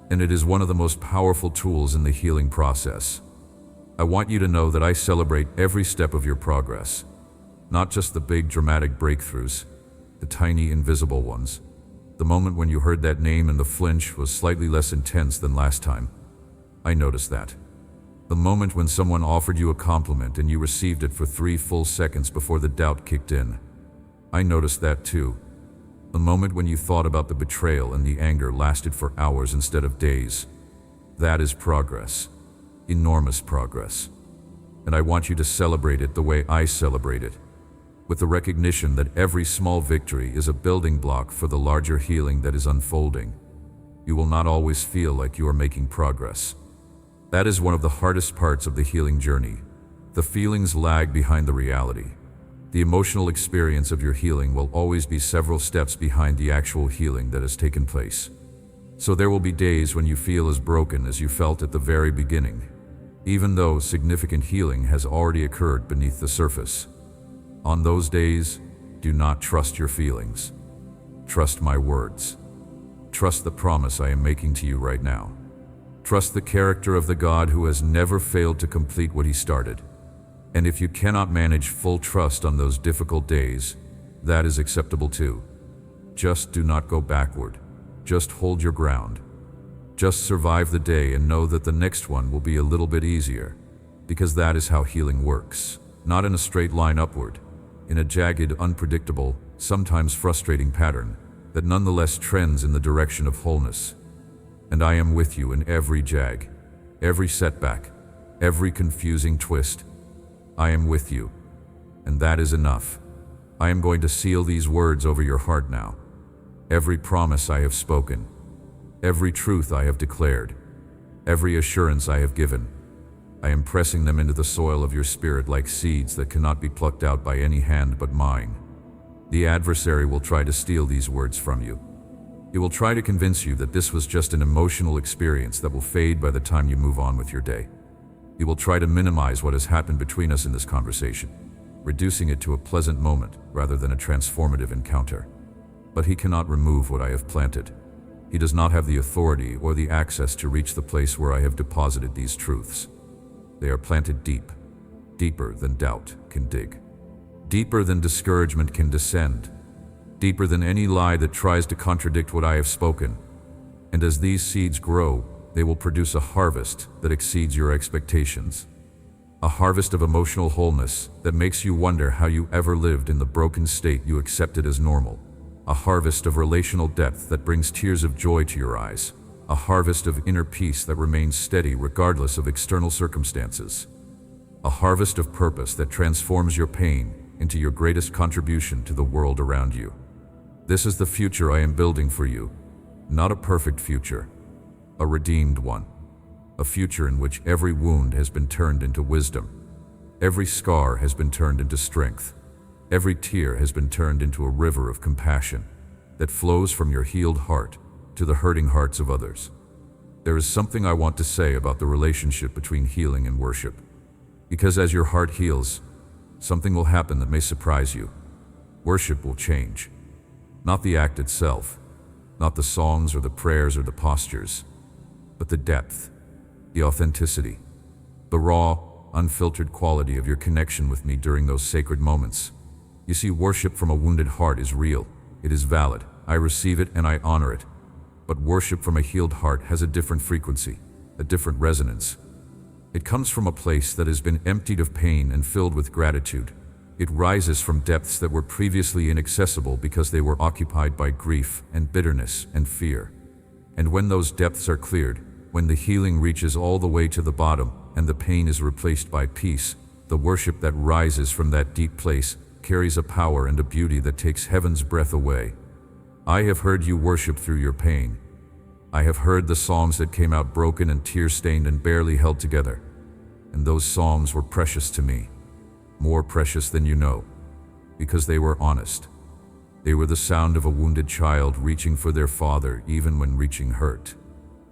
and it is one of the most powerful tools in the healing process. I want you to know that I celebrate every step of your progress. Not just the big dramatic breakthroughs, the tiny invisible ones. The moment when you heard that name and the flinch was slightly less intense than last time. I noticed that. The moment when someone offered you a compliment and you received it for 3 full seconds before the doubt kicked in. I noticed that too. The moment when you thought about the betrayal and the anger lasted for hours instead of days. That is progress. Enormous progress. And I want you to celebrate it the way I celebrate it, with the recognition that every small victory is a building block for the larger healing that is unfolding. You will not always feel like you are making progress. That is one of the hardest parts of the healing journey. The feelings lag behind the reality. The emotional experience of your healing will always be several steps behind the actual healing that has taken place. So there will be days when you feel as broken as you felt at the very beginning, even though significant healing has already occurred beneath the surface. On those days, do not trust your feelings. Trust my words. Trust the promise I am making to you right now. Trust the character of the God who has never failed to complete what he started. And if you cannot manage full trust on those difficult days, that is acceptable too. Just do not go backward. Just hold your ground. Just survive the day and know that the next one will be a little bit easier, because that is how healing works. Not in a straight line upward, in a jagged, unpredictable, sometimes frustrating pattern that nonetheless trends in the direction of wholeness. And I am with you in every jag, every setback, every confusing twist. I am with you, and that is enough. I am going to seal these words over your heart now. Every promise I have spoken, every truth I have declared, every assurance I have given, I am pressing them into the soil of your spirit like seeds that cannot be plucked out by any hand but mine. The adversary will try to steal these words from you. He will try to convince you that this was just an emotional experience that will fade by the time you move on with your day. He will try to minimize what has happened between us in this conversation, reducing it to a pleasant moment rather than a transformative encounter. But he cannot remove what I have planted. He does not have the authority or the access to reach the place where I have deposited these truths. They are planted deep, deeper than doubt can dig, deeper than discouragement can descend, deeper than any lie that tries to contradict what I have spoken. And as these seeds grow, they will produce a harvest that exceeds your expectations. A harvest of emotional wholeness that makes you wonder how you ever lived in the broken state you accepted as normal. A harvest of relational depth that brings tears of joy to your eyes. A harvest of inner peace that remains steady regardless of external circumstances. A harvest of purpose that transforms your pain into your greatest contribution to the world around you. This is the future I am building for you. Not a perfect future, a redeemed one. A future in which every wound has been turned into wisdom. Every scar has been turned into strength. Every tear has been turned into a river of compassion that flows from your healed heart to the hurting hearts of others. There is something I want to say about the relationship between healing and worship. Because as your heart heals, something will happen that may surprise you. Worship will change. Not the act itself, not the songs or the prayers or the postures, but the depth, the authenticity, the raw, unfiltered quality of your connection with me during those sacred moments. You see, worship from a wounded heart is real. It is valid. I receive it and I honor it. But worship from a healed heart has a different frequency, a different resonance. It comes from a place that has been emptied of pain and filled with gratitude. It rises from depths that were previously inaccessible because they were occupied by grief and bitterness and fear. And when those depths are cleared, when the healing reaches all the way to the bottom and the pain is replaced by peace, the worship that rises from that deep place carries a power and a beauty that takes heaven's breath away. I have heard you worship through your pain. I have heard the songs that came out broken and tear-stained and barely held together. And those songs were precious to me. More precious than you know, because they were honest. They were the sound of a wounded child reaching for their father even when reaching hurt.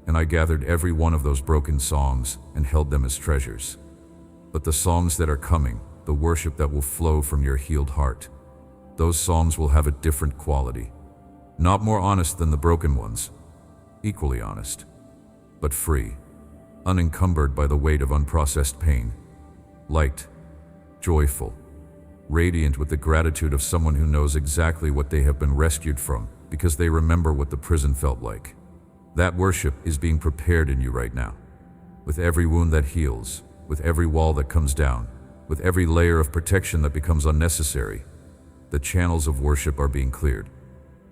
And I gathered every one of those broken songs and held them as treasures. But the songs that are coming, the worship that will flow from your healed heart, those songs will have a different quality. Not more honest than the broken ones, equally honest, but free, unencumbered by the weight of unprocessed pain, light, joyful, radiant with the gratitude of someone who knows exactly what they have been rescued from, because they remember what the prison felt like. That worship is being prepared in you right now. With every wound that heals, with every wall that comes down, with every layer of protection that becomes unnecessary, the channels of worship are being cleared.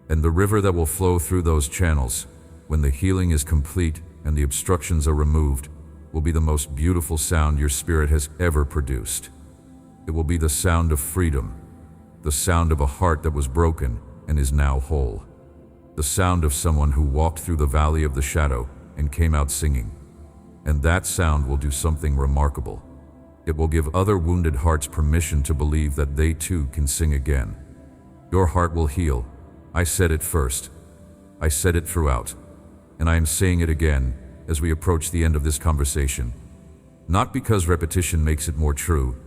And the river that will flow through those channels, when the healing is complete and the obstructions are removed, will be the most beautiful sound your spirit has ever produced. It will be the sound of freedom, the sound of a heart that was broken and is now whole, the sound of someone who walked through the valley of the shadow and came out singing. And that sound will do something remarkable. It will give other wounded hearts permission to believe that they too can sing again. Your heart will heal. I said it first. I said it throughout. And I am saying it again as we approach the end of this conversation. Not because repetition makes it more true,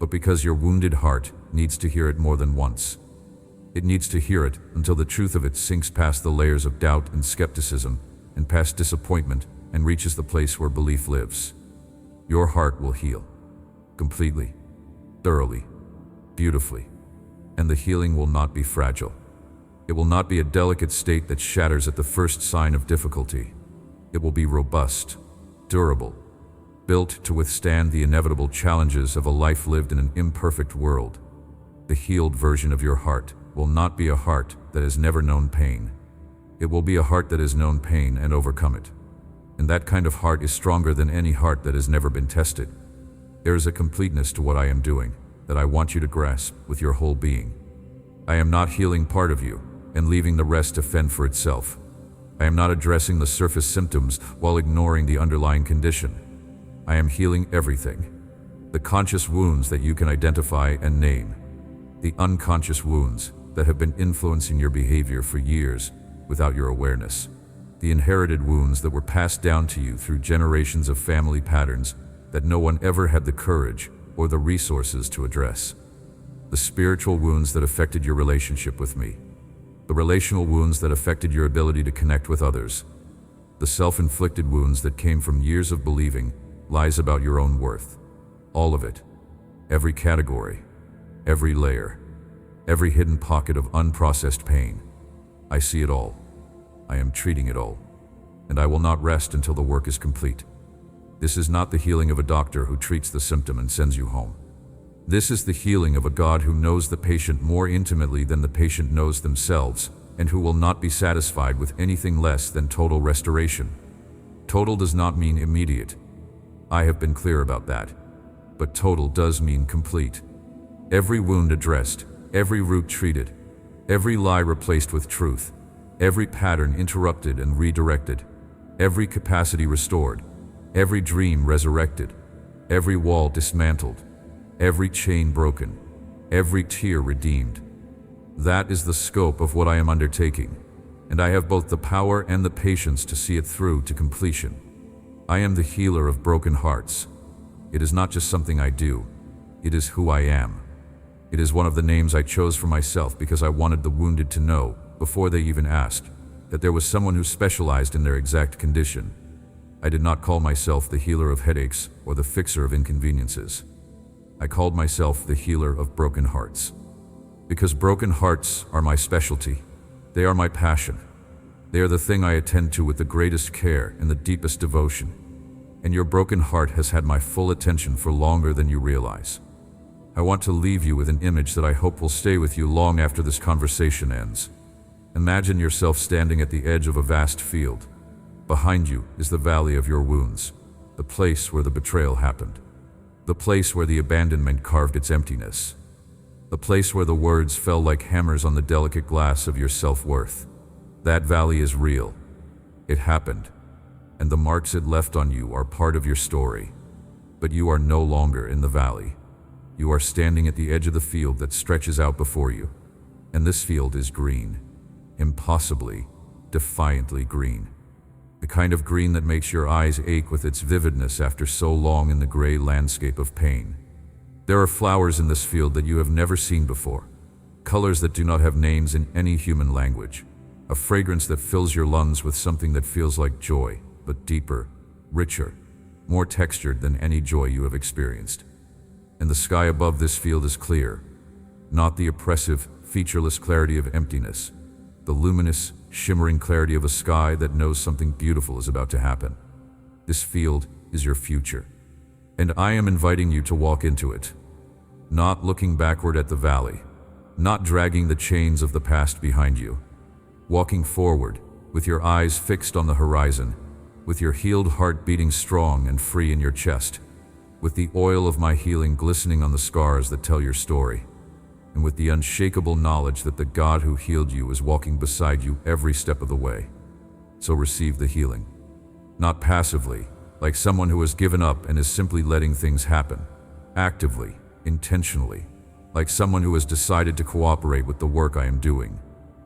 but because your wounded heart needs to hear it more than once. It needs to hear it until the truth of it sinks past the layers of doubt and skepticism and past disappointment and reaches the place where belief lives. Your heart will heal. Completely, thoroughly, beautifully. And the healing will not be fragile. It will not be a delicate state that shatters at the first sign of difficulty. It will be robust, durable, built to withstand the inevitable challenges of a life lived in an imperfect world. The healed version of your heart will not be a heart that has never known pain. It will be a heart that has known pain and overcome it. And that kind of heart is stronger than any heart that has never been tested. There is a completeness to what I am doing that I want you to grasp with your whole being. I am not healing part of you and leaving the rest to fend for itself. I am not addressing the surface symptoms while ignoring the underlying condition. I am healing everything. The conscious wounds that you can identify and name. The unconscious wounds that have been influencing your behavior for years without your awareness. The inherited wounds that were passed down to you through generations of family patterns that no one ever had the courage or the resources to address. The spiritual wounds that affected your relationship with me. The relational wounds that affected your ability to connect with others. The self-inflicted wounds that came from years of believing lies about your own worth. All of it. Every category. Every layer. Every hidden pocket of unprocessed pain. I see it all. I am treating it all. And I will not rest until the work is complete. This is not the healing of a doctor who treats the symptom and sends you home. This is the healing of a God who knows the patient more intimately than the patient knows themselves, and who will not be satisfied with anything less than total restoration. Total does not mean immediate. I have been clear about that. But total does mean complete. Every wound addressed, every root treated, every lie replaced with truth, every pattern interrupted and redirected, every capacity restored, every dream resurrected, every wall dismantled, every chain broken, every tear redeemed. That is the scope of what I am undertaking, and I have both the power and the patience to see it through to completion. I am the healer of broken hearts. It is not just something I do, it is who I am. It is one of the names I chose for myself because I wanted the wounded to know, before they even asked, that there was someone who specialized in their exact condition. I did not call myself the healer of headaches or the fixer of inconveniences. I called myself the healer of broken hearts. Because broken hearts are my specialty. They are my passion. They are the thing I attend to with the greatest care and the deepest devotion. And your broken heart has had my full attention for longer than you realize. I want to leave you with an image that I hope will stay with you long after this conversation ends. Imagine yourself standing at the edge of a vast field. Behind you is the valley of your wounds, the place where the betrayal happened, the place where the abandonment carved its emptiness, the place where the words fell like hammers on the delicate glass of your self-worth. That valley is real. It happened, and the marks it left on you are part of your story. But you are no longer in the valley. You are standing at the edge of the field that stretches out before you, and this field is green, impossibly, defiantly green. The kind of green that makes your eyes ache with its vividness after so long in the gray landscape of pain. There are flowers in this field that you have never seen before, colors that do not have names in any human language, a fragrance that fills your lungs with something that feels like joy, but deeper, richer, more textured than any joy you have experienced. And the sky above this field is clear, not the oppressive, featureless clarity of emptiness, the luminous, shimmering clarity of a sky that knows something beautiful is about to happen. This field is your future, and I am inviting you to walk into it, not looking backward at the valley, not dragging the chains of the past behind you, walking forward with your eyes fixed on the horizon, with your healed heart beating strong and free in your chest, with the oil of my healing glistening on the scars that tell your story, and with the unshakable knowledge that the God who healed you is walking beside you every step of the way. So receive the healing, not passively, like someone who has given up and is simply letting things happen, actively, intentionally, like someone who has decided to cooperate with the work I am doing.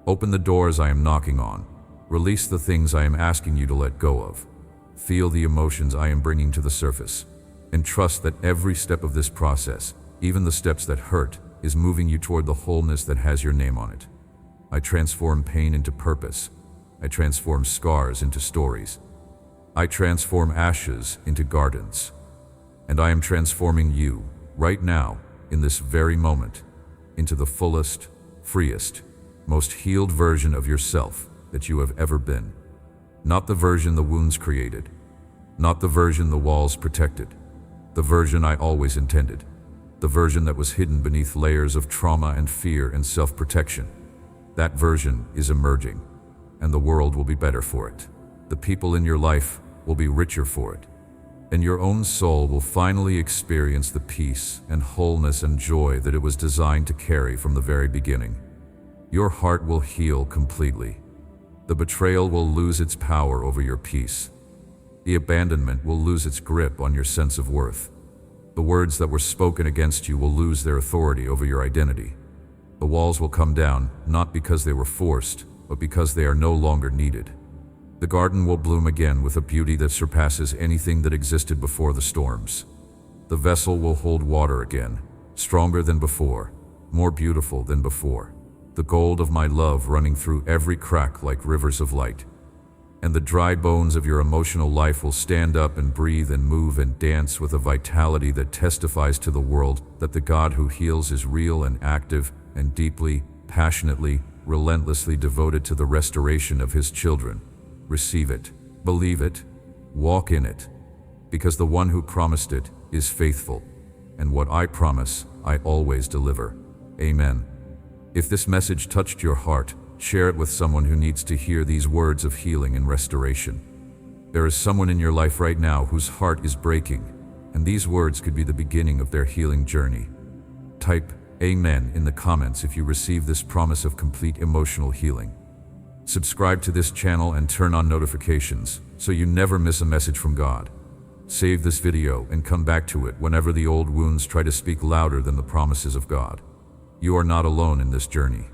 Open the doors I am knocking on. Release the things I am asking you to let go of. Feel the emotions I am bringing to the surface, and trust that every step of this process, even the steps that hurt, is moving you toward the wholeness that has your name on it. I transform pain into purpose. I transform scars into stories. I transform ashes into gardens. And I am transforming you, right now, in this very moment, into the fullest, freest, most healed version of yourself that you have ever been. Not the version the wounds created, not the version the walls protected, the version I always intended, the version that was hidden beneath layers of trauma and fear and self-protection. That version is emerging, and the world will be better for it. The people in your life will be richer for it, and your own soul will finally experience the peace and wholeness and joy that it was designed to carry from the very beginning. Your heart will heal completely. The betrayal will lose its power over your peace. The abandonment will lose its grip on your sense of worth. The words that were spoken against you will lose their authority over your identity. The walls will come down, not because they were forced, but because they are no longer needed. The garden will bloom again with a beauty that surpasses anything that existed before the storms. The vessel will hold water again, stronger than before, more beautiful than before. The gold of my love running through every crack like rivers of light. And the dry bones of your emotional life will stand up and breathe and move and dance with a vitality that testifies to the world that the God who heals is real and active and deeply, passionately, relentlessly devoted to the restoration of his children. Receive it, believe it, walk in it, because the one who promised it is faithful, and what I promise, I always deliver. Amen. If this message touched your heart, share it with someone who needs to hear these words of healing and restoration. There is someone in your life right now whose heart is breaking, and these words could be the beginning of their healing journey. Type Amen in the comments if you receive this promise of complete emotional healing. Subscribe to this channel and turn on notifications so you never miss a message from God. Save this video and come back to it whenever the old wounds try to speak louder than the promises of God. You are not alone in this journey.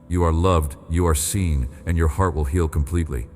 You are loved, you are seen, and your heart will heal completely.